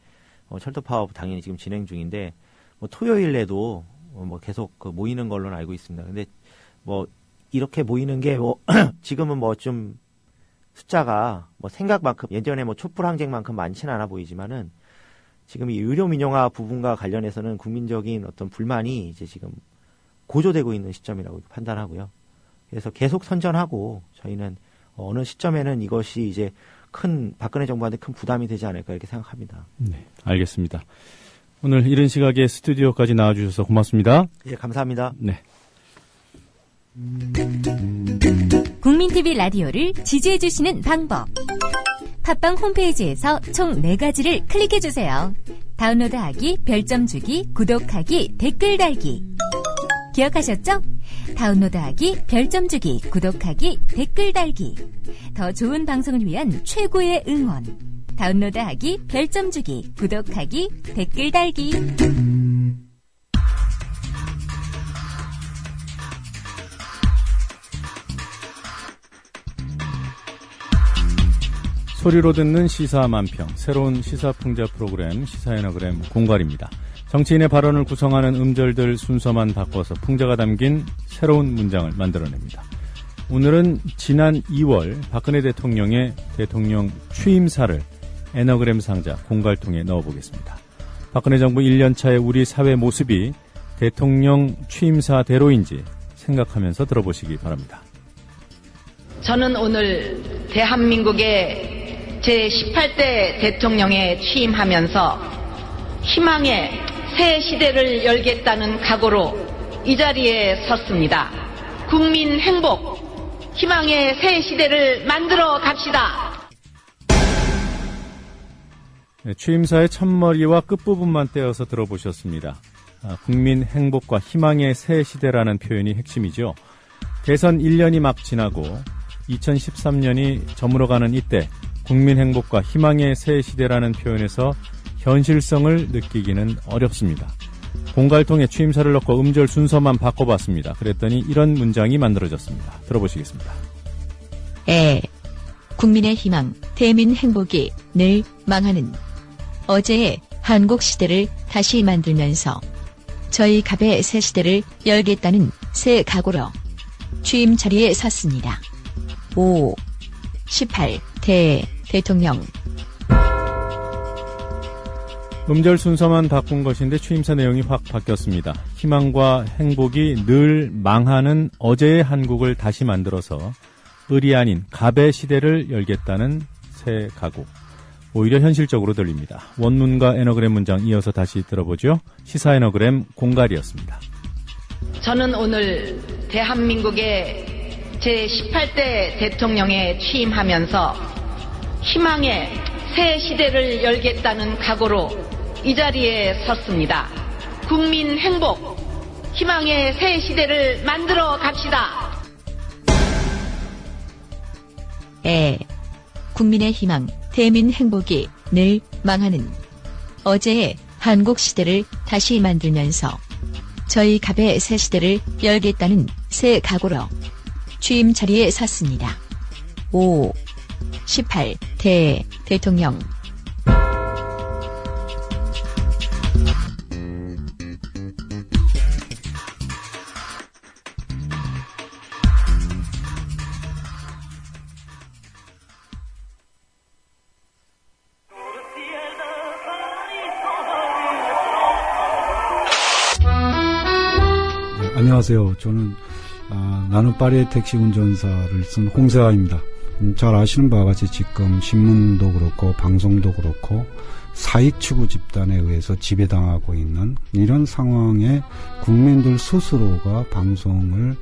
S6: 철도 파업 당연히 지금 진행 중인데 뭐 토요일에도 뭐 계속 모이는 걸로는 알고 있습니다. 근데 뭐 이렇게 모이는 게 뭐 지금은 뭐 좀 숫자가 뭐 생각만큼 예전에 뭐 촛불 항쟁만큼 많지는 않아 보이지만은 지금 이 의료 민영화 부분과 관련해서는 국민적인 어떤 불만이 이제 지금 고조되고 있는 시점이라고 판단하고요. 그래서 계속 선전하고 저희는 어느 시점에는 이것이 이제 박근혜 정부한테 큰 부담이 되지 않을까 이렇게 생각합니다.
S3: 네, 알겠습니다. 오늘 이른 시각에 스튜디오까지 나와주셔서 고맙습니다.
S6: 예, 감사합니다.
S3: 네.
S5: 국민TV 라디오를 지지해주시는 방법. 팟빵 홈페이지에서 총 4가지를 클릭해주세요. 다운로드하기, 별점 주기, 구독하기, 댓글 달기. 기억하셨죠? 다운로드하기, 별점 주기, 구독하기, 댓글 달기. 더 좋은 방송을 위한 최고의 응원. 다운로드하기, 별점 주기, 구독하기, 댓글 달기.
S3: 소리로 듣는 시사 만평, 새로운 시사풍자 프로그램 시사에너그램 공갈입니다. 정치인의 발언을 구성하는 음절들 순서만 바꿔서 풍자가 담긴 새로운 문장을 만들어냅니다. 오늘은 지난 2월 박근혜 대통령의 대통령 취임사를 에너그램 상자 공갈통에 넣어보겠습니다. 박근혜 정부 1년차의 우리 사회 모습이 대통령 취임사대로인지 생각하면서 들어보시기 바랍니다.
S7: 저는 오늘 대한민국의 제18대 대통령에 취임하면서 희망의 새 시대를 열겠다는 각오로 이 자리에 섰습니다. 국민 행복, 희망의 새 시대를 만들어 갑시다.
S3: 네, 취임사의 첫머리와 끝부분만 떼어서 들어보셨습니다. 국민 행복과 희망의 새 시대라는 표현이 핵심이죠. 대선 1년이 막 지나고 2013년이 저물어가는 이때 국민 행복과 희망의 새 시대라는 표현에서 현실성을 느끼기는 어렵습니다. 공갈통에 취임사를 넣고 음절 순서만 바꿔봤습니다. 그랬더니 이런 문장이 만들어졌습니다. 들어보시겠습니다.
S11: 국민의 희망, 대민 행복이 늘 망하는 어제의 한국 시대를 다시 만들면서 저희 갑의 새 시대를 열겠다는 새 각오로 취임 자리에 섰습니다. 5. 18. 대통령.
S3: 음절 순서만 바꾼 것인데 취임사 내용이 확 바뀌었습니다. 희망과 행복이 늘 망하는 어제의 한국을 다시 만들어서 을이 아닌 갑의 시대를 열겠다는 새 각오. 오히려 현실적으로 들립니다. 원문과 에너그램 문장 이어서 다시 들어보죠. 시사 에너그램 공갈이었습니다.
S7: 저는 오늘 대한민국의 제18대 대통령에 취임하면서 희망의 새 시대를 열겠다는 각오로 이 자리에 섰습니다. 국민 행복, 희망의 새 시대를 만들어 갑시다.
S11: 국민의 희망, 대민 행복이 늘 망하는 어제의 한국 시대를 다시 만들면서 저희 갑의 새 시대를 열겠다는 새 각오로 취임 자리에 섰습니다. 5. 18. 대통령.
S8: 안녕하세요. 저는 나는 파리의 택시 운전사를 쓴 홍세화입니다. 잘 아시는 바와 같이 지금 신문도 그렇고 방송도 그렇고 사익 추구 집단에 의해서 지배당하고 있는 이런 상황에 국민들 스스로가 방송을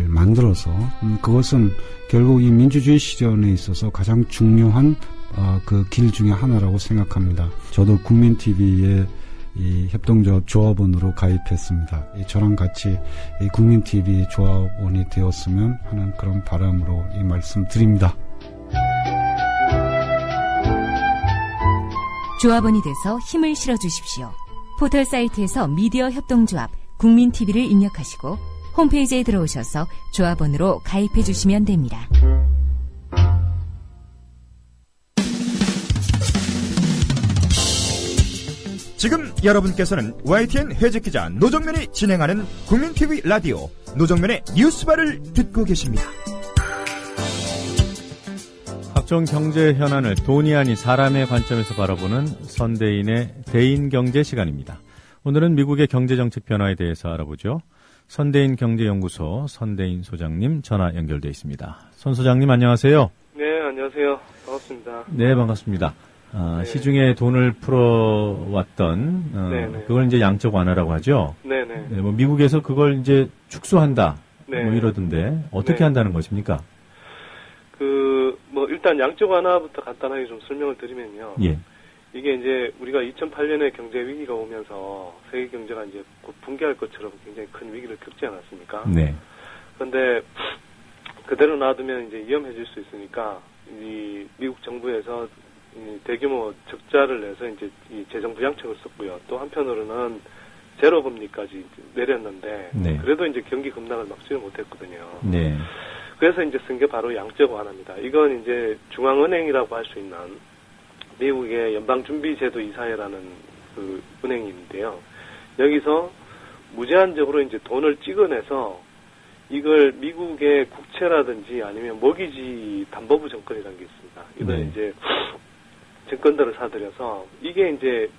S8: 만들어서 그것은 결국 이 민주주의 실현에 있어서 가장 중요한 그 길 중에 하나라고 생각합니다. 저도 국민TV에 이 협동조합 조합원으로 가입했습니다. 저랑 같이 이 국민TV 조합원이 되었으면 하는 그런 바람으로 이 말씀 드립니다.
S5: 조합원이 돼서 힘을 실어주십시오. 포털 사이트에서 미디어 협동조합 국민TV를 입력하시고 홈페이지에 들어오셔서 조합원으로 가입해 주시면 됩니다.
S9: 지금 여러분께서는 YTN 해직기자 노정면이 진행하는 국민TV 라디오 노정면의 뉴스바를 듣고 계십니다.
S3: 각종 경제 현안을 돈이 아닌 사람의 관점에서 바라보는 선대인의 대인경제 시간입니다. 오늘은 미국의 경제정책 변화에 대해서 알아보죠. 선대인 경제연구소 선대인 소장님 전화 연결돼 있습니다. 선 소장님 안녕하세요.
S24: 네, 안녕하세요. 반갑습니다.
S3: 네, 반갑습니다.
S24: 네.
S3: 시중에 돈을 풀어왔던 그걸 이제 양적 완화라고 하죠.
S24: 네네.
S3: 네, 뭐 미국에서 그걸 이제 축소한다.
S24: 네.
S3: 뭐 이러던데 어떻게
S24: 네.
S3: 한다는 것입니까?
S24: 뭐 일단 양적 완화부터 간단하게 좀 설명을 드리면요.
S3: 예.
S24: 이게 이제 우리가 2008년에 경제 위기가 오면서 세계 경제가 이제 곧 붕괴할 것처럼 굉장히 큰 위기를 겪지 않았습니까?
S3: 네.
S24: 그런데 그대로 놔두면 이제 위험해질 수 있으니까 이 미국 정부에서 이 대규모 적자를 내서 이제 이 재정 부양책을 썼고요. 또 한편으로는 제로 금리까지 내렸는데
S3: 네.
S24: 그래도 이제 경기 급락을 막지는 못했거든요.
S3: 네.
S24: 그래서 이제 쓴 게 바로 양적 완화입니다. 이건 이제 중앙은행이라고 할 수 있는 미국의 연방준비제도 이사회라는 그 은행인데요. 여기서 무제한적으로 이제 돈을 찍어내서 이걸 미국의 국채라든지 아니면 모기지 담보부 정권이라는 게 있습니다. 이건
S3: 네.
S24: 이제 증권들을 사들여서 이게 이제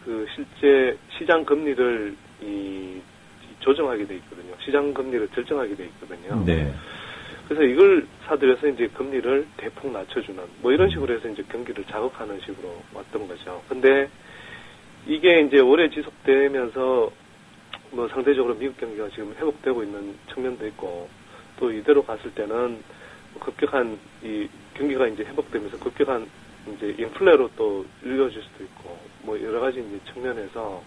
S24: 그 실제 시장 금리를 조정하게 돼 있거든요. 시장 금리를 결정하게 돼 있거든요.
S3: 네.
S24: 그래서 이걸 사들여서 이제 금리를 대폭 낮춰주는 뭐 이런 식으로 해서 이제 경기를 자극하는 식으로 왔던 거죠. 근데 이게 이제 오래 지속되면서 뭐 상대적으로 미국 경기가 지금 회복되고 있는 측면도 있고 또 이대로 갔을 때는 급격한 이 경기가 이제 회복되면서 급격한 이제 인플레로 또 이어질 수도 있고 뭐 여러 가지 이제 측면에서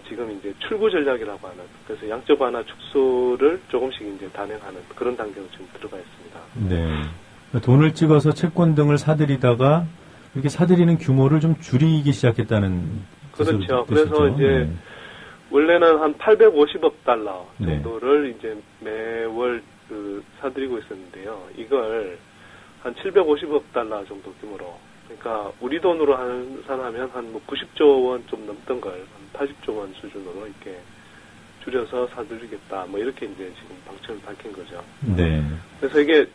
S24: 지금 이제 출구 전략이라고 하는 그래서 양적 완화 축소를 조금씩 이제 단행하는 그런 단계로 지금 들어가 있습니다.
S3: 네. 돈을 찍어서 채권 등을 사들이다가 이렇게 사들이는 규모를 좀 줄이기 시작했다는
S24: 그렇죠. 그래서 이제 원래는 한 850억 달러 정도를 이제 매월 사들이고 있었는데요. 이걸 한 750억 달러 정도 규모로 그러니까 우리 돈으로 환산하면 한 뭐 90조 원 좀 넘던 걸 한 80조 원 수준으로 이렇게 줄여서 사들이겠다. 뭐 이렇게 이제 지금 방침을 밝힌 거죠.
S3: 네.
S24: 그래서 이게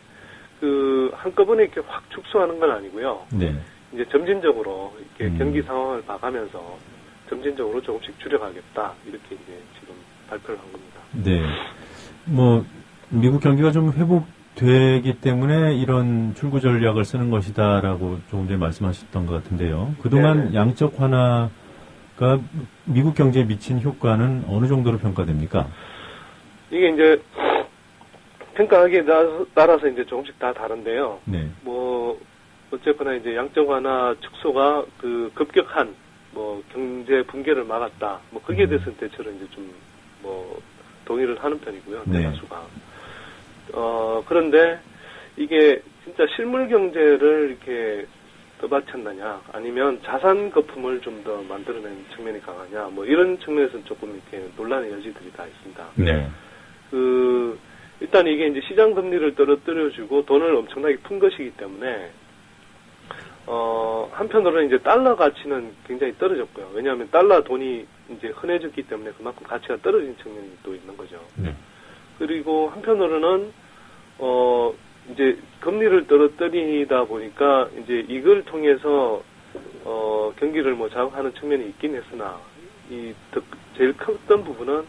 S24: 한꺼번에 이렇게 확 축소하는 건 아니고요.
S3: 네.
S24: 이제 점진적으로 이렇게 경기 상황을 봐가면서 점진적으로 조금씩 줄여가겠다. 이렇게 이제 지금 발표를 한 겁니다.
S3: 네. 뭐 미국 경기가 좀 회복되기 때문에 이런 출구 전략을 쓰는 것이다라고 조금 전에 말씀하셨던 것 같은데요. 그동안
S24: 네네.
S3: 양적 완화가 미국 경제에 미친 효과는 어느 정도로 평가됩니까?
S24: 이게 이제 평가하기에 따라서 이제 조금씩 다 다른데요.
S3: 네.
S24: 뭐 어쨌거나 이제 양적 완화 축소가 급격한 뭐 경제 붕괴를 막았다. 뭐 거기에 대해서는 대체로 이제 좀 뭐 동의를 하는 편이고요. 대다수가. 그런데 이게 진짜 실물 경제를 이렇게 떠받쳤느냐, 아니면 자산 거품을 좀 더 만들어낸 측면이 강하냐, 뭐 이런 측면에서는 조금 이렇게 논란의 여지들이 다 있습니다.
S3: 네.
S24: 일단 이게 이제 시장 금리를 떨어뜨려주고 돈을 엄청나게 푼 것이기 때문에, 한편으로는 이제 달러 가치는 굉장히 떨어졌고요. 왜냐하면 달러 돈이 이제 흔해졌기 때문에 그만큼 가치가 떨어진 측면이 또 있는 거죠.
S3: 네.
S24: 그리고 한편으로는, 이제 금리를 떨어뜨리다 보니까 이제 이걸 통해서, 경기를 뭐 자극하는 측면이 있긴 했으나, 제일 컸던 부분은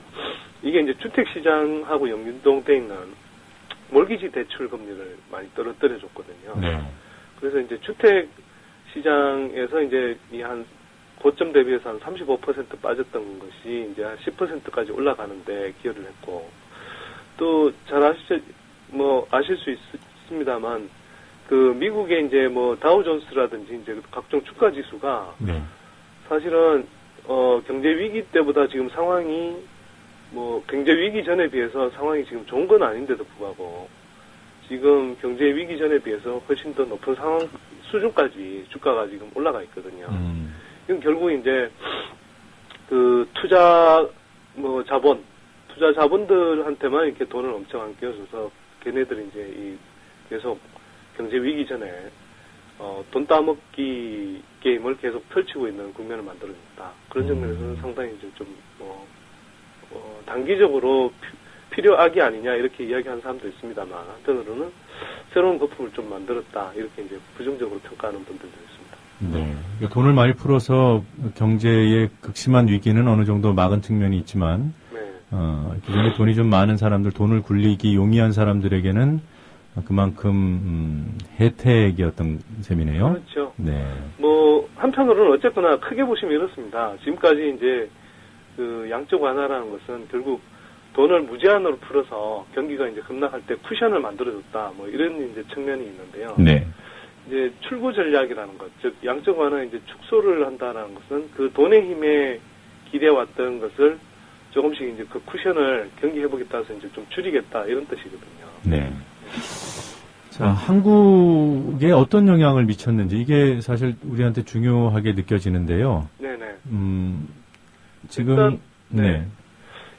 S24: 이게 이제 주택시장하고 연동돼 있는 몰기지 대출 금리를 많이 떨어뜨려줬거든요.
S3: 네.
S24: 그래서 이제 주택 시장에서 이제 한 고점 대비해서 한 35% 빠졌던 것이 이제 한 10%까지 올라가는데 기여를 했고, 또 잘 아실 수 있습니다만, 미국의 이제 뭐 다우존스라든지 이제 각종 주가 지수가
S3: 네.
S24: 사실은 경제 위기 때보다 지금 상황이 뭐 경제 위기 전에 비해서 상황이 지금 좋은 건 아닌데도 불구하고 지금 경제 위기 전에 비해서 훨씬 더 높은 상황 수준까지 주가가 지금 올라가 있거든요. 이건 결국 이제 투자 자본들한테만 이렇게 돈을 엄청 안 끼워줘서 걔네들이 이제 계속 경제 위기 전에 돈 따먹기 게임을 계속 펼치고 있는 국면을 만들어냈다. 그런 측면에서는 상당히 이제 좀 단기적으로 필요악이 아니냐 이렇게 이야기하는 사람도 있습니다만, 한편으로는 새로운 거품을 좀 만들었다 이렇게 이제 부정적으로 평가하는 분들도 있습니다.
S3: 네. 돈을 많이 풀어서 경제의 극심한 위기는 어느 정도 막은 측면이 있지만, 기존에 돈이 좀 많은 사람들, 돈을 굴리기 용이한 사람들에게는 그만큼 혜택이었던 셈이네요.
S24: 그렇죠.
S3: 네.
S24: 뭐 한편으로는 어쨌거나 크게 보시면 이렇습니다. 지금까지 이제 양적 완화라는 것은 결국 돈을 무제한으로 풀어서 경기가 이제 급락할 때 쿠션을 만들어줬다. 뭐 이런 이제 측면이 있는데요.
S3: 네.
S24: 이제 출구 전략이라는 것, 즉 양적 완화 이제 축소를 한다라는 것은 그 돈의 힘에 기대왔던 것을 조금씩 이제 그 쿠션을 경기 회복에 따라서 이제 좀 줄이겠다 이런 뜻이거든요.
S3: 네. 자, 한국에 어떤 영향을 미쳤는지 이게 사실 우리한테 중요하게 느껴지는데요.
S24: 네네.
S3: 지금
S24: 일단,
S3: 네.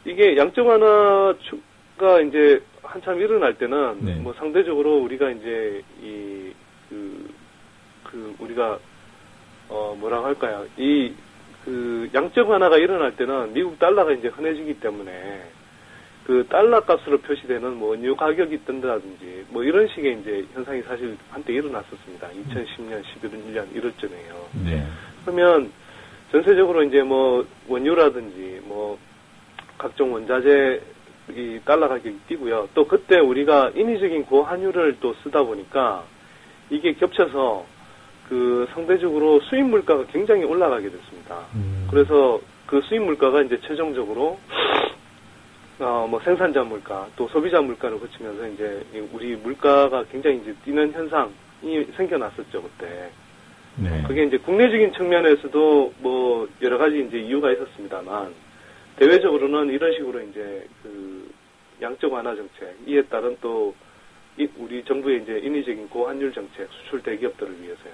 S24: 이게 양적 완화가 이제 한참 일어날 때는
S3: 네.
S24: 뭐 상대적으로 우리가 이제 우리가 뭐라고 할까요? 양적 완화가 일어날 때는 미국 달러가 이제 흔해지기 때문에 그 달러 값으로 표시되는 뭐 원유 가격이 뜬다든지 뭐 이런 식의 이제 현상이 사실 한때 일어났었습니다. 2010년 11년 1월쯤에요.
S3: 네.
S24: 그러면 전세적으로 이제 뭐 원유라든지 뭐 각종 원자재 이 달러 가격이 뛰고요. 또 그때 우리가 인위적인 고환율을 또 쓰다 보니까 이게 겹쳐서 그 상대적으로 수입 물가가 굉장히 올라가게 됐습니다. 그래서 그 수입 물가가 이제 최종적으로 뭐 생산자 물가 또 소비자 물가를 거치면서 이제 우리 물가가 굉장히 이제 뛰는 현상이 생겨났었죠 그때.
S3: 네.
S24: 그게 이제 국내적인 측면에서도 뭐 여러 가지 이제 이유가 있었습니다만 대외적으로는 이런 식으로 이제 그 양적 완화 정책 이에 따른 또 우리 정부의 이제 인위적인 고환율 정책 수출 대기업들을 위해서요.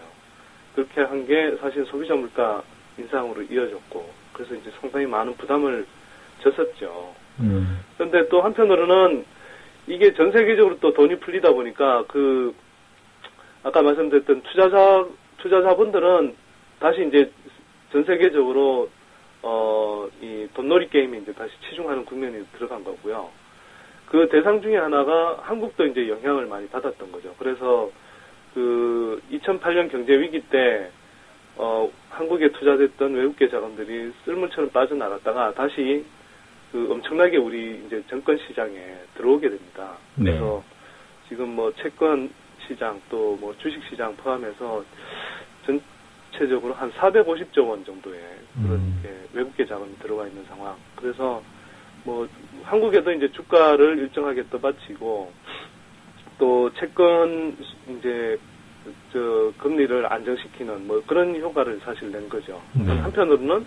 S24: 그렇게 한 게 사실 소비자 물가 인상으로 이어졌고 그래서 이제 상당히 많은 부담을 졌었죠. 그런데 또 한편으로는 이게 전 세계적으로 또 돈이 풀리다 보니까 그 아까 말씀드렸던 투자자분들은 다시 이제 전 세계적으로 이 돈놀이 게임에 이제 다시 치중하는 국면이 들어간 거고요. 그 대상 중에 하나가 한국도 이제 영향을 많이 받았던 거죠. 그래서 그 2008년 경제 위기 때 한국에 투자됐던 외국계 자금들이 쓸물처럼 빠져나갔다가 다시 그 엄청나게 우리 이제 정권 시장에 들어오게 됩니다. 그래서 지금 뭐 채권 시장 또 뭐 주식 시장 포함해서 전체적으로 한 450조 원 정도의 그런 외국계 자금이 들어와 있는 상황. 그래서 뭐 한국에도 이제 주가를 일정하게 떠받치고 또 채권 이제 저 금리를 안정시키는 뭐 그런 효과를 사실 낸 거죠. 한편으로는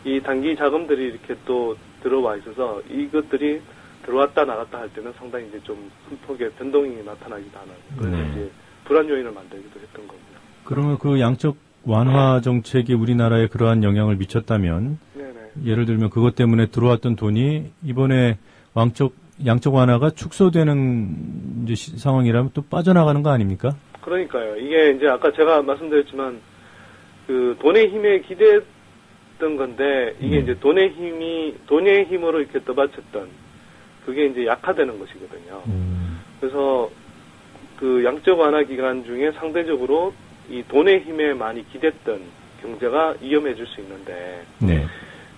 S24: 이 단기 자금들이 이렇게 또 들어와 있어서 이것들이 들어왔다 나갔다 할 때는 상당히 이제 좀 큰 폭의 변동이 나타나기도 하는 그런 이제 불안 요인을 만들기도 했던 겁니다.
S3: 그러면 그 양적 완화 정책이 우리나라에 그러한 영향을 미쳤다면 예를 들면 그것 때문에 들어왔던 돈이 이번에 양적 완화가 축소되는 이제 상황이라면 또 빠져나가는 거 아닙니까?
S24: 그러니까요. 이게 이제 아까 제가 말씀드렸지만 그 돈의 힘에 기대했던 건데 이게 이제 돈의 힘으로 이렇게 떠받쳤던 그게 이제 약화되는 것이거든요. 그래서 그 양적 완화 기간 중에 상대적으로 이 돈의 힘에 많이 기댔던 경제가 위험해질 수 있는데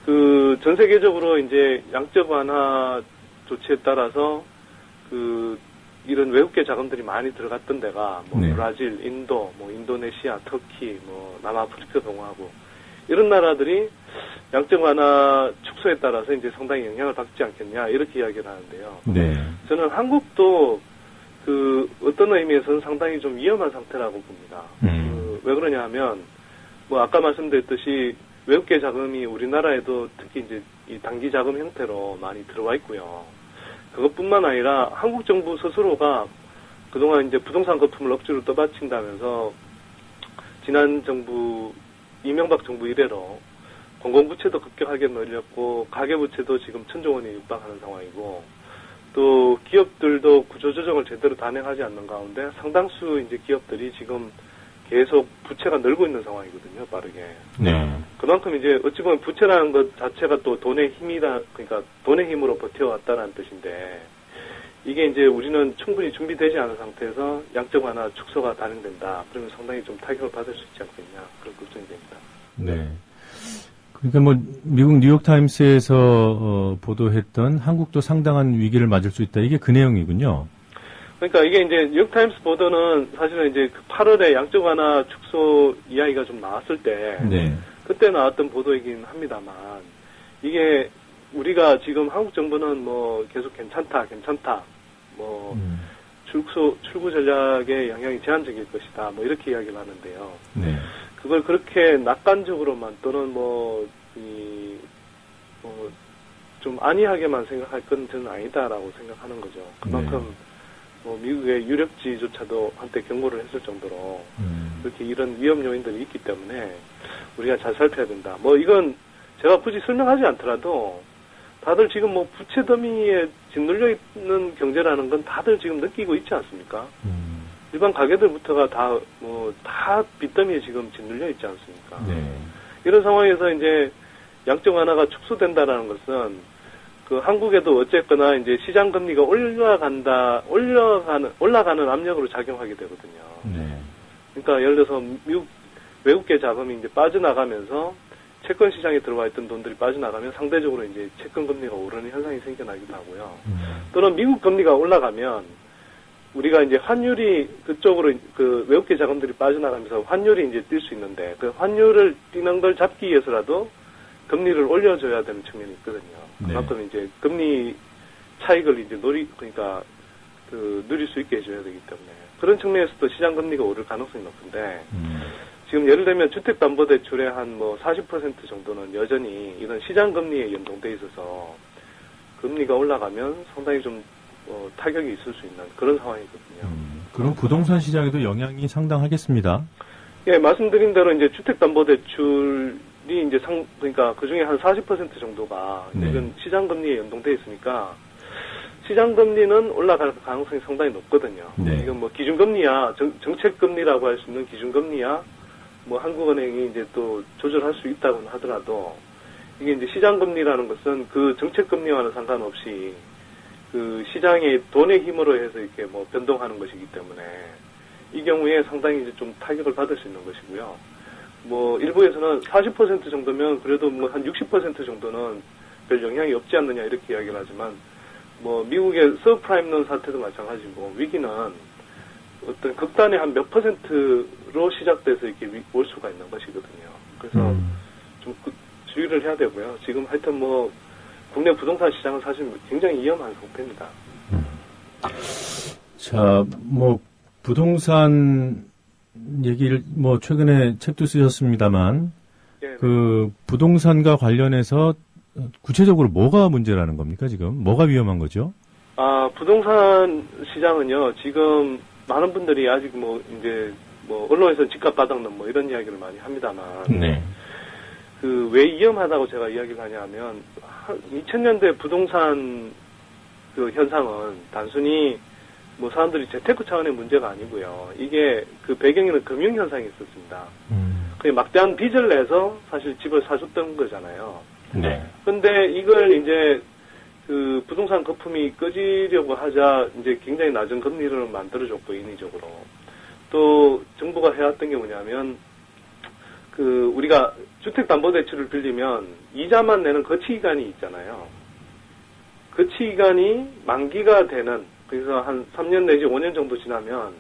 S24: 그 전 세계적으로 이제 양적 완화 조치에 따라서 그 이런 외국계 자금들이 많이 들어갔던 데가 뭐 브라질, 인도, 뭐 인도네시아, 터키, 뭐 남아프리카 공화국 이런 나라들이 양적 완화 축소에 따라서 이제 상당히 영향을 받지 않겠냐 이렇게 이야기를 하는데요. 저는 한국도 그 어떤 의미에서는 상당히 좀 위험한 상태라고 봅니다. 왜 그러냐하면 뭐 아까 말씀드렸듯이 외국계 자금이 우리나라에도 특히 이제 이 단기 자금 형태로 많이 들어와 있고요. 그것뿐만 아니라 한국 정부 스스로가 그동안 이제 부동산 거품을 억지로 떠받친다면서 지난 정부 이명박 정부 이래로 공공부채도 급격하게 늘렸고 가계부채도 지금 1,000조 원에 육박하는 상황이고 또 기업들도 구조조정을 제대로 단행하지 않는 가운데 상당수 이제 기업들이 지금 계속 부채가 늘고 있는 상황이거든요, 빠르게. 그만큼 이제 어찌 보면 부채라는 것 자체가 또 돈의 그러니까 돈의 힘으로 버텨왔다는 뜻인데 이게 이제 우리는 충분히 준비되지 않은 상태에서 양적 완화 축소가 단행된다. 그러면 상당히 좀 타격을 받을 수 있지 않겠냐 그런 걱정이 됩니다.
S3: 그러니까 뭐 미국 뉴욕타임스에서 보도했던 한국도 상당한 위기를 맞을 수 있다. 이게 그 내용이군요.
S24: 그러니까 이게 이제 뉴욕타임스 보도는 사실은 이제 그 8월에 양적 완화 축소 이야기가 좀 나왔을 때 그때 나왔던 보도이긴 합니다만 이게 우리가 지금 한국 정부는 뭐 계속 괜찮다 뭐 출구 전략의 영향이 제한적일 것이다 뭐 이렇게 이야기를 하는데요. 그걸 그렇게 낙관적으로만 또는 좀 안이하게만 생각할 건 저는 아니다라고 생각하는 거죠. 그만큼 뭐 미국의 유력지조차도 한때 경고를 했을 정도로 그렇게 이런 위험 요인들이 있기 때문에 우리가 잘 살펴야 된다. 뭐 이건 제가 굳이 설명하지 않더라도 다들 지금 뭐 부채 더미에 짓눌려 있는 경제라는 건 다들 지금 느끼고 있지 않습니까? 일반 가게들부터가 다 빚더미에 지금 짓눌려 있지 않습니까? 이런 상황에서 이제 양적 완화가 축소된다라는 것은 그 한국에도 어쨌거나 이제 시장 금리가 올라가는 압력으로 작용하게 되거든요. 그러니까 예를 들어서 외국계 자금이 이제 빠져나가면서 채권 시장에 들어와 있던 돈들이 빠져나가면 상대적으로 이제 채권 금리가 오르는 현상이 생겨나기도 하고요. 또는 미국 금리가 올라가면 우리가 이제 환율이 그쪽으로 그 외국계 자금들이 빠져나가면서 환율이 이제 뛸 수 있는데 그 환율을 뛰는 걸 잡기 위해서라도 금리를 올려줘야 되는 측면이 있거든요. 그만큼 이제 금리 차익을 이제 그러니까 누릴 수 있게 해줘야 되기 때문에 그런 측면에서도 시장 금리가 오를 가능성이 높은데 지금 예를 들면 주택담보대출의 한 뭐 40% 정도는 여전히 이런 시장 금리에 연동돼 있어서 금리가 올라가면 상당히 좀 타격이 있을 수 있는 그런 상황이거든요.
S3: 그럼 부동산 시장에도 영향이 상당하겠습니다.
S24: 예, 말씀드린 대로 이제 주택담보대출이 이제 그러니까 그 중에 한 40% 정도가 이건 시장 금리에 연동돼 있으니까 시장 금리는 올라갈 가능성이 상당히 높거든요. 이건 뭐 기준금리야, 정책금리라고 할 수 있는 기준금리야, 뭐 한국은행이 이제 또 조절할 수 있다고 하더라도 이게 이제 시장 금리라는 것은 그 정책 금리와는 상관없이 그 시장의 돈의 힘으로 해서 이렇게 뭐 변동하는 것이기 때문에 이 경우에 상당히 이제 좀 타격을 받을 수 있는 것이고요. 뭐 일부에서는 40% 정도면 그래도 뭐 한 60% 정도는 별 영향이 없지 않느냐 이렇게 이야기를 하지만 뭐 미국의 서브프라임론 사태도 마찬가지고 위기는 어떤 극단의 한 몇 %로 시작돼서 이렇게 올 수가 있는 것이거든요. 그래서 좀 주의를 해야 되고요. 지금 하여튼 뭐 국내 부동산 시장은 사실 굉장히 위험한 상태입니다.
S3: 자, 뭐 부동산 얘기를 뭐 최근에 책도 쓰셨습니다만 그 부동산과 관련해서 구체적으로 뭐가 문제라는 겁니까 지금? 뭐가 위험한 거죠?
S24: 부동산 시장은요 지금 많은 분들이 아직 뭐 이제 뭐 언론에서 집값 바닥론 뭐 이런 이야기를 많이 합니다만 그 왜 위험하다고 제가 이야기를 하냐면 2000년대 부동산 그 현상은 단순히 뭐 사람들이 재테크 차원의 문제가 아니고요. 이게 그 배경에는 금융 현상이 있었습니다. 그 막대한 빚을 내서 사실 집을 사줬던 거잖아요. 근데 이걸 이제 그 부동산 거품이 꺼지려고 하자 이제 굉장히 낮은 금리를 만들어줬고 인위적으로 또 정부가 해왔던 게 뭐냐면 그 우리가 주택담보대출을 빌리면 이자만 내는 거치기간이 있잖아요. 거치기간이 만기가 되는 그래서 한 3년 내지 5년 정도 지나면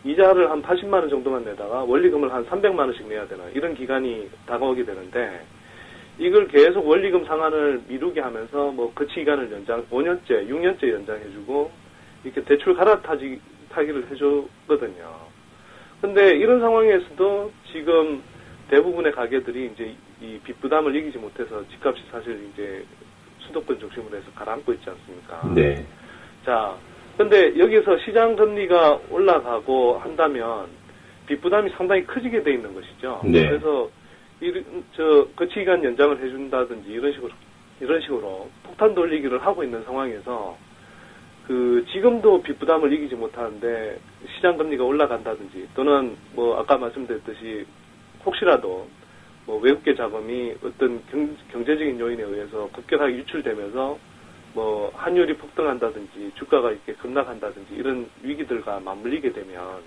S24: 이자를 한 80만 원 정도만 내다가 원리금을 한 300만 원씩 내야 되는 이런 기간이 다가오게 되는데 이걸 계속 원리금 상환을 미루게 하면서 뭐 거치기간을 5년째, 6년째 연장해주고 이렇게 대출 갈아타기를 해줬거든요. 근데 이런 상황에서도 지금 대부분의 가게들이 이제 이 빚부담을 이기지 못해서 집값이 사실 이제 수도권 중심으로 해서 가라앉고 있지 않습니까? 자, 근데 여기서 시장 금리가 올라가고 한다면 빚부담이 상당히 커지게 돼 있는 것이죠. 그래서 거치기간 연장을 해준다든지 이런 식으로 폭탄 돌리기를 하고 있는 상황에서 그 지금도 빚부담을 이기지 못하는데 시장 금리가 올라간다든지 또는 뭐 아까 말씀드렸듯이 혹시라도 뭐 외국계 자금이 어떤 경제적인 요인에 의해서 급격하게 유출되면서 뭐 환율이 폭등한다든지 주가가 이렇게 급락한다든지 이런 위기들과 맞물리게 되면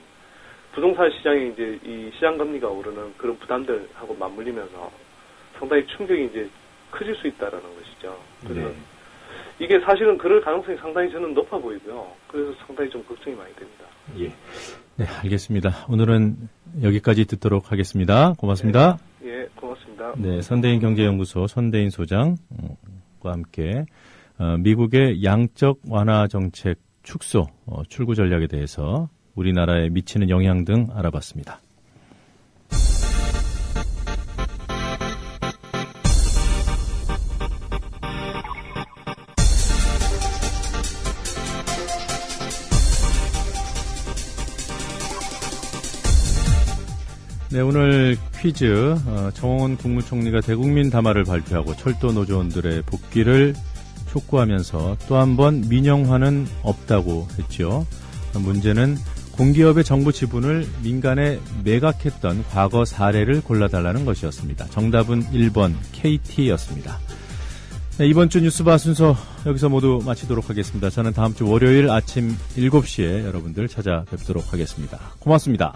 S24: 부동산 시장에 이제 이 시장 금리가 오르는 그런 부담들하고 맞물리면서 상당히 충격이 이제 커질 수 있다라는 것이죠. 그래서 이게 사실은 그럴 가능성이 상당히 저는 높아 보이고요. 그래서 상당히 좀 걱정이 많이 됩니다.
S3: 네, 알겠습니다. 오늘은 여기까지 듣도록 하겠습니다. 고맙습니다.
S24: 예, 고맙습니다.
S3: 네, 선대인 경제연구소 선대인 소장과 함께 미국의 양적 완화 정책 축소 출구 전략에 대해서 우리나라에 미치는 영향 등 알아봤습니다. 네, 오늘 퀴즈 정홍원 국무총리가 대국민 담화를 발표하고 철도 노조원들의 복귀를 촉구하면서 또 한 번 민영화는 없다고 했죠. 문제는 공기업의 정부 지분을 민간에 매각했던 과거 사례를 골라달라는 것이었습니다. 정답은 1번 KT였습니다. 네, 이번 주 뉴스바 순서 여기서 모두 마치도록 하겠습니다. 저는 다음 주 월요일 아침 7시에 여러분들 찾아뵙도록 하겠습니다. 고맙습니다.